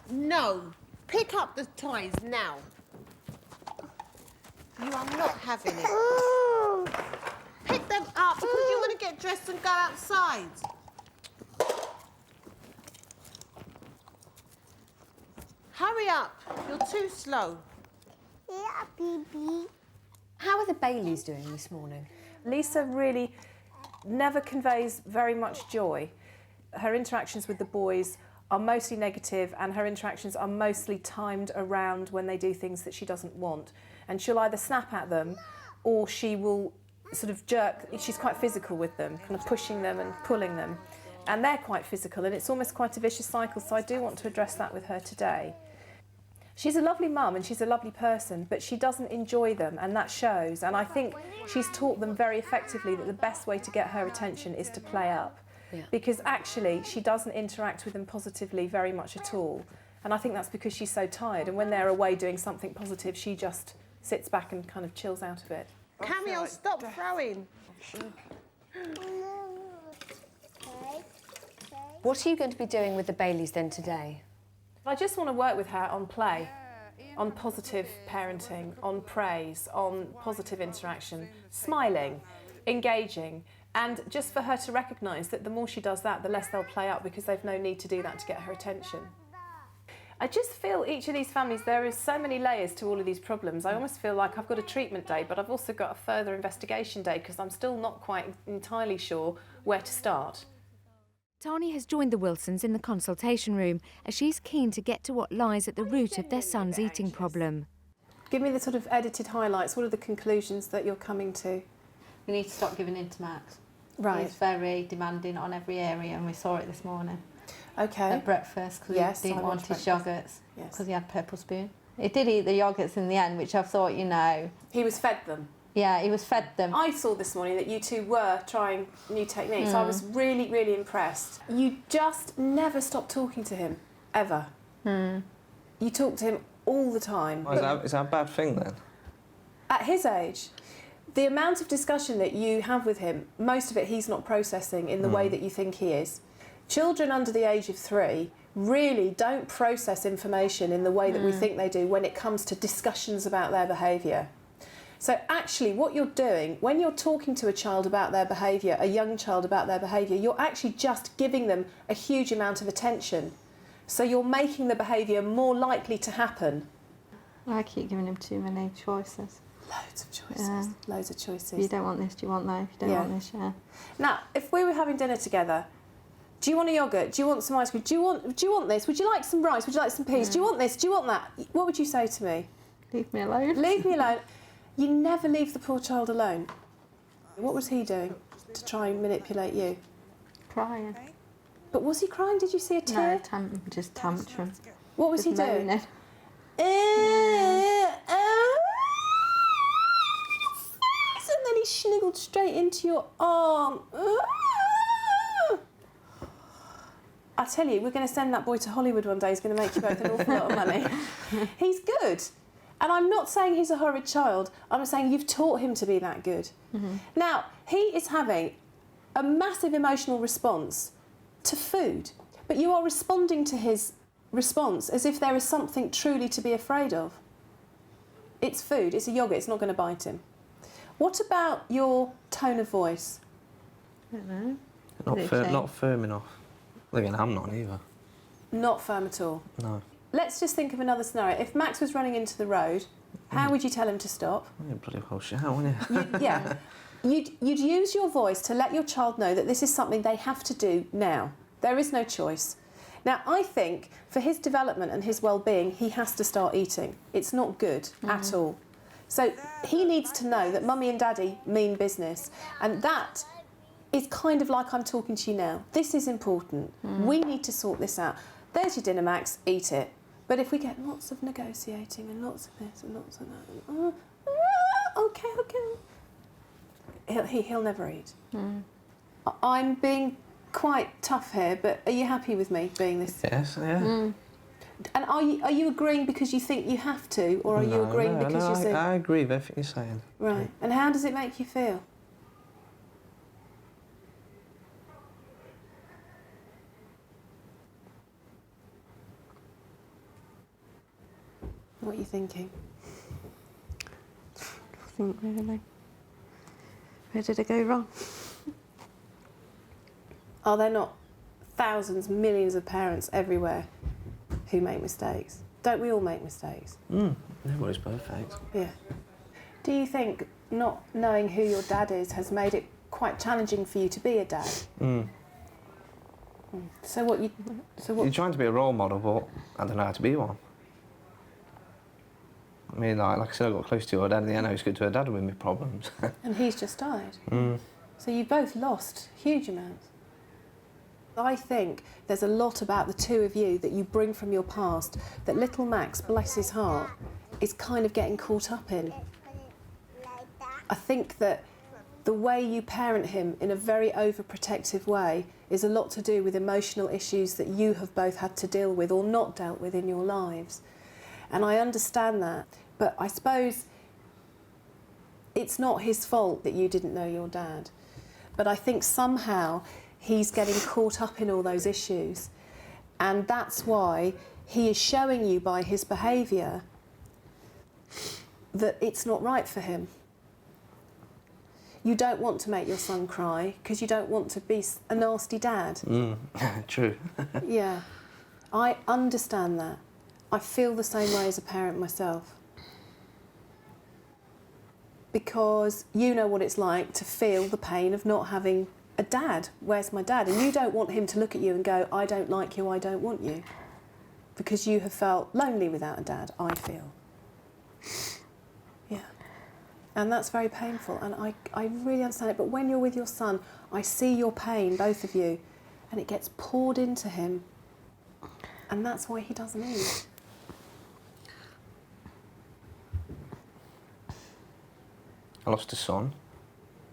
No. Pick up the toys now. You are not having it. Pick them up because you want to get dressed and go outside. Hurry up. You're too slow. Yeah, baby. How are the Baileys doing this morning? Lisa really never conveys very much joy. Her interactions with the boys are mostly negative, and her interactions are mostly timed around when they do things that she doesn't want. And she'll either snap at them or she will sort of jerk. She's quite physical with them, kind of pushing them and pulling them. And they're quite physical, and it's almost quite a vicious cycle, so I do want to address that with her today. She's a lovely mum and she's a lovely person, but she doesn't enjoy them, and that shows. And I think she's taught them very effectively that the best way to get her attention is to play up. Yeah. Because actually she doesn't interact with them positively very much at all. And I think that's because she's so tired, and when they're away doing something positive, she just sits back and kind of chills out of it. Camille, stop throwing. What are you going to be doing with the Baileys then today? I just want to work with her on play, on positive parenting, on praise, on positive interaction, smiling, engaging, and just for her to recognise that the more she does that, the less they'll play up, because they've no need to do that to get her attention. I just feel each of these families, there is so many layers to all of these problems. I almost feel like I've got a treatment day, but I've also got a further investigation day because I'm still not quite entirely sure where to start. Tanya has joined the Wilsons in the consultation room as she's keen to get to what lies at the root of their son's eating problem. Give me the sort of edited highlights. What are the conclusions that you're coming to? We need to stop giving in to Max. Right. He's very demanding on every area, and we saw it this morning. Okay. At breakfast, because Yes, he didn't I want want his breakfast. yogurts, Yes. because he had purple spoon. He did eat the yogurts in the end, which I thought, you know... He was fed them? Yeah, he was fed them. I saw this morning that you two were trying new techniques. I was really, really impressed. You just never stop talking to him, ever. You talk to him all the time. Is that a bad thing then? At his age, the amount of discussion that you have with him, most of it he's not processing in the way that you think he is. Children under the age of 3 really don't process information in the way that we think they do when it comes to discussions about their behaviour. So actually what you're doing, when you're talking to a child about their behaviour, a young child about their behaviour, you're actually just giving them a huge amount of attention. So you're making the behaviour more likely to happen. I keep giving him too many choices. Loads of choices, loads of choices. You don't want this, do you want that? If you don't want this, yeah. Now, if we were having dinner together, do you want a yoghurt? Do you want some ice cream? Do you want this? Would you like some rice? Would you like some peas? Do you want this? Do you want that? What would you say to me? Leave me alone. Leave me alone. You never leave the poor child alone. What was he doing to try and manipulate you? Crying. But was he crying? Did you see a tear? No, just tantrum. What was he doing? Moaning. And then he sniggled straight into your arm. I tell you, we're going to send that boy to Hollywood one day. He's going to make you both an awful lot of money. He's good. And I'm not saying he's a horrid child. I'm saying you've taught him to be that good. Now, he is having a massive emotional response to food, but you are responding to his response as if there is something truly to be afraid of. It's food, it's a yoghurt, it's not going to bite him. What about your tone of voice? I don't know. Not firm enough. Again, I'm not either. Not firm at all? No. Let's just think of another scenario. If Max was running into the road, how would you tell him to stop? You bloody well shout, wouldn't you? Yeah. You'd use your voice to let your child know that this is something they have to do now. There is no choice. Now, I think for his development and his well-being, he has to start eating. It's not good at all. So he needs to know that Mummy and Daddy mean business, and that is kind of like I'm talking to you now. This is important. We need to sort this out. There's your dinner, Max, eat it. But if we get lots of negotiating and lots of this and lots of that, okay, he'll never eat. I'm being quite tough here, but are you happy with me being this? Yes, yeah. And are you agreeing because you think you have to, or are you agreeing because you think... I agree with everything you're saying. Right. And how does it make you feel? What are you thinking? Nothing really. Where did it go wrong? Are there not thousands, millions of parents everywhere who make mistakes? Don't we all make mistakes? Nobody's perfect. Yeah. Do you think not knowing who your dad is has made it quite challenging for you to be a dad? So what? You're trying to be a role model, but I don't know how to be one. I mean, like I said, I got close to your dad, and I know it's good to a dad with me problems. And he's just died. So you both lost huge amounts. I think there's a lot about the two of you that you bring from your past that little Max, bless his heart, is kind of getting caught up in. I think that the way you parent him in a very overprotective way is a lot to do with emotional issues that you have both had to deal with or not dealt with in your lives. And I understand that, but I suppose it's not his fault that you didn't know your dad. But I think somehow he's getting caught up in all those issues. And that's why he is showing you by his behaviour that it's not right for him. You don't want to make your son cry because you don't want to be a nasty dad. True. Yeah, I understand that. I feel the same way as a parent myself. Because you know what it's like to feel the pain of not having a dad. Where's my dad? And you don't want him to look at you and go, I don't like you, I don't want you. Because you have felt lonely without a dad, I feel. Yeah. And that's very painful, and I really understand it. But when you're with your son, I see your pain, both of you, and it gets poured into him. And that's why he doesn't eat. I lost a son.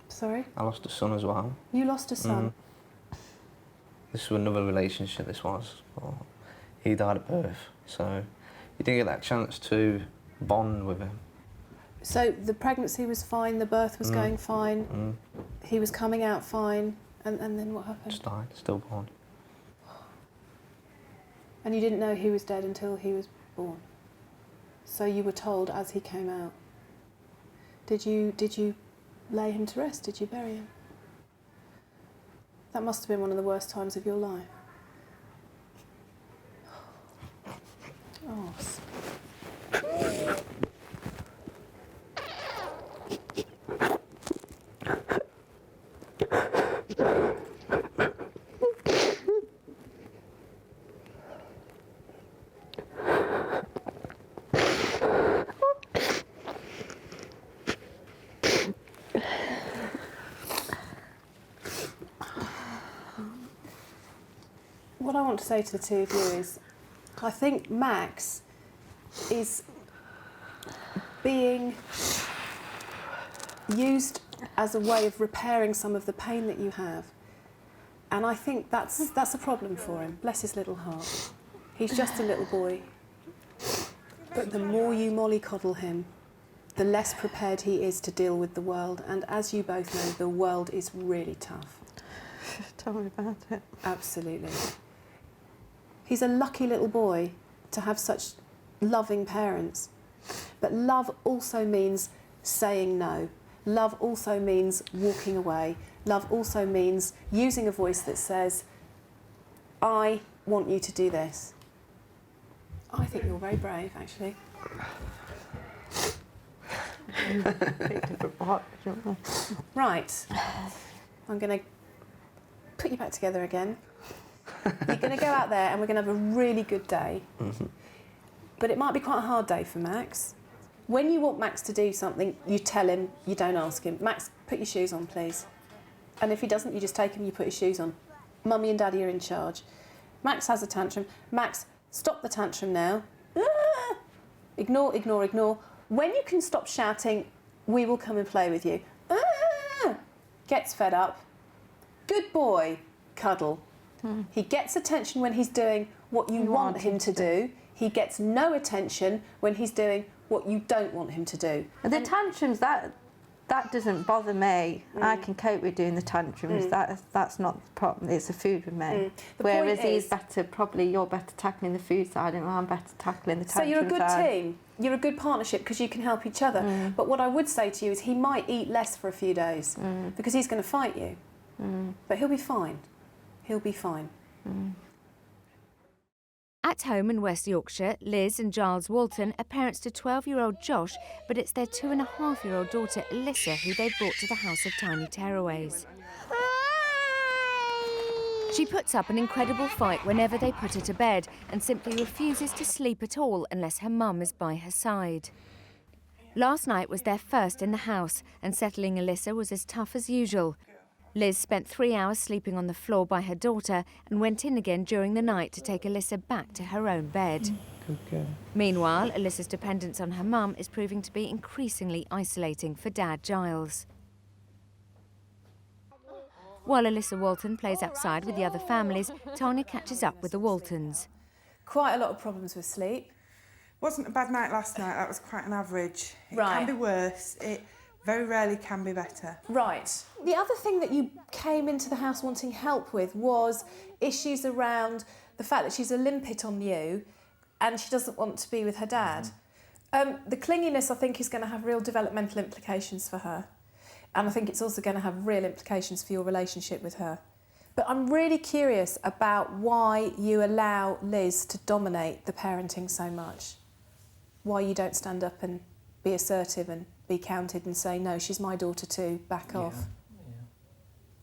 Sorry? I lost a son as well. You lost a son? This was another relationship, this was. Well, he died at birth, so you didn't get that chance to bond with him. So the pregnancy was fine, the birth was going fine, he was coming out fine, and then what happened? Just died, stillborn. And you didn't know he was dead until he was born? So you were told as he came out? Did you lay him to rest? Did you bury him? That must have been one of the worst times of your life. Oh. What I want to say to the two of you is, I think Max is being used as a way of repairing some of the pain that you have. And I think that's a problem for him. Bless his little heart. He's just a little boy. But the more you mollycoddle him, the less prepared he is to deal with the world. And as you both know, the world is really tough. Tell me about it. Absolutely. He's a lucky little boy to have such loving parents. But love also means saying no. Love also means walking away. Love also means using a voice that says, I want you to do this. I think you're very brave, actually. Right. I'm going to put you back together again. You're going to go out there and we're going to have a really good day. But it might be quite a hard day for Max. When you want Max to do something, you tell him, you don't ask him. Max, put your shoes on, please. And if he doesn't, you just take him, you put his shoes on. Mummy and Daddy are in charge. Max has a tantrum. Max, stop the tantrum now. Ah! Ignore, ignore, ignore. When you can stop shouting, we will come and play with you. Ah! Gets fed up. Good boy, cuddle. He gets attention when he's doing what you want him to do. He gets no attention when he's doing what you don't want him to do. The tantrums, that doesn't bother me. I can cope with doing the tantrums. That's not the problem. It's the food with me. Whereas he's better, probably you're better tackling the food side and I'm better tackling the tantrum side. So you're a good team. You're a good partnership because you can help each other. But what I would say to you is he might eat less for a few days because he's going to fight you. But he'll be fine. He'll be fine. At home in West Yorkshire, Liz and Giles Walton are parents to 12-year-old Josh, but it's their 2.5-year-old daughter Alyssa who they've brought to the House of Tiny Tearaways. She puts up an incredible fight whenever they put her to bed and simply refuses to sleep at all unless her mum is by her side. Last night was their first in the house and settling Alyssa was as tough as usual. Liz spent 3 hours sleeping on the floor by her daughter and went in again during the night to take Alyssa back to her own bed. Meanwhile, Alyssa's dependence on her mum is proving to be increasingly isolating for Dad Giles. While Alyssa Walton plays outside with the other families, Tanya catches up with the Waltons. Quite a lot of problems with sleep. Wasn't a bad night last night, that was quite an average. It can be worse. It very rarely can be better. Right. The other thing that you came into the house wanting help with was issues around the fact that she's a limpet on you and she doesn't want to be with her dad. The clinginess, I think, is going to have real developmental implications for her. And I think it's also going to have real implications for your relationship with her. But I'm really curious about why you allow Liz to dominate the parenting so much. Why you don't stand up and be assertive and be counted and say, no, she's my daughter too, back off.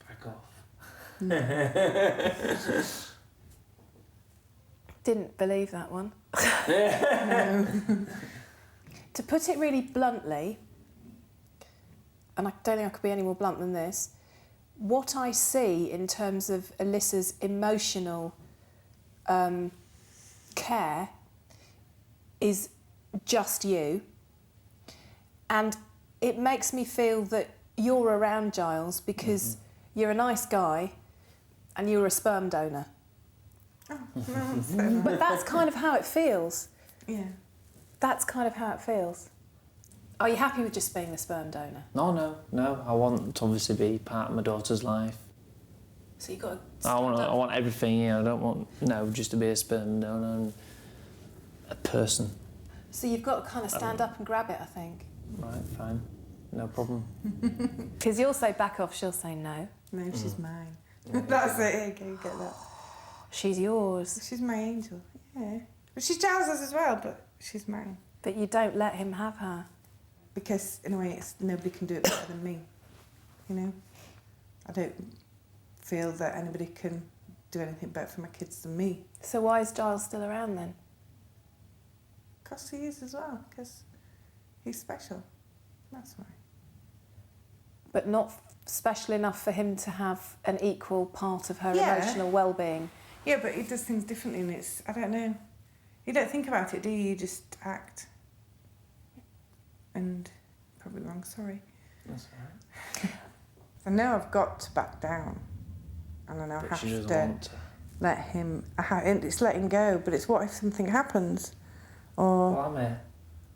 Back off. Didn't believe that one. No. To put it really bluntly, and I don't think I could be any more blunt than this, what I see in terms of Alyssa's emotional care is just you. And it makes me feel that you're around Giles because you're a nice guy and you're a sperm donor. But that's kind of how it feels. Yeah. That's kind of how it feels. Are you happy with just being the sperm donor? No. I want to obviously be part of my daughter's life. So you've got to I want everything, yeah. I don't want, just to be a sperm donor and a person. So you've got to kind of stand up and grab it, I think. Right, fine. No problem. Because you'll say back off, she'll say no. No, she's mine. That's it, okay, you get that. She's yours. She's my angel, yeah. But she's Giles's as well, but she's mine. But you don't let him have her. Because, in a way, nobody can do it better than me, you know? I don't feel that anybody can do anything better for my kids than me. So why is Giles still around then? Because he is as well, because he's special. That's why. But not special enough for him to have an equal part of her emotional well-being. Yeah, but he does things differently and it's, I don't know. You don't think about it, do you? You just act. And probably wrong, sorry. That's all right. I know I've got to back down. And I know I have to let him, it's letting go, but it's what if something happens? Or... Well, I'm here.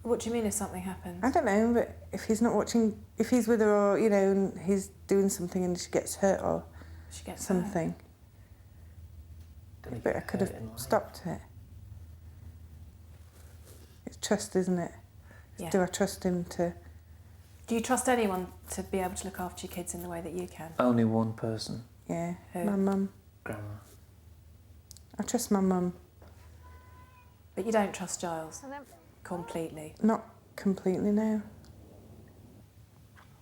What do you mean if something happens? I don't know, but if he's not watching, if he's with her or, and he's doing something and she gets hurt or something. But I could have stopped it. It's trust, isn't it? Yeah. Do I trust him to... Do you trust anyone to be able to look after your kids in the way that you can? Only one person. Yeah, Who? my mum. Grandma. I trust my mum. But you don't trust Giles? Completely? Not completely, no.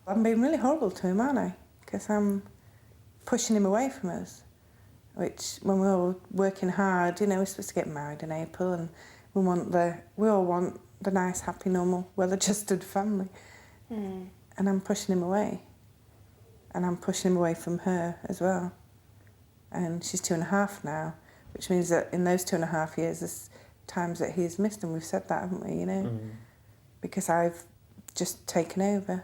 I'm being really horrible to him, aren't I? Because I'm pushing him away from us. Which, when we were working hard, you know, we're supposed to get married in April, and we all want the nice, happy, normal, well-adjusted family. And I'm pushing him away. And I'm pushing him away from her as well. And she's 2.5 now, which means that in those 2.5 years, there's times that he's missed, and we've said that, haven't we, you know? Because I've just taken over.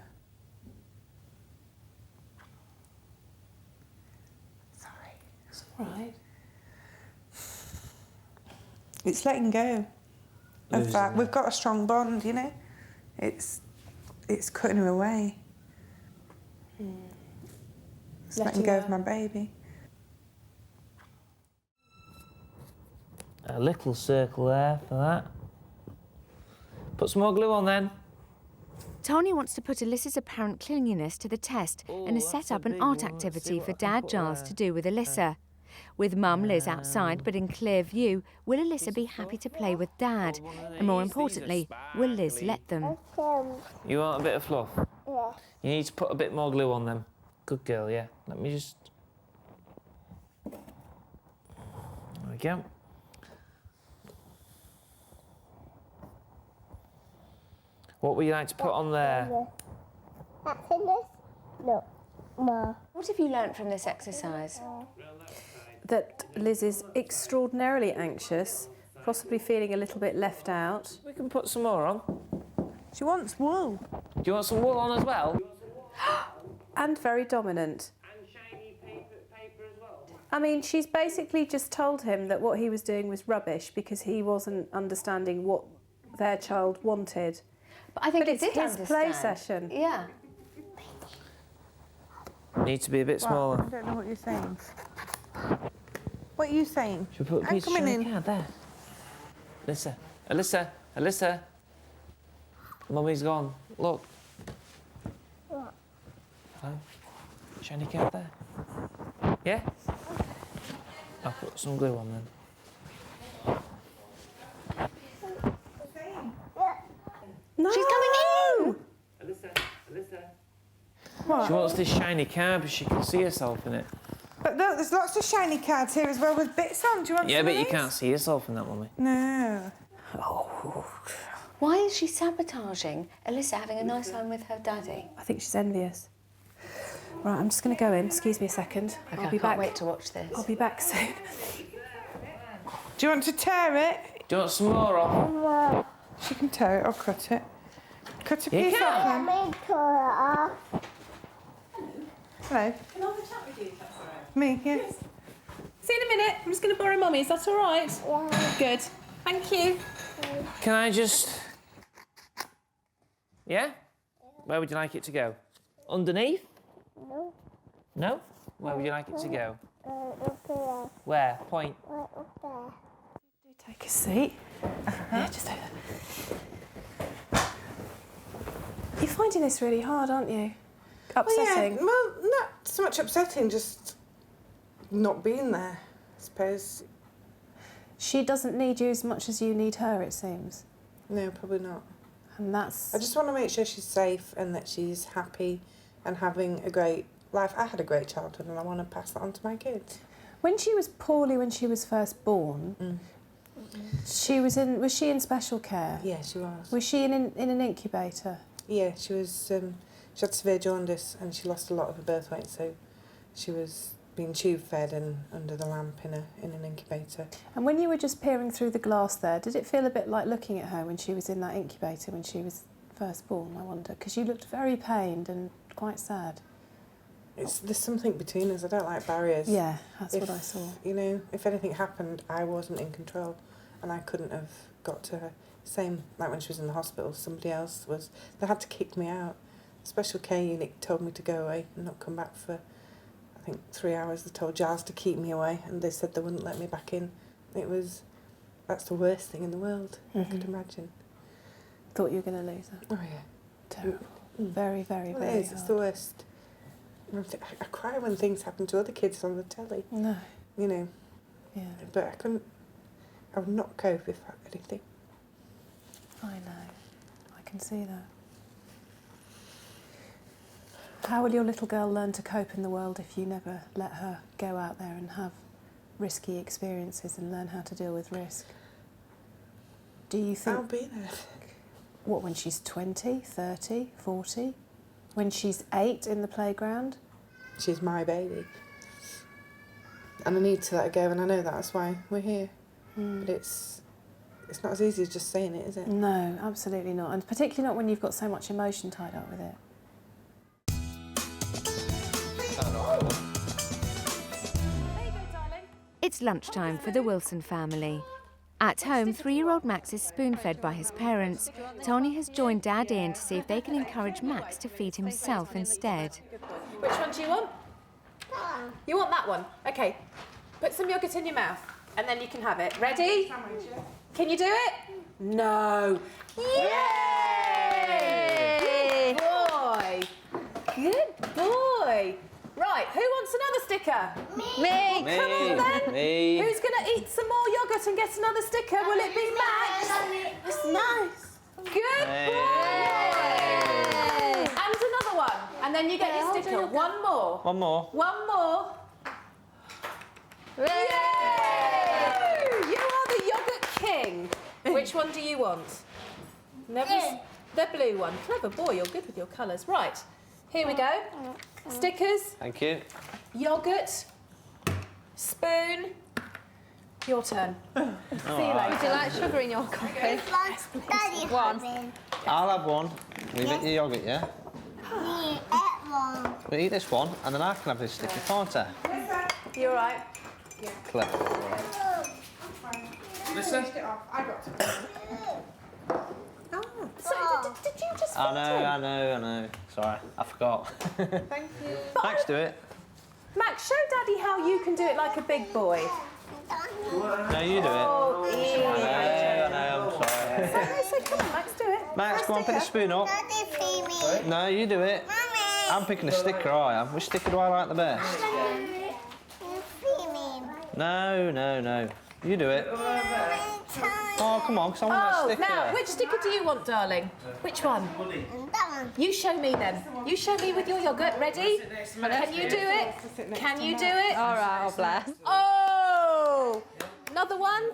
Sorry. It's all right. It's letting go of that. We've got a strong bond, you know? It's cutting him away. It's letting go of my baby. A little circle there for that. Put some more glue on then. Tanya wants to put Alyssa's apparent clinginess to the test and has set up an art activity for Dad Giles to do with Alyssa. With Mum Liz outside but in clear view, will Alyssa be happy to play with Dad? And more importantly, will Liz let them? You want a bit of fluff? Yeah. You need to put a bit more glue on them. Good girl, yeah. Let me just... There we go. What would you like to put on there? Happiness? No. Ma. What have you learnt from this exercise? That Liz is extraordinarily anxious, possibly feeling a little bit left out. We can put some more on. She wants wool. Do you want some wool on as well? And very dominant. I mean, she's basically just told him that what he was doing was rubbish because he wasn't understanding what their child wanted. But I think it's his play session. Yeah. Need to be a bit smaller. Well, I don't know what you're saying. What are you saying? Should we put a piece of shiny card there? Alyssa, Alyssa, Alyssa. Mummy's gone. Look. What? Hello. Shiny card there. Yeah? I'll put some glue on then. No! She's coming in! Alyssa, Alyssa. What? She wants this shiny card, but she can see herself in it. But look, there's lots of shiny cards here as well with bits on. Do you want Yeah, some but of you these? can't see yourself in that, Mummy. No. Oh. Why is she sabotaging Alyssa having a nice time with her daddy? I think she's envious. Right, I'm just going to go in. Excuse me a second. Okay, I'll be I can't back. wait to watch this. I'll be back soon. Do you want to tear it? Do you want some more off? She can tear it or cut it. Cut a You piece can. off then. Hello. Can I have a chat with you, if that's all right? Me, yes. See you in a minute. I'm just going to borrow Mummy. Is that all right? Yeah. Good. Thank you. Can I just... Yeah? Where would you like it to go? Underneath? No. No? Where would you like it to go? Up there. Where? Point. Right up there. Take a seat. Yeah, just over there. You're finding this really hard, aren't you? Upsetting. Well, not so much upsetting, just not being there, I suppose. She doesn't need you as much as you need her, it seems. No, probably not. And that's... I just want to make sure she's safe and that she's happy and having a great life. I had a great childhood and I want to pass that on to my kids. When she was poorly when she was first born, was she in special care? Yeah, she was. Was she in an incubator? Yeah, she was. She had severe jaundice and she lost a lot of her birth weight, so she was being tube fed and under the lamp in an incubator. And when you were just peering through the glass there, did it feel a bit like looking at her when she was in that incubator when she was first born, I wonder? Because you looked very pained and quite sad. There's something between us. I don't like barriers. Yeah, that's what I saw. You know, if anything happened, I wasn't in control and I couldn't have got to her. Same like when she was in the hospital, somebody else was. They had to kick me out. Special care unit told me to go away and not come back for, I think, 3 hours. They told Giles to keep me away and they said they wouldn't let me back in. That's the worst thing in the world, I could imagine. Thought you were going to lose her? Oh, yeah. Terrible. Very, very, Well, very it is, it's the worst. I cry when things happen to other kids on the telly. No. You know, Yeah. But I would not cope if anything. I know. I can see that. How will your little girl learn to cope in the world if you never let her go out there and have risky experiences and learn how to deal with risk? Do you think... I'll be there. What, when she's 20, 30, 40? When she's 8 in the playground? She's my baby. And I need to let her go, and I know that's why we're here. But it's not as easy as just saying it, is it? No, absolutely not. And particularly not when you've got so much emotion tied up with it. It's lunchtime for the Wilson family. At home, 3-year-old Max is spoon-fed by his parents. Tanya has joined Dad in to see if they can encourage Max to feed himself instead. Which one do you want? You want that one? OK. Put some yoghurt in your mouth and then you can have it. Ready? Can you do it? No. Yay! Good boy. Good boy. Right, who wants another sticker? Me. Come on then. Me. Who's going to eat some more yoghurt and get another sticker? Will it be Max? That's nice. Good boy. And another one. And then you get your sticker. One more. One more. One more. Yay! You are the yoghurt king. Which one do you want? Never. The blue one. Clever boy, you're good with your colours. Right, here we go. Stickers. Thank you. Yoghurt. Spoon. Your turn. See you later. Would you like sugar in your coffee? One. I'll have one. Leave it your yoghurt, yeah? We'll eat this one, and then I can have this sticker, can't I? You all right? Clever. Listen. I got to. So, did you just I know. Sorry, I forgot. Thank you. Max, do it. Max, show Daddy how you can do it like a big boy. No, you do it. Oh, I know, I'm sorry. So come on, Max, do it. Max, go on, pick the spoon up. No, you do it. I'm picking a sticker, I am. Which sticker do I like the best? No. You do it. Oh, come on, because I want that sticker. Now, which sticker do you want, darling? Which one? That one. You show me then. You show me with your yoghurt. Ready? Can you do it? Can you do it? All right, oh bless. Oh! Another one?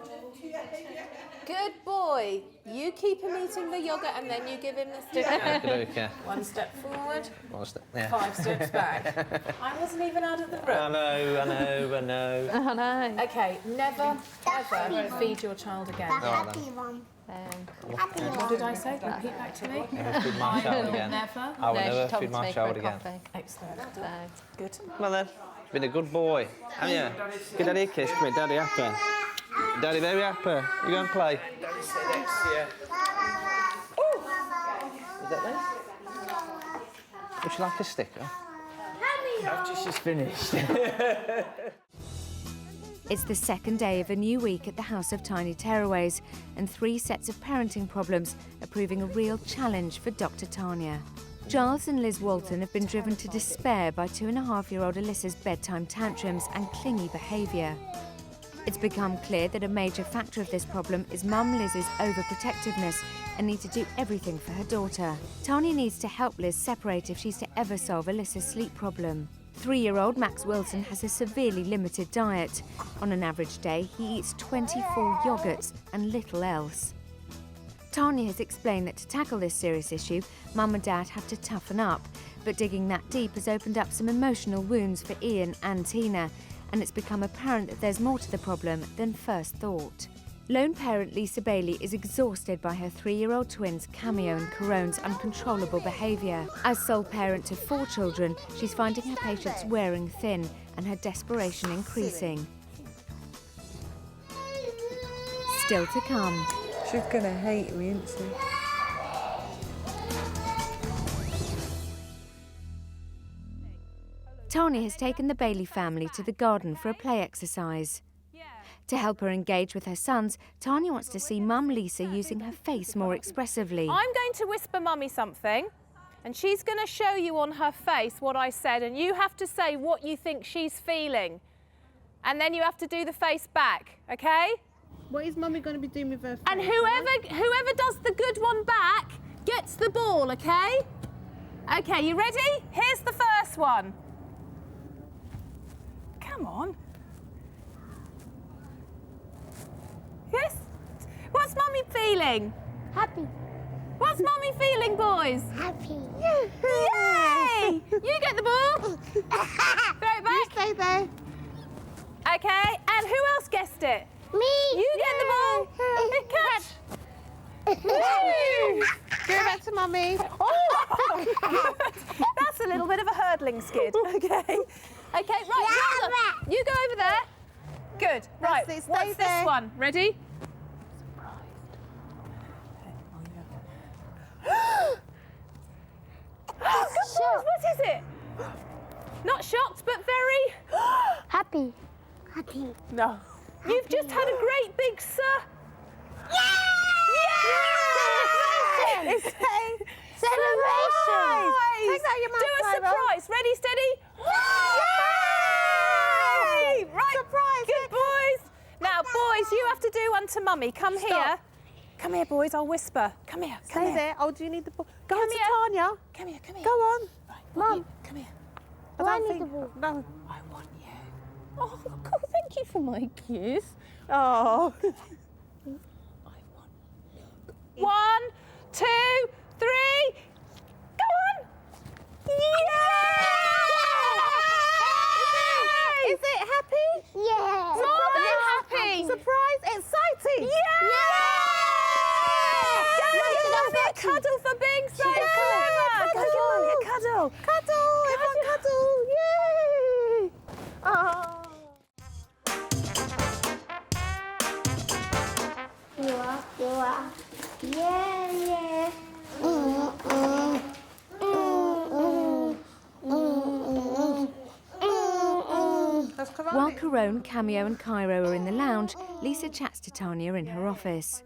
Good boy. You keep him eating the yoghurt and then you give him the sticker. Okay. One step forward. One step, yeah. 5 steps back. I wasn't even out of the room. I know. Okay, never, ever feed your child again. The happy one. What did I say? Repeat back to me. Never feed my child again. Never. I will never feed my child again. Excellent. Good. Well then, you've been a good boy, haven't you? Give Daddy a kiss. Come here, Daddy happy. Daddy very happy. You go and play. Daddy sit next to you. Is that nice? Would you like a sticker? After she's finished. It's the second day of a new week at the House of Tiny Tearaways, and 3 sets of parenting problems are proving a real challenge for Dr. Tanya. Giles and Liz Walton have been driven to despair by 2.5-year-old Alyssa's bedtime tantrums and clingy behaviour. It's become clear that a major factor of this problem is Mum Liz's overprotectiveness and need to do everything for her daughter. Tanya needs to help Liz separate if she's to ever solve Alyssa's sleep problem. 3-year-old Max Wilson has a severely limited diet. On an average day, he eats 24 yoghurts and little else. Tanya has explained that to tackle this serious issue, Mum and Dad have to toughen up, but digging that deep has opened up some emotional wounds for Ian and Tina, and it's become apparent that there's more to the problem than first thought. Lone parent Lisa Bailey is exhausted by her 3-year-old twins Cameo and Corone's uncontrollable behaviour. As sole parent to 4 children, she's finding her patience wearing thin and her desperation increasing. Still to come. She's gonna hate me, isn't she? Tanya has taken the Bailey family to the garden for a play exercise. To help her engage with her sons, Tanya wants to see Mum Lisa using her face more expressively. I'm going to whisper Mummy something, and she's going to show you on her face what I said, and you have to say what you think she's feeling. and then you have to do the face back, okay? What is Mummy going to be doing with her face? And whoever does the good one back gets the ball, okay? Okay, you ready? Here's the first one. Come on. Yes? What's Mummy feeling? Happy. What's Mummy feeling, boys? Happy. Yay! You get the ball. Throw it back. You stay there. Okay, and who else guessed it? Me. You get the ball. Catch. Woo! Give it back to Mummy. Oh! That's a little bit of a hurdling skid. Okay. Okay, right, Yola, you go over there. Good. Right, Stay what's there. this one? Ready? Oh, good boys, what is it? Not shocked, but very... Happy. Happy. No. You've just had a great big Yeah! It's a Celebration. Take that, your Do a mouth, surprise. Ready, steady. Yay! Right. Surprise. Good boys. Now, boys, you have to do one to Mummy. Come here. Come here, boys. I'll whisper. Come here. Come Stay here. there. Oh, do you need the ball? Go Come on to here. Tanya. Come here. Come here. Go on. Right, Mum. Come here. I need the ball. No. I want you. Oh, cool. Thank you for my kiss. Oh. I want you. 1, 2, 3. Go on. Yay! Is it happy? Yeah. More than happy. Surprise. Exciting. Yay! Go and give Mummy a cuddle for being so clever. Go give Mummy a cuddle. Cuddle. Everyone cuddle. Yay. Oh. You are. Yeah, yeah. While Carone, Cameo and Cairo are in the lounge, Lisa chats to Tanya in her office.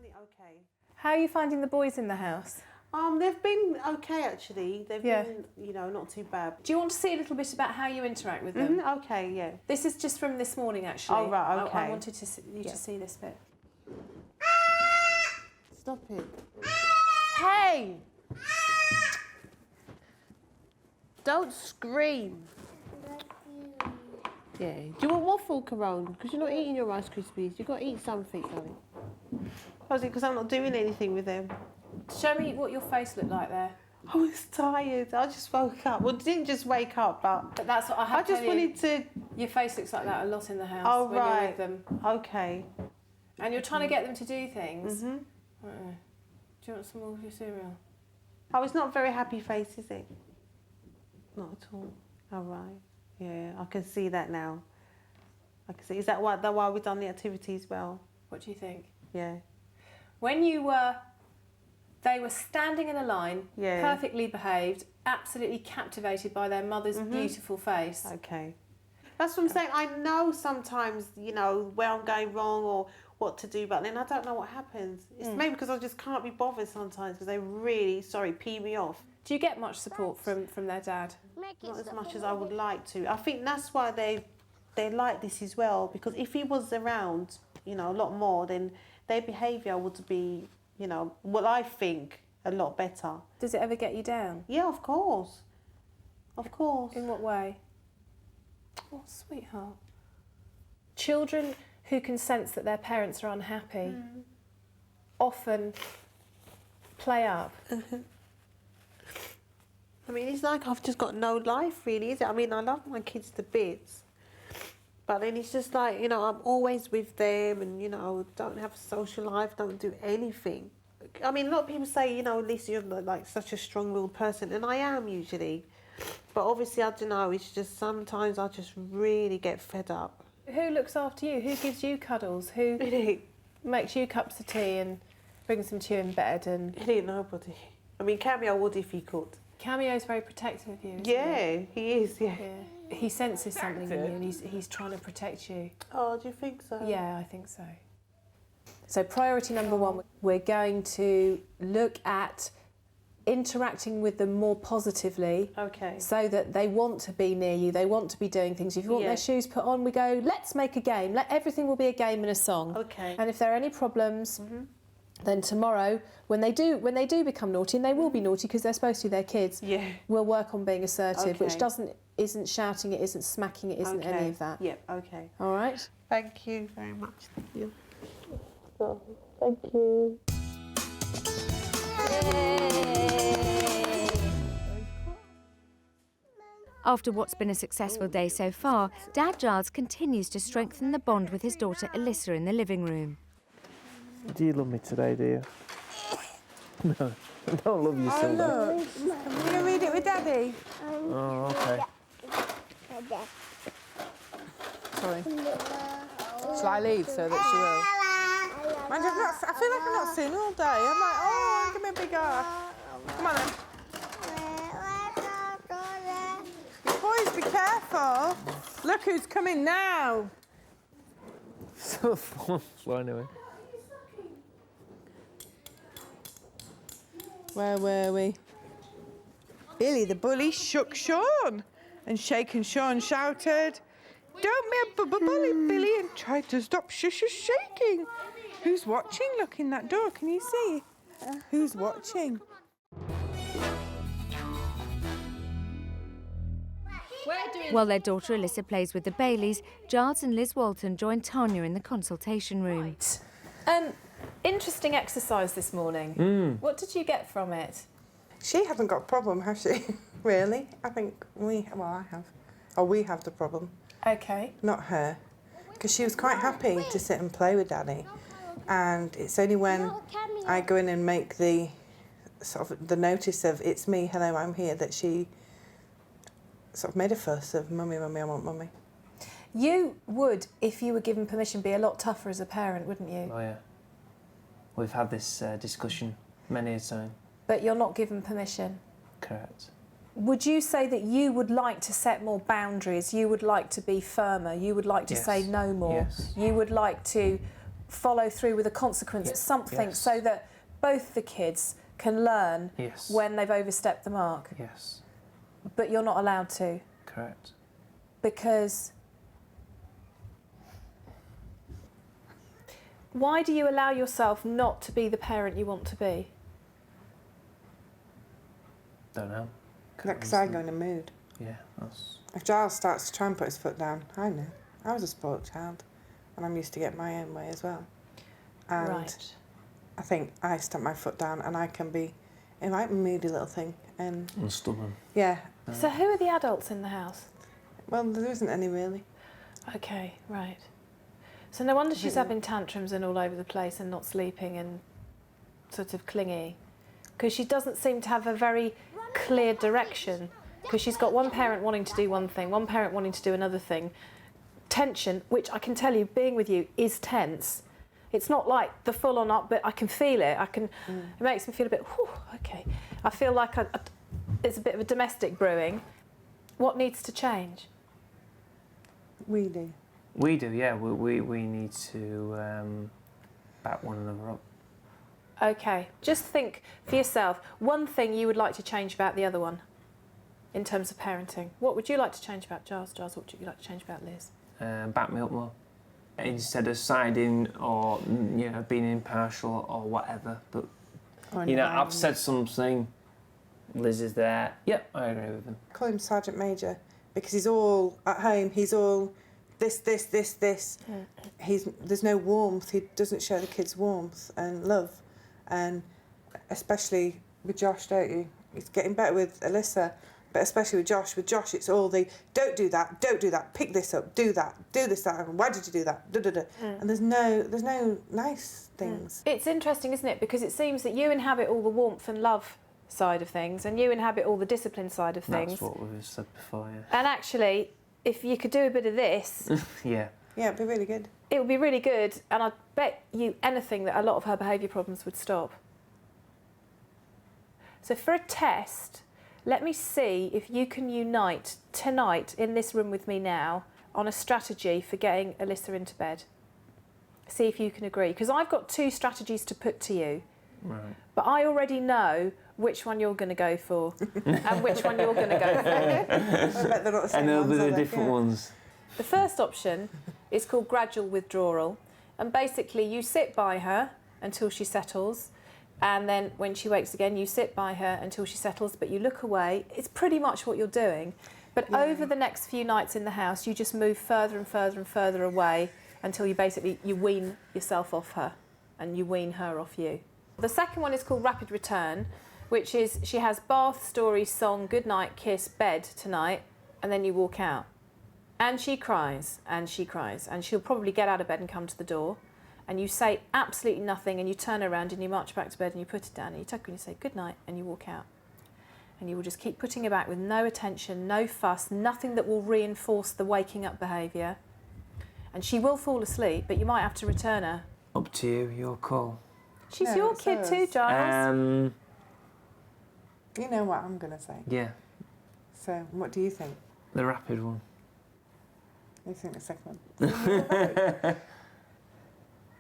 How are you finding the boys in the house? They've been okay actually. They've Yeah. been, not too bad. Do you want to see a little bit about how you interact with them? Okay, yeah. This is just from this morning, actually. Oh, right, okay. I wanted you to see this bit. Stop it. Hey! Don't scream. Yeah. Do you want waffle, Carone? Because you're not eating your Rice Krispies. You've got to eat something, darling. Was it because I'm not doing anything with them? Show me what your face looked like there. I was tired. I just woke up. Well, didn't just wake up, but that's what I had to just tell you. wanted to... Your face looks like that a lot in the house Oh, when right. you're with them. Okay. And you're trying to get them to do things. Mm-hmm. Do you want some more of your cereal? Oh, it's not a very happy face, is it? Not at all. All right. Yeah, I can see that now. I can see. Is that why we've done the activity as well? What do you think? Yeah. When they were standing in a line, perfectly behaved, absolutely captivated by their mother's beautiful face. Okay. That's what I'm saying. I know sometimes, where I'm going wrong or what to do, but then I don't know what happens. It's maybe because I just can't be bothered sometimes because they really, pee me off. Do you get much support from their dad? Not as much as I would like to. I think that's why they like this as well, because if he was around, a lot more, then their behaviour would be, what I think, a lot better. Does it ever get you down? Yeah, of course. Of course. In what way? Oh, sweetheart. Children who can sense that their parents are unhappy often play up. I mean, it's like I've just got no life, really, is it? I mean, I love my kids to bits. But then it's just like, I'm always with them and, don't have a social life, don't do anything. I mean, a lot of people say, Lisa, you're like such a strong-willed person, and I am usually. But obviously, I don't know, it's just sometimes I just really get fed up. Who looks after you? Who gives you cuddles? Who makes you cups of tea and brings them to you in bed? And It ain't nobody. I mean, Cameo would if he could. Cameo's very protective of you, isn't Yeah, he is, yeah. He senses something in you and he's trying to protect you. Oh, do you think so? Yeah, I think so. So priority number 1, we're going to look at interacting with them more positively. Okay. So that they want to be near you, they want to be doing things. If you want their shoes put on, we go, let's make a game. Everything will be a game and a song. Okay. And if there are any problems, then tomorrow, when they do become naughty, and they will be naughty because they're supposed to, they're kids, we'll work on being assertive, which isn't shouting, it isn't smacking, it isn't any of that. Yep, okay. All right? Thank you very much. Thank you. Oh, thank you. After what's been a successful day so far, Dad Giles continues to strengthen the bond with his daughter Alyssa in the living room. Do you love me today, do you? No, I don't love you so much. Look. Can you read it with Daddy? Oh, okay. Sorry. Shall I leave so that she will? Mind you, I feel like I've not seen her all day. I'm like, oh, give me a big heart. Come on then. Boys, be careful. Look who's coming now. So fun. Well, anyway. Where were we? Billy the bully shook Sean, and shaken Sean shouted, "Don't be a bully, Billy," and tried to stop shaking. Who's watching? Look in that door. Can you see? Who's watching? While their daughter Alyssa plays with the Baileys, Giles and Liz Walton join Tanya in the consultation room. Interesting exercise this morning. What did you get from it? She hasn't got a problem, has she? Really? I think I have. Or we have the problem. Okay. Not her. Because she was quite happy to sit and play with Daddy. And it's only when I go in and make the sort of the notice of "it's me, hello, I'm here," that she sort of made a fuss of "Mummy, Mummy, I want Mummy." You would, if you were given permission, be a lot tougher as a parent, wouldn't you? Oh, yeah. We've had this discussion many a time. But you're not given permission? Correct. Would you say that you would like to set more boundaries? You would like to be firmer? You would like to say no more? Yes. You would like to follow through with a consequence, something, so that both the kids can learn when they've overstepped the mark? Yes. But you're not allowed to? Correct. Because... Why do you allow yourself not to be the parent you want to be? Don't know. Because I go in a mood. Yeah, that's... If Giles starts to try and put his foot down, I know. I was a spoilt child, and I'm used to get my own way as well. And I think I stamp my foot down, and I can be a right moody little thing. And stubborn. Yeah. So who are the adults in the house? Well, there isn't any really. Okay, right. So no wonder she's having tantrums and all over the place and not sleeping and sort of clingy. Because she doesn't seem to have a very clear direction. Because she's got one parent wanting to do one thing, one parent wanting to do another thing. Tension, which I can tell you, being with you, is tense. It's not like the full-on up, but I can feel it. It makes me feel a bit, whew, okay. I feel like it's a bit of a domestic brewing. What needs to change? We do. We do, yeah. We need to back one another up. Okay, just think for yourself, one thing you would like to change about the other one in terms of parenting. What would you like to change about Giles? Giles, what would you like to change about Liz? Back me up more. Instead of siding or, you know, being impartial or whatever. But, you know, I've said something, Liz is there. Yep, I agree with him. Call him Sergeant Major, because he's all at home, he's all this. There's no warmth. He doesn't show the kids warmth and love. And especially with Josh, don't you? He's getting better with Alyssa, but especially with Josh. With Josh, it's all the don't do that, pick this up, do that, do this, that. Why did you do that? And there's no nice things. It's interesting, isn't it? Because it seems that you inhabit all the warmth and love side of things, and you inhabit all the discipline side of things. That's what we've said before, yeah. And actually, if you could do a bit of this... Yeah, it'd be really good. It would be really good, and I bet you anything that a lot of her behaviour problems would stop. So for a test, let me see if you can unite tonight in this room with me now on a strategy for getting Alyssa into bed. See if you can agree. Because I've got 2 strategies to put to you. Right. But I already know which one you're going to go for and which one you're going to go for. I bet they're not the same And they'll be ones, the are they? different Yeah. ones. The first option is called gradual withdrawal, and basically you sit by her until she settles, and then when she wakes again you sit by her until she settles, but you look away. It's pretty much what you're doing, but over the next few nights in the house you just move further and further and further away until you wean yourself off her and you wean her off you. The second one is called rapid return, which is she has bath, story, song, good night, kiss, bed tonight, and then you walk out. And she cries, and she cries, and she'll probably get out of bed and come to the door, and you say absolutely nothing, and you turn around and you march back to bed and you put it down and you tuck her and you say good night and you walk out. And you will just keep putting her back with no attention, no fuss, nothing that will reinforce the waking up behaviour. And she will fall asleep, but you might have to return her. Up to you, your call. She's your kid too, Giles. You know what I'm going to say. Yeah, So, what do you think? the rapid one. You think the second one?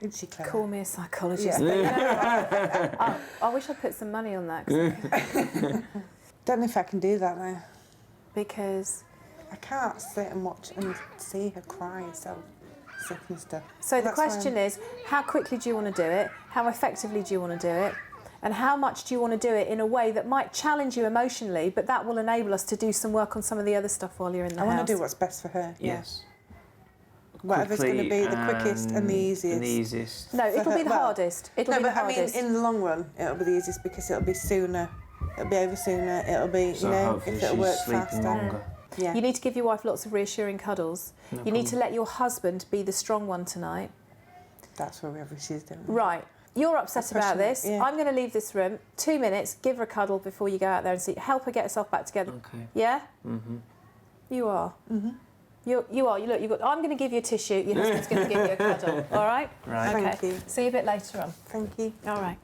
Isn't she clever? Call me a psychologist. Yeah. But, I wish I'd put some money on that. 'Cause Don't know if I can do that now. because I can't sit and watch and see her cry so sick and stuff. So the That's why question is, how quickly do you want to do it? How effectively do you want to do it? And how much do you want to do it in a way that might challenge you emotionally, but that will enable us to do some work on some of the other stuff while you're in the I house? want to do what's best for her. Yes. Whatever's going to be the quickest and the easiest. And the easiest. No, For it'll be her- the well, hardest. It'll be the hardest. I mean, in the long run, it'll be the easiest because it'll be sooner. It'll be over sooner. It'll be, So you know, hopefully if it'll she's work sleeping faster. longer. Yeah. You need to give your wife lots of reassuring cuddles. No you need to problem. let your husband be the strong one tonight. That's whatever she's doing. Right. You're upset I'm about pushing it, this. yeah. I'm going to leave this room. 2 minutes. Give her a cuddle before you go out there and see. Help her get herself back together. Okay. Yeah? Mm-hmm. You are. Mm-hmm. You are. You look. You've got. I'm going to give you a tissue. Your husband's going to give you a cuddle. All right. Right. Okay. Thank you. See you a bit later on. Thank you. All right.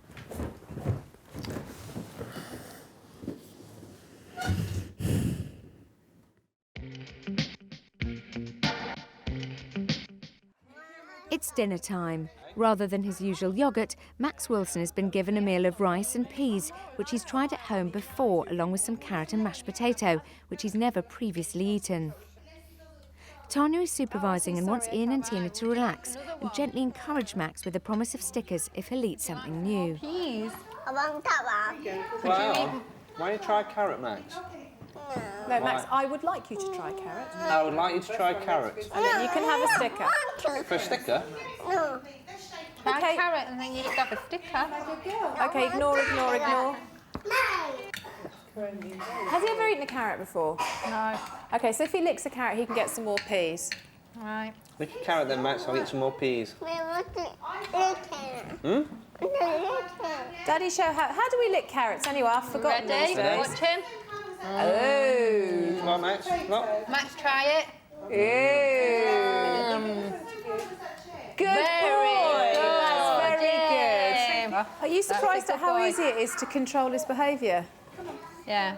It's dinner time. Rather than his usual yoghurt, Max Wilson has been given a meal of rice and peas, which he's tried at home before, along with some carrot and mashed potato, which he's never previously eaten. Tanya is supervising and wants Ian and Tina to relax and gently encourage Max with the promise of stickers if he'll eat something new. Please. I want that one. Wow. Why don't you try carrot, Max? No, Max, I would like you to try carrot. I would like you to try carrot. And then you can have a sticker. For a sticker? No. Try Okay. carrot and then you have a sticker. Okay, ignore. Has he ever eaten a carrot before? No. Okay, so if he licks a carrot, he can get some more peas. Right. Lick a carrot then, Max. I'll eat some more peas. We want to lick it. Hmm? Daddy, show how do we lick carrots anyway? I've forgotten Ready? these days. Watch him. Oh. Come on, Max. Look. Max, try it. Good Very boy. good. That's very Yeah. good. Are you surprised That's a at how good boy. easy it is to control his behaviour? Yeah.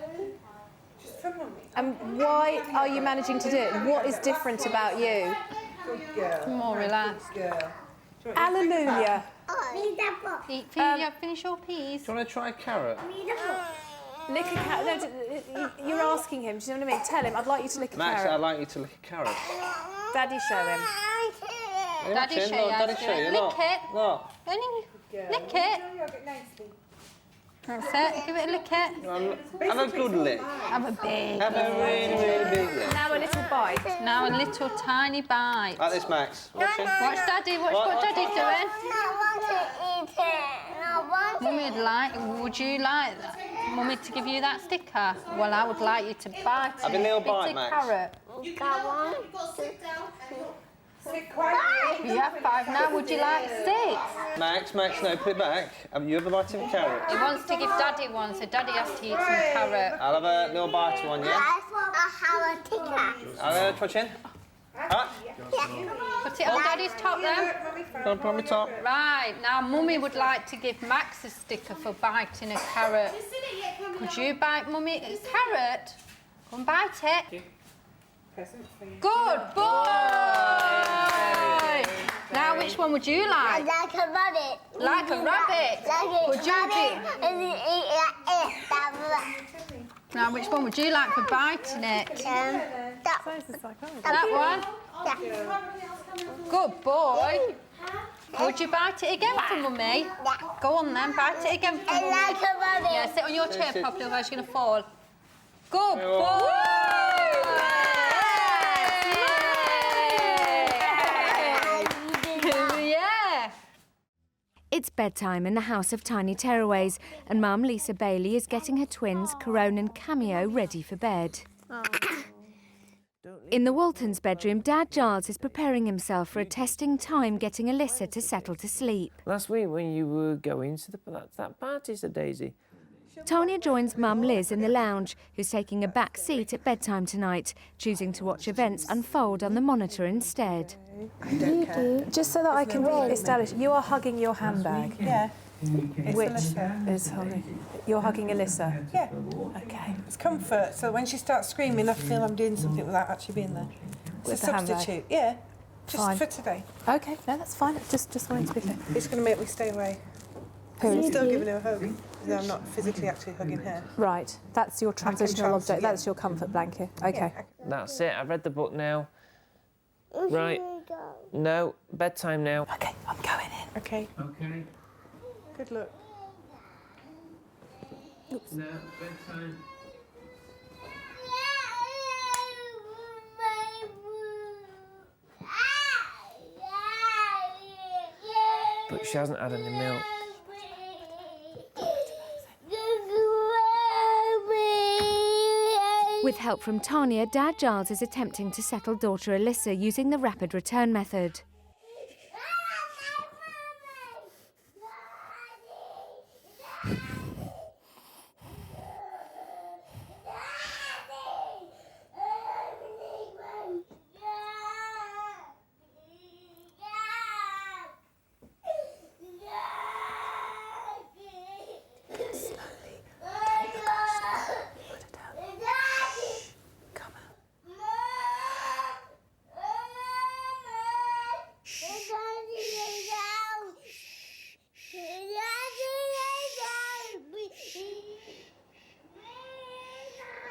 And why are you managing to do it? What is different about you? More relaxed. Hallelujah. Finish your peas. Do you want to try carrot? Lick a carrot. No, you're asking him. Do you know what I mean? Tell him, I'd like you to lick a Max, carrot. I'd like you to lick a carrot. Daddy, show him. Hey, Daddy watch show him. you Look, how Daddy to do show it. you. Lick Look. it. Look. Lick it. That's it. Give it a lick it. Have a good lick. Have a big. Have a really, really big lick. Now a little bite. Now a little tiny bite. Like this, Max. Watch him. Watch Daddy. Watch what Daddy's doing. Mummy would you like Mummy to give you that sticker? Well, I would like you to bite it. Have a little bite, Big Max. carrot. You have 5 now. Would you like 6? Max, no, put it back. Have you ever bite of a carrot? He wants to give Daddy one, so Daddy has to eat some carrot. I'll have a little bite of one, yeah? I'll touch in. Ah. Put it on Daddy's top then. Go on, put on my top. Right, now Mummy would like to give Max a sticker for biting a carrot. Could you bite Mummy a carrot? Go and bite it. Good boy! Now which one would you like? Like a rabbit. Like a rabbit? Like a Would you rabbit. And you eat like it. Now, which one would you like for biting it? That one? Good boy. Would you bite it again for Mummy? Go on then, bite it again for Mummy. Yeah, sit on your chair properly, otherwise you're going to fall. Good boy! Yeah! It's bedtime in the House of Tiny Tearaways, and Mum Lisa Bailey is getting her twins, Corone and Cameo, ready for bed. In the Waltons' bedroom, Dad Giles is preparing himself for a testing time getting Alyssa to settle to sleep. Last week when you were going to that party, said Daisy. Tanya joins Mum Liz in the lounge, who's taking a back seat at bedtime tonight, choosing to watch events unfold on the monitor instead. Just so that I can establish, you are hugging your handbag. Yeah. Which is hugging? You're hugging Alyssa? Yeah. Okay. It's comfort, so when she starts screaming, I feel I'm doing something without actually being there. It's With a the handbag? substitute. Yeah. Just Fine. for today. Okay, no, that's fine. Just wanted to be clear. It's going to make me stay away. I'm still giving her a hug, because I'm not physically actually hugging her. Right, that's your transitional object. yeah. That's your comfort blanket. Okay. That's it. I've read the book now. Right. No, bedtime now. Okay, I'm going in. Okay. Okay. Good luck. Oops. No, bedtime. But she hasn't had any milk. With help from Tanya, Dad Giles is attempting to settle daughter Alyssa using the rapid return method.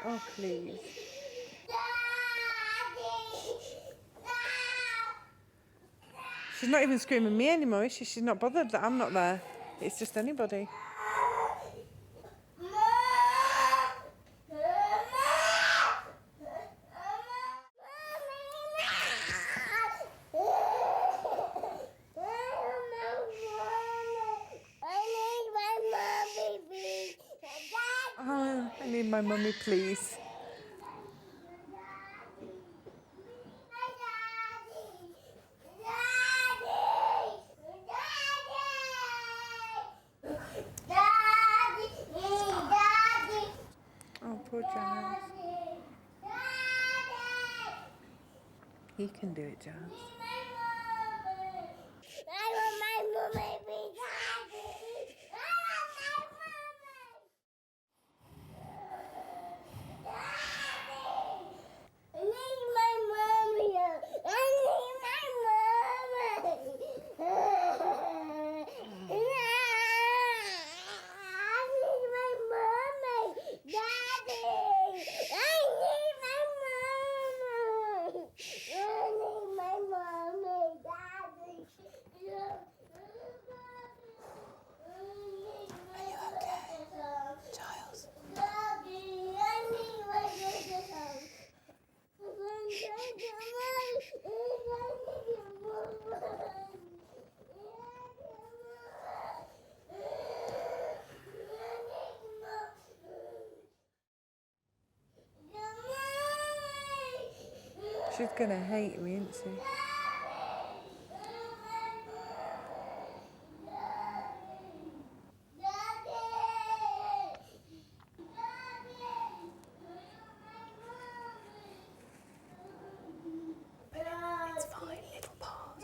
Oh, please. She's not even screaming me anymore, is she? She's not bothered that I'm not there. It's just anybody. Oh, I need my mummy, please. Oh, poor Giles. He can do it, Giles. She's gonna hate me, isn't she? It's fine, little paws.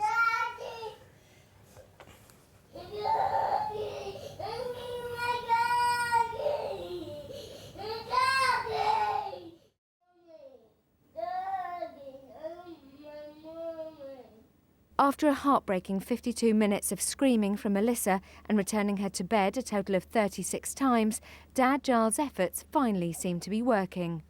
After a heartbreaking 52 minutes of screaming from Alyssa and returning her to bed a total of 36 times, Dad Giles' efforts finally seem to be working.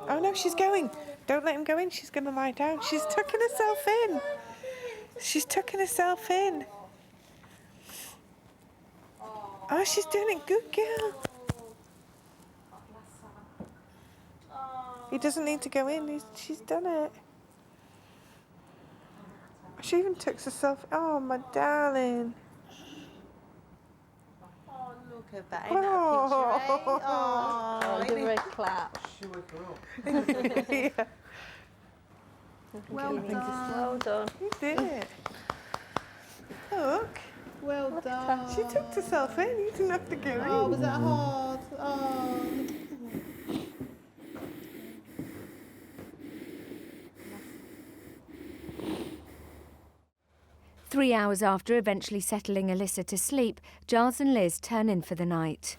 Oh no, she's going. Don't let him go in, she's going to lie down. She's tucking herself in. She's tucking herself in. Oh, she's doing it, good girl. He doesn't need to go in, she's done it. She even tucks herself. Oh, my darling. Oh, look at that. Ain't that a picture, eh? Oh, give her a clap. Yeah. Well done. Well done. You did it. Look. Well done. She tucked herself in. You didn't have to go in. Oh, was that hard? Oh. 3 hours after eventually settling Alyssa to sleep, Giles and Liz turn in for the night.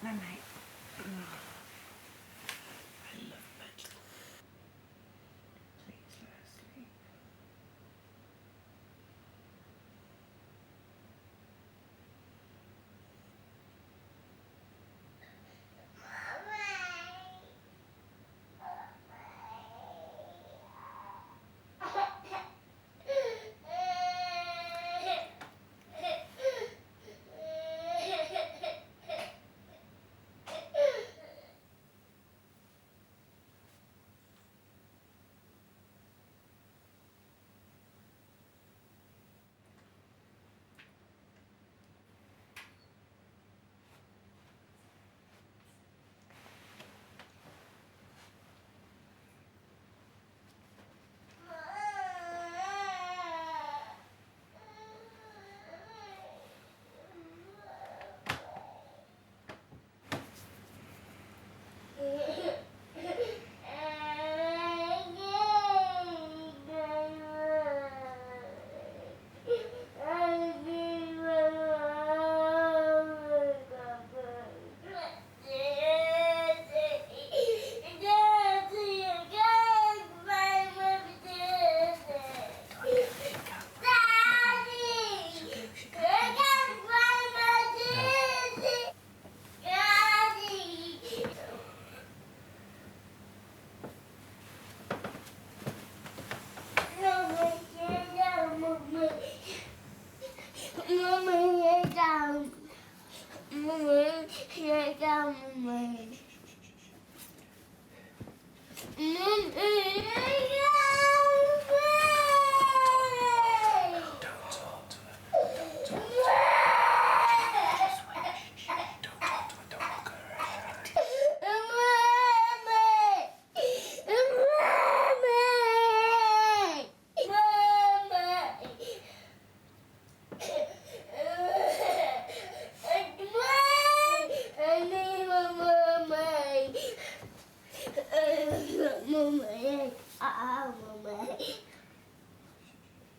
No, mate. Mummy, I down.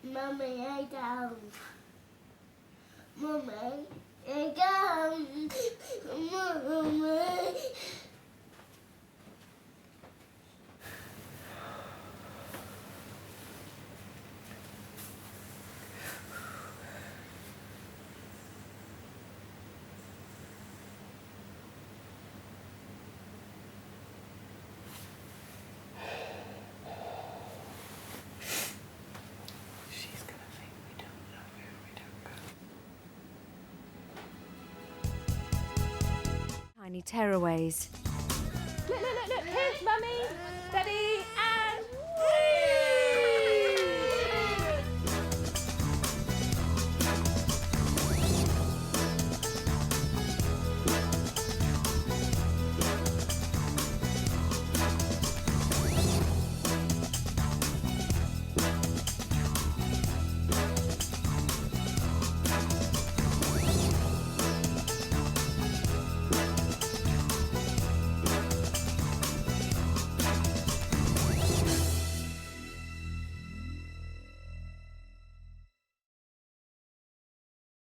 Mummy, I down. Mummy. Tiny Tearaways. Look, here's Mummy.